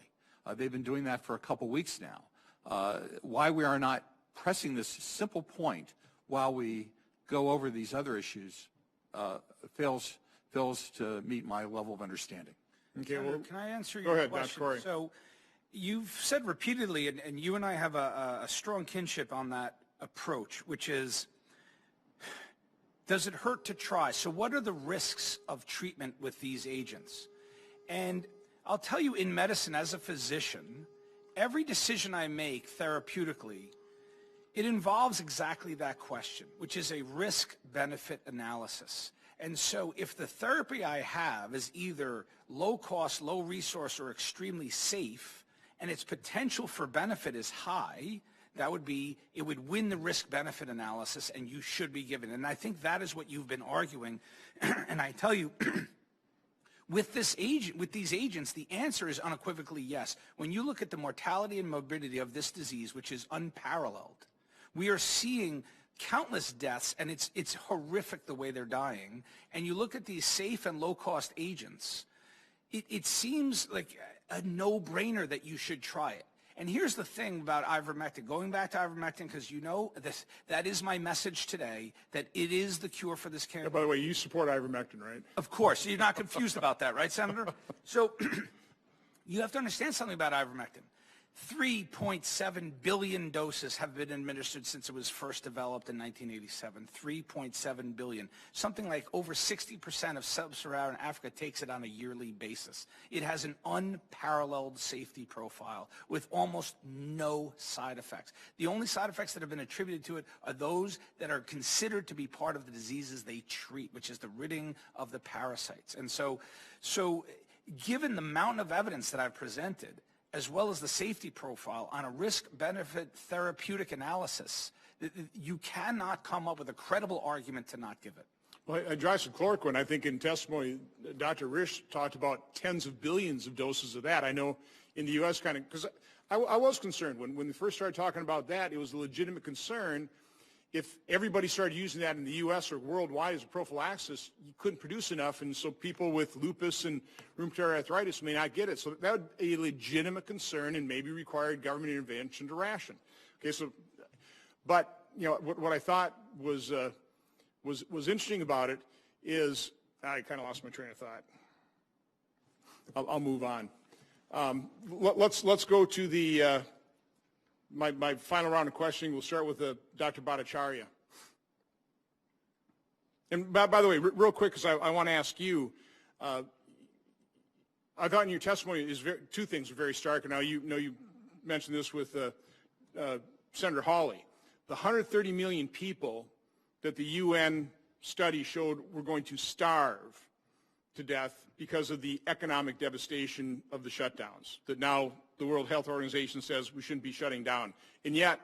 C: They've been doing that for a couple weeks now. Why we are not pressing this simple point while we go over these other issues fails to meet my level of understanding.
A: Okay,
E: Senator,
A: well,
E: can I answer
A: go
E: your
A: ahead,
E: question?
A: Dr. Corey.
E: So you've said repeatedly, and you and I have a strong kinship on that approach, which is, does it hurt to try? So what are the risks of treatment with these agents? And I'll tell you, in medicine, as a physician, every decision I make therapeutically, it involves exactly that question, which is a risk-benefit analysis. And so if the therapy I have is either low cost, low resource, or extremely safe, and its potential for benefit is high, it would win the risk-benefit analysis, and you should be given. And I think that is what you've been arguing. And I tell you, with these agents, the answer is unequivocally yes. When you look at the mortality and morbidity of this disease, which is unparalleled, we are seeing countless deaths, and it's horrific the way they're dying. And you look at these safe and low-cost agents, it seems like a no-brainer that you should try it. And here's the thing about ivermectin. Going back to ivermectin, because you know that is my message today, that it is the cure for this cancer.
A: By the way, you support ivermectin, right?
E: Of course. You're not confused about that, right, Senator? So you have to understand something about ivermectin. 3.7 billion doses have been administered since it was first developed in 1987. 3.7 billion. Something like over 60% of sub-Saharan Africa takes it on a yearly basis. It has an unparalleled safety profile with almost no side effects. The only side effects that have been attributed to it are those that are considered to be part of the diseases they treat, which is the ridding of the parasites. And so given the mountain of evidence that I've presented, as well as the safety profile on a risk-benefit therapeutic analysis, you cannot come up with a credible argument to not give it.
A: Well, hydroxychloroquine, I think in testimony, Dr. Risch talked about tens of billions of doses of that. I know in the U.S. because I was concerned when they first started talking about that, it was a legitimate concern. If everybody started using that in the U.S. or worldwide as a prophylaxis, you couldn't produce enough, and so people with lupus and rheumatoid arthritis may not get it. So that would be a legitimate concern and maybe required government intervention to ration. Okay, but you know what I thought was interesting about it is I kind of lost my train of thought. I'll move on. Let's go to the. My final round of questioning. We'll start with Dr. Bhattacharya. And by the way, real quick, because I want to ask you, I thought in your testimony two things are very stark. And now you mentioned this with Senator Hawley. The 130 million people that the UN study showed were going to starve to death because of the economic devastation of the shutdowns, that now the World Health Organization says we shouldn't be shutting down. And yet,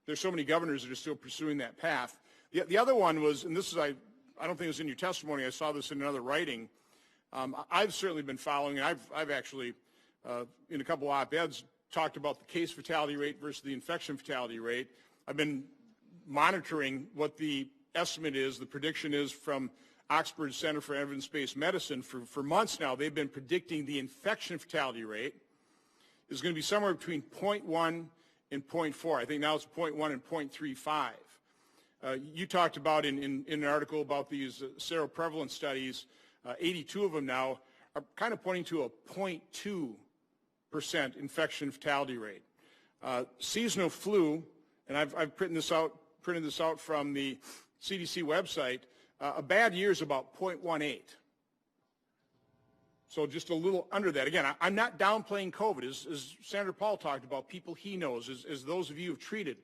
A: there's so many governors that are still pursuing that path. The other one was, and this is, I don't think it was in your testimony, I saw this in another writing. I've certainly been following, and I've actually, in a couple op-eds, talked about the case fatality rate versus the infection fatality rate. I've been monitoring what the estimate is, the prediction is from Oxford Center for Evidence-Based Medicine. For months now, they've been predicting the infection fatality rate is going to be somewhere between 0.1 and 0.4. I think now it's 0.1 and 0.35. You talked about in an article about these seroprevalence studies, 82 of them now are kind of pointing to a 0.2% infection fatality rate. Seasonal flu, and I've printed this out from the CDC website, a bad year is about 0.18. So just a little under that. Again, I'm not downplaying COVID. As Senator Paul talked about, people he knows, as those of you who've treated,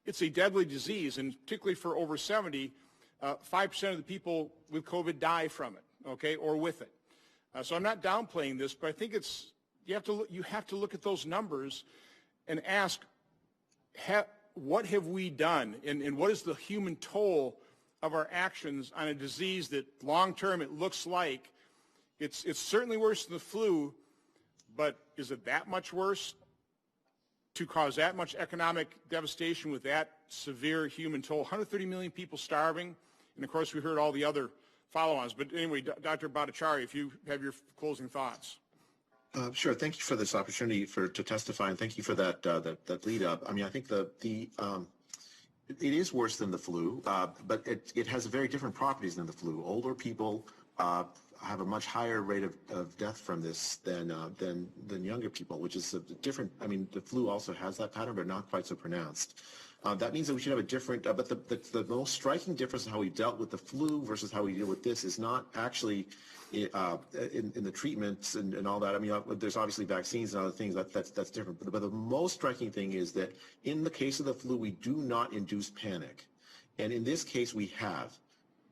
A: it's a deadly disease, and particularly for over 70, 5% of the people with COVID die from it, okay, or with it. So I'm not downplaying this, but I think you have to look at those numbers and ask, what have we done, and what is the human toll of our actions on a disease that long-term it looks like it's certainly worse than the flu, but is it that much worse to cause that much economic devastation with that severe human toll? 130 million people starving, and of course we heard all the other follow-ons. But anyway, Dr. Bhattacharya, if you have your closing thoughts.
H: Sure. Thank you for this opportunity to testify, and thank you for that lead up. I mean, I think it is worse than the flu, but it has very different properties than the flu. Older people have a much higher rate of death from this than younger people, which is different. I mean, the flu also has that pattern, but not quite so pronounced. That means that we should have a different, but the most striking difference in how we dealt with the flu versus how we deal with this is not actually in the treatments and all that. I mean, there's obviously vaccines and other things that's different. But the most striking thing is that in the case of the flu, we do not induce panic. And in this case, we have.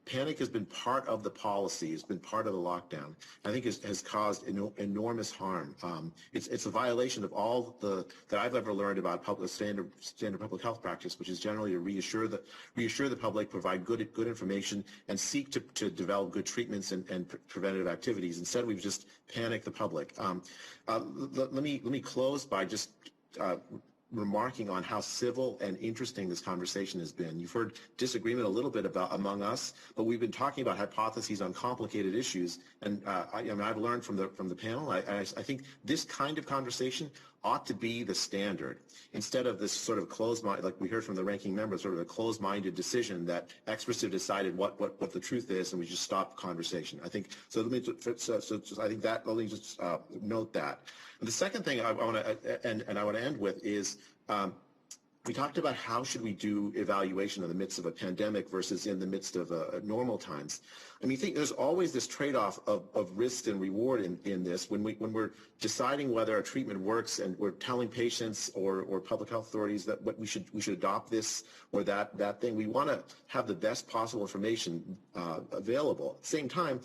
H: Panic has been part of the policy, has been part of the lockdown. I think has caused enormous harm. It's a violation of all that I've ever learned about standard public health practice, which is generally to reassure the public, provide good information, and seek to develop good treatments and preventative activities. Instead, we've just panicked the public. Let me close by just remarking on how civil and interesting this conversation has been. You've heard disagreement a little bit among us, but we've been talking about hypotheses on complicated issues. And I've learned from the panel. I think this kind of conversation ought to be the standard, instead of this sort of closed-minded, like we heard from the ranking member, sort of a closed-minded decision that experts have decided what the truth is, and we just stop conversation. I think so. Let me just note that. And the second thing I want to end with is we talked about how should we do evaluation in the midst of a pandemic versus in the midst of normal times. I mean, I think there's always this trade-off of risk and reward in this. When we're deciding whether a treatment works, and we're telling patients or public health authorities that we should adopt this or that thing, we want to have the best possible information available. At the same time,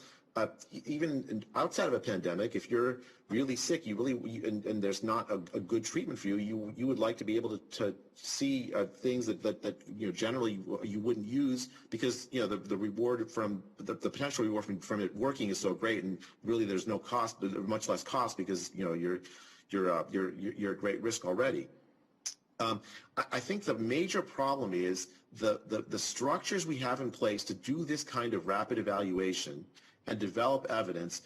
H: even outside of a pandemic, if you're really sick, and there's not a good treatment for you, you would like to be able to see things that generally you wouldn't use, because the reward from the potential reward from it working is so great, and really there's no cost, much less cost, because you're at great risk already. I think the major problem is the structures we have in place to do this kind of rapid evaluation and develop evidence.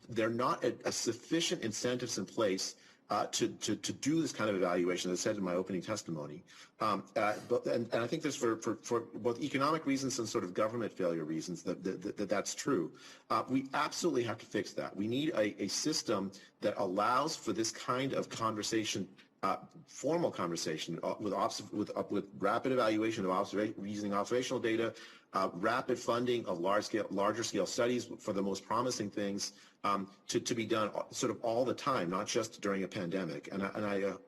H: They're not a sufficient incentives in place to do this kind of evaluation, as I said in my opening testimony. And I think there's for both economic reasons and sort of government failure reasons that's true. We absolutely have to fix that. We need a system that allows for this kind of conversation, formal conversation with rapid evaluation of using observational data, rapid funding of larger scale studies for the most promising things, to be done sort of all the time, not just during a pandemic. And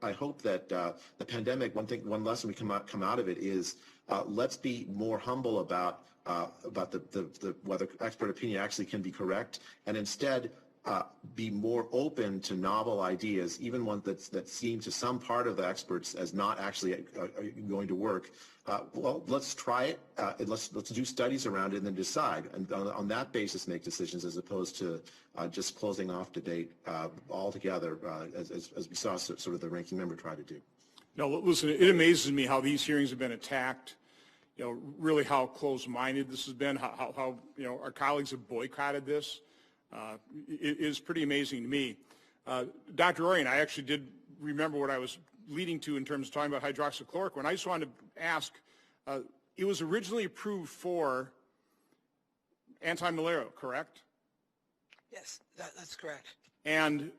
H: I hope that the pandemic, one lesson we come out of it is let's be more humble about the whether expert opinion actually can be correct, and instead be more open to novel ideas, even ones that seem to some part of the experts as not actually going to work. Well, let's try it. Let's do studies around it and then decide, and on that basis make decisions, as opposed to just closing off debate altogether, as we saw sort of the ranking member try to do.
A: No, listen, it amazes me how these hearings have been attacked. Really how close-minded this has been. How our colleagues have boycotted this. It is pretty amazing to me. Dr. Orion, I actually did remember what I was leading to in terms of talking about hydroxychloroquine. I just wanted to ask, it was originally approved for anti-malarial, correct?
G: Yes, that's correct.
A: And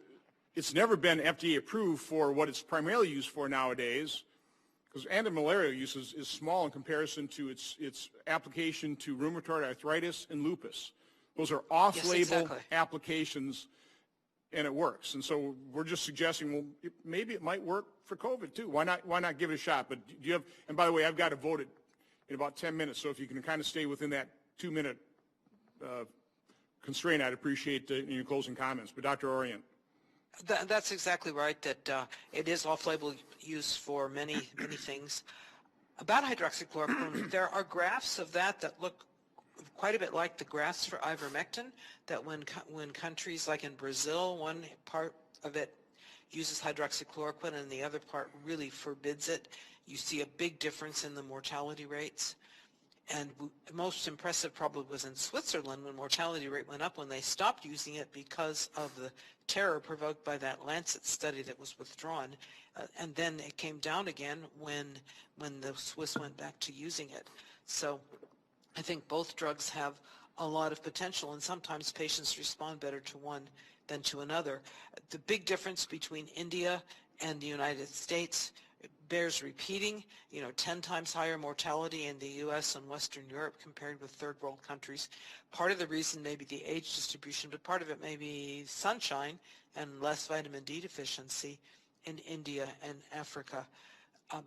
A: It's never been FDA approved for what it's primarily used for nowadays, because antimalarial use is small in comparison to its application to rheumatoid arthritis and lupus. Those are off-label applications, and it works. And so we're just suggesting, well, maybe it might work for COVID too. Why not give it a shot? But do you have? And by the way, I've got to vote it in about 10 minutes. So if you can kind of stay within that 2-minute constraint, I'd appreciate your closing comments. But Dr. Orient.
G: That's exactly right, that it is off-label use for many things. About hydroxychloroquine, there are graphs of that look quite a bit like the graphs for ivermectin, that when countries like in Brazil, one part of it uses hydroxychloroquine and the other part really forbids it, you see a big difference in the mortality rates. And most impressive probably was in Switzerland, when mortality rate went up when they stopped using it because of the terror provoked by that Lancet study that was withdrawn. And then it came down again when the Swiss went back to using it. So I think both drugs have a lot of potential, and sometimes patients respond better to one than to another. The big difference between India and the United States bears repeating, 10 times higher mortality in the U.S. and Western Europe compared with third world countries. Part of the reason may be the age distribution, but part of it may be sunshine and less vitamin D deficiency in India and Africa.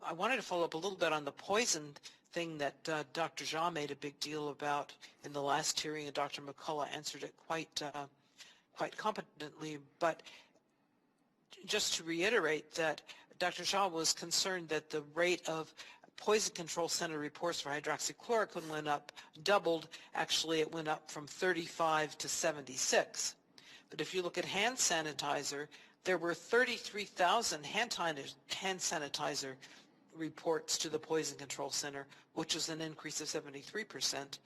G: I wanted to follow up a little bit on the poison thing that Dr. Jha made a big deal about in the last hearing, and Dr. McCullough answered it quite competently. But just to reiterate that Dr. Jha was concerned that the rate of Poison Control Center reports for hydroxychloroquine went up, doubled. Actually, it went up from 35 to 76. But if you look at hand sanitizer, there were 33,000 hand sanitizer reports to the Poison Control Center, which is an increase of 73%.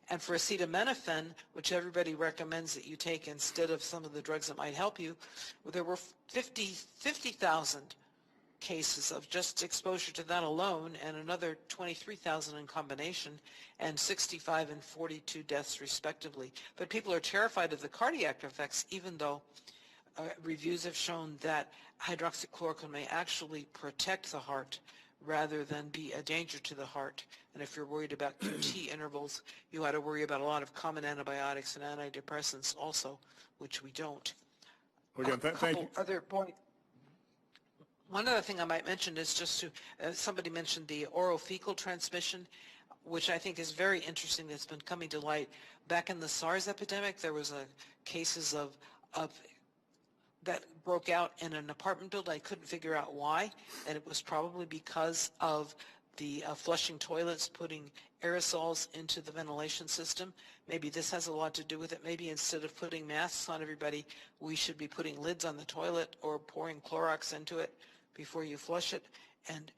G: And for acetaminophen, which everybody recommends that you take instead of some of the drugs that might help you, there were 50,000 cases of just exposure to that alone, and another 23,000 in combination, and 65 and 42 deaths respectively. But people are terrified of the cardiac effects, even though reviews have shown that hydroxychloroquine may actually protect the heart rather than be a danger to the heart. And if you're worried about QT intervals, you ought to worry about a lot of common antibiotics and antidepressants also, which we don't.
A: Again, thank you.
G: Other point. One other thing I might mention is just to, somebody mentioned the oral-fecal transmission, which I think is very interesting, that's been coming to light. Back in the SARS epidemic, there was cases of that broke out in an apartment building. I couldn't figure out why, and it was probably because of the flushing toilets putting aerosols into the ventilation system. Maybe this has a lot to do with it. Maybe instead of putting masks on everybody, we should be putting lids on the toilet or pouring Clorox into it before you flush it. And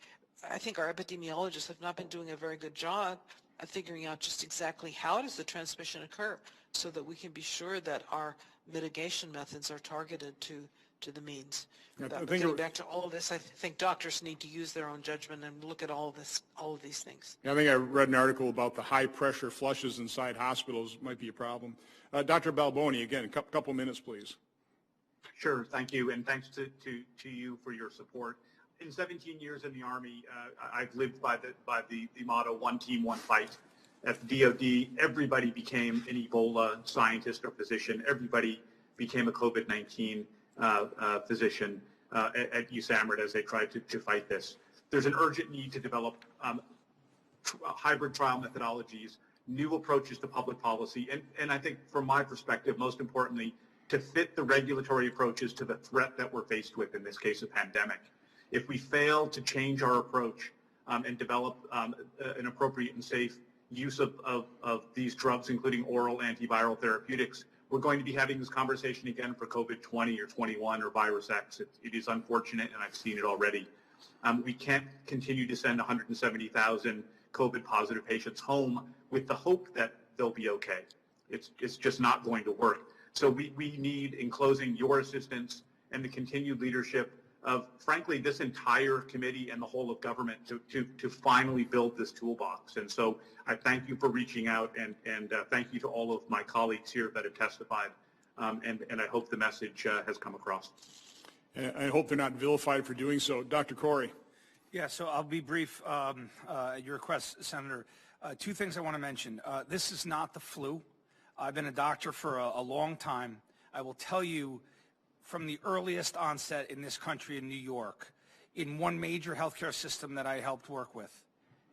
G: I think our epidemiologists have not been doing a very good job of figuring out just exactly how does the transmission occur, so that we can be sure that our mitigation methods are targeted to the means. Getting back to all of this, I think doctors need to use their own judgment and look at all of these things.
A: I think I read an article about the high pressure flushes inside hospitals might be a problem. Dr. Balboni, again, a couple minutes, please.
F: Sure, thank you, and thanks to you for your support. In 17 years in the Army, I've lived by the motto, one team, one fight. At the DoD, everybody became an Ebola scientist or physician. Everybody became a COVID-19 physician at USAMRIID as they tried to fight this. There's an urgent need to develop hybrid trial methodologies, new approaches to public policy, and I think from my perspective, most importantly, to fit the regulatory approaches to the threat that we're faced with, in this case, a pandemic. If we fail to change our approach and develop an appropriate and safe use of these drugs, including oral antiviral therapeutics, we're going to be having this conversation again for COVID-20 or 21 or virus X. It is unfortunate, and I've seen it already. We can't continue to send 170,000 COVID-positive patients home with the hope that they'll be okay. It's just not going to work. So we need, in closing, your assistance and the continued leadership of, frankly, this entire committee and the whole of government to finally build this toolbox. And so I thank you for reaching out, and thank you to all of my colleagues here that have testified, and I hope the message has come across.
A: And I hope they're not vilified for doing so. Dr. Corey.
E: Yeah, so I'll be brief at your request, Senator. Two things I want to mention. This is not the flu. I've been a doctor for a long time. I will tell you, from the earliest onset in this country in New York, in one major healthcare system that I helped work with,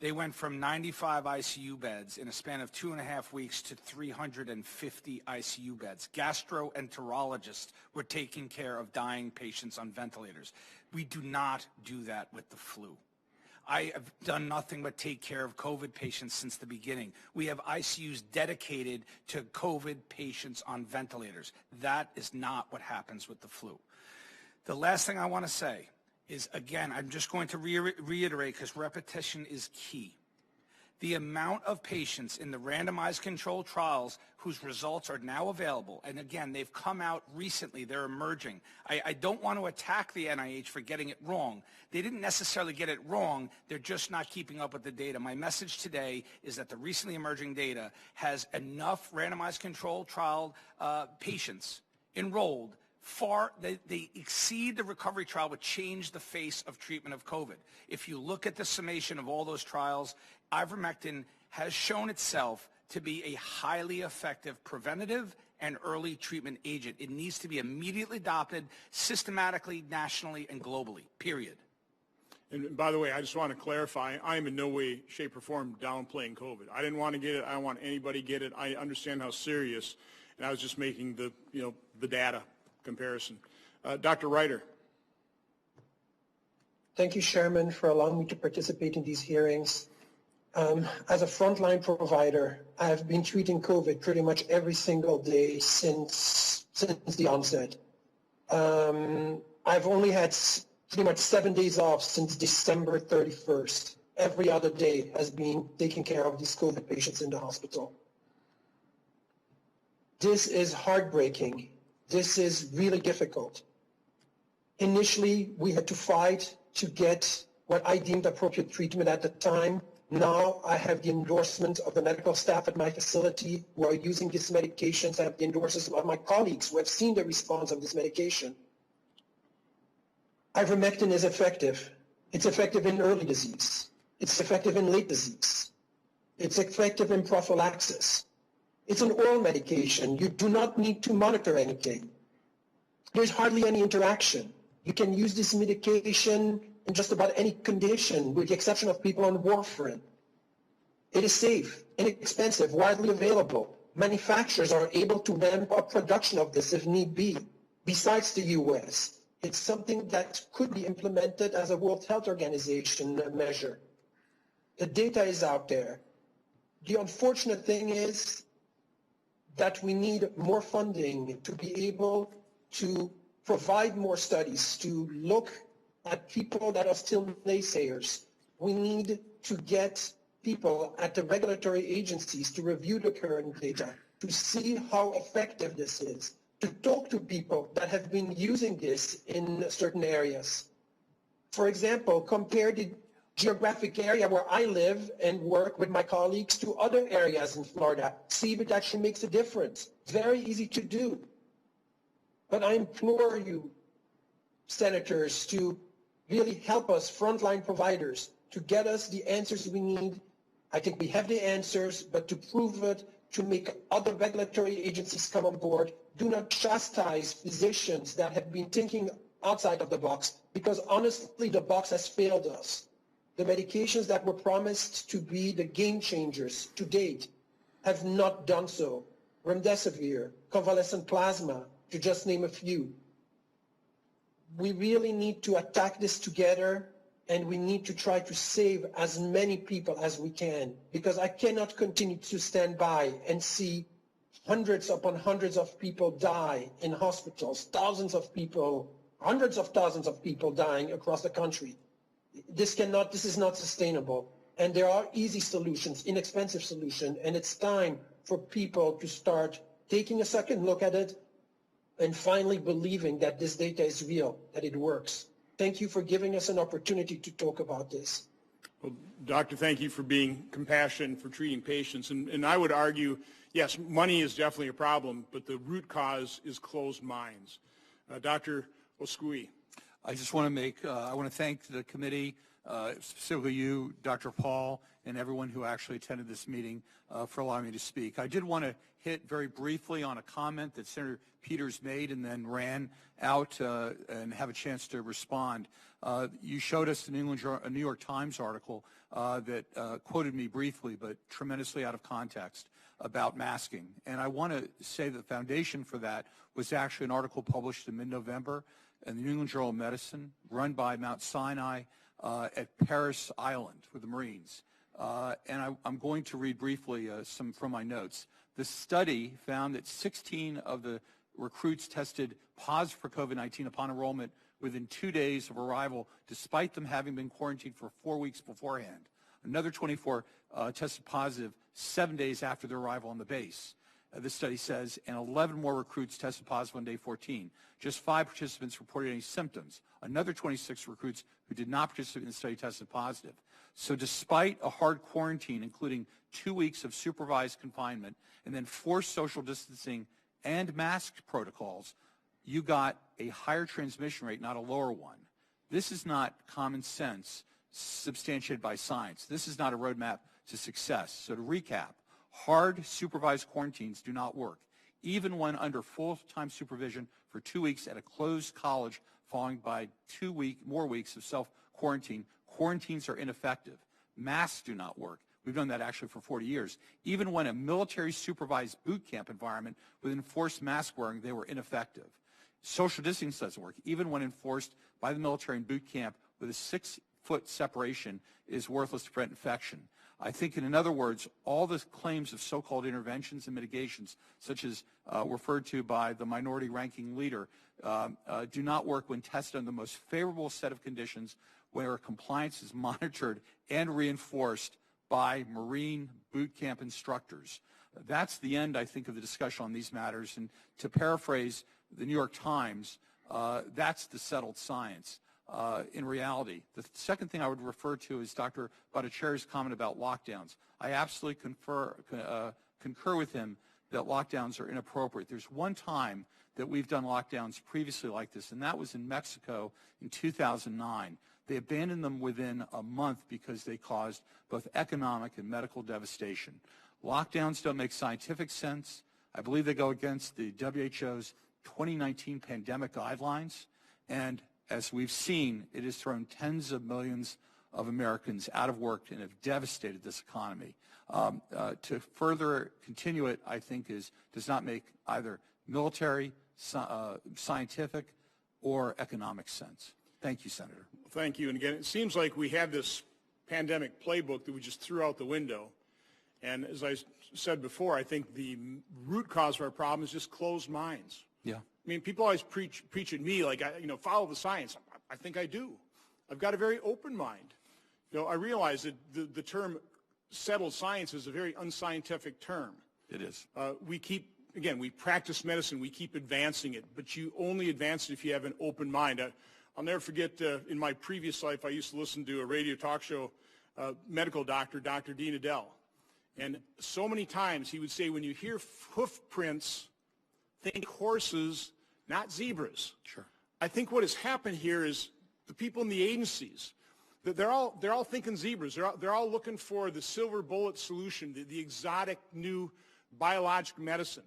E: they went from 95 ICU beds in a span of 2.5 weeks to 350 ICU beds. Gastroenterologists were taking care of dying patients on ventilators. We do not do that with the flu. I have done nothing but take care of COVID patients since the beginning. We have ICUs dedicated to COVID patients on ventilators. That is not what happens with the flu. The last thing I want to say is, again, I'm just going to reiterate because repetition is key. The amount of patients in the randomized controlled trials whose results are now available, and again, they've come out recently, they're emerging. I don't want to attack the NIH for getting it wrong. They didn't necessarily get it wrong, they're just not keeping up with the data. My message today is that the recently emerging data has enough randomized controlled trial patients enrolled they exceed the recovery trial, which changed the face of treatment of COVID. If you look at the summation of all those trials, ivermectin has shown itself to be a highly effective preventative and early treatment agent. It needs to be immediately adopted systematically, nationally, and globally, period.
A: And by the way, I just want to clarify, I am in no way, shape, or form downplaying COVID. I didn't want to get it. I don't want anybody to get it. I understand how serious, and I was just making the data comparison. Dr. Ryder.
D: Thank you, Chairman, for allowing me to participate in these hearings. As a frontline provider, I have been treating COVID pretty much every single day since the onset. I've only had pretty much 7 days off since December 31st. Every other day has been taking care of these COVID patients in the hospital. This is heartbreaking. This is really difficult. Initially, we had to fight to get what I deemed appropriate treatment at the time. Now I have the endorsement of the medical staff at my facility who are using these medications. I have the endorsements of my colleagues who have seen the response of this medication. Ivermectin is effective. It's effective in early disease. It's effective in late disease. It's effective in prophylaxis. It's an oral medication. You do not need to monitor anything. There's hardly any interaction. You can use this medication in just about any condition, with the exception of people on warfarin. It is safe, inexpensive, widely available. Manufacturers are able to ramp up production of this if need be. Besides the U.S., it's something that could be implemented as a World Health Organization measure. The data is out there. The unfortunate thing is that we need more funding to be able to provide more studies, to look at people that are still naysayers. We need to get people at the regulatory agencies to review the current data, to see how effective this is, to talk to people that have been using this in certain areas. For example, compare the geographic area where I live and work with my colleagues to other areas in Florida. See if it actually makes a difference. Very easy to do. But I implore you, senators, to really help us, frontline providers, to get us the answers we need. I think we have the answers, but to prove it, to make other regulatory agencies come on board. Do not chastise physicians that have been thinking outside of the box, because honestly, the box has failed us. The medications that were promised to be the game changers to date have not done so. Remdesivir, convalescent plasma, to just name a few. We really need to attack this together, and we need to try to save as many people as we can, because I cannot continue to stand by and see hundreds upon hundreds of people die in hospitals, thousands of people, hundreds of thousands of people dying across the country. This is not sustainable. And there are easy solutions, inexpensive solutions, and it's time for people to start taking a second look at it and finally believing that this data is real, that it works. Thank you for giving us an opportunity to talk about this.
A: Well, Doctor, thank you for being compassionate, for treating patients. And I would argue, yes, money is definitely a problem, but the root cause is closed minds. Dr. Oskui.
C: I just want to I want to thank the committee, specifically you, Dr. Paul, and everyone who actually attended this meeting for allowing me to speak. I did want to hit very briefly on a comment that Senator Peters made and then ran out and have a chance to respond. You showed us a New York Times article that quoted me briefly but tremendously out of context about masking. And I want to say the foundation for that was actually an article published in mid-November in the New England Journal of Medicine, run by Mount Sinai at Paris Island with the Marines. And I'm going to read briefly some from my notes. The study found that 16 of the recruits tested positive for COVID-19 upon enrollment within 2 days of arrival, despite them having been quarantined for 4 weeks beforehand. Another 24 tested positive 7 days after their arrival on the base. This study says, and 11 more recruits tested positive on day 14. Just 5 participants reported any symptoms. Another 26 recruits who did not participate in the study tested positive. So despite a hard quarantine, including 2 weeks of supervised confinement and then forced social distancing and mask protocols, you got a higher transmission rate, not a lower one. This is not common sense substantiated by science. This is not a roadmap to success. So to recap, hard supervised quarantines do not work. Even when under full-time supervision for 2 weeks at a closed college, followed by 2 more weeks of self-quarantine, quarantines are ineffective. Masks do not work. We've done that actually for 40 years. Even when a military-supervised boot camp environment with enforced mask wearing, they were ineffective. Social distancing doesn't work. Even when enforced by the military in boot camp with a 6-foot separation is worthless to prevent infection. I think, in other words, all the claims of so-called interventions and mitigations, such as referred to by the minority ranking leader, do not work when tested on the most favorable set of conditions where compliance is monitored and reinforced by Marine boot camp instructors. That's the end, I think, of the discussion on these matters. And to paraphrase the New York Times, that's the settled science. In reality. The second thing I would refer to is Dr. Bhattacharya's comment about lockdowns. I absolutely concur with him that lockdowns are inappropriate. There's one time that we've done lockdowns previously like this, and that was in Mexico in 2009. They abandoned them within a month because they caused both economic and medical devastation. Lockdowns don't make scientific sense. I believe they go against the WHO's 2019 pandemic guidelines, and as we've seen, it has thrown tens of millions of Americans out of work and have devastated this economy. To further continue it, I think, does not make either military, scientific, or economic sense. Thank you, Senator.
A: Thank you. And again, it seems like we have this pandemic playbook that we just threw out the window. And as I said before, I think the root cause of our problem is just closed minds.
C: Yeah.
A: I mean, people always preach at me like, follow the science. I think I do. I've got a very open mind. I realize that the term settled science is a very unscientific term.
C: It is.
A: We practice medicine. We keep advancing it, but you only advance it if you have an open mind. I'll never forget in my previous life, I used to listen to a radio talk show, medical doctor, Dr. Dean Adele. And so many times he would say, when you hear hoof prints, think horses, not zebras.
C: Sure.
A: I think what has happened here is the people in the agencies, they're all thinking zebras. They're all looking for the silver bullet solution, the exotic new biologic medicine,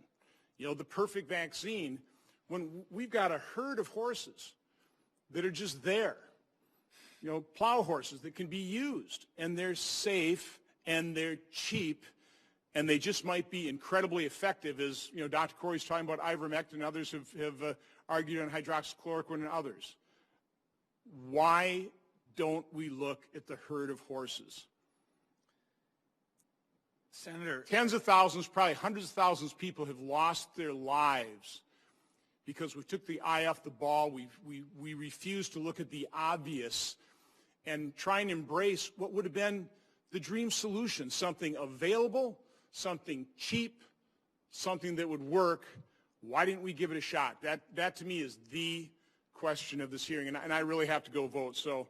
A: the perfect vaccine, when we've got a herd of horses that are just there, plow horses that can be used, and they're safe and they're cheap. And they just might be incredibly effective, as Dr. Corey's talking about ivermectin, and others have argued on hydroxychloroquine and others. Why don't we look at the herd of horses?
E: Senator,
A: tens of thousands, probably hundreds of thousands of people have lost their lives because we took the eye off the ball. We refused to look at the obvious and try and embrace what would have been the dream solution, something available, something cheap, something that would work. Why didn't we give it a shot? That to me is the question of this hearing, and I really have to go vote. So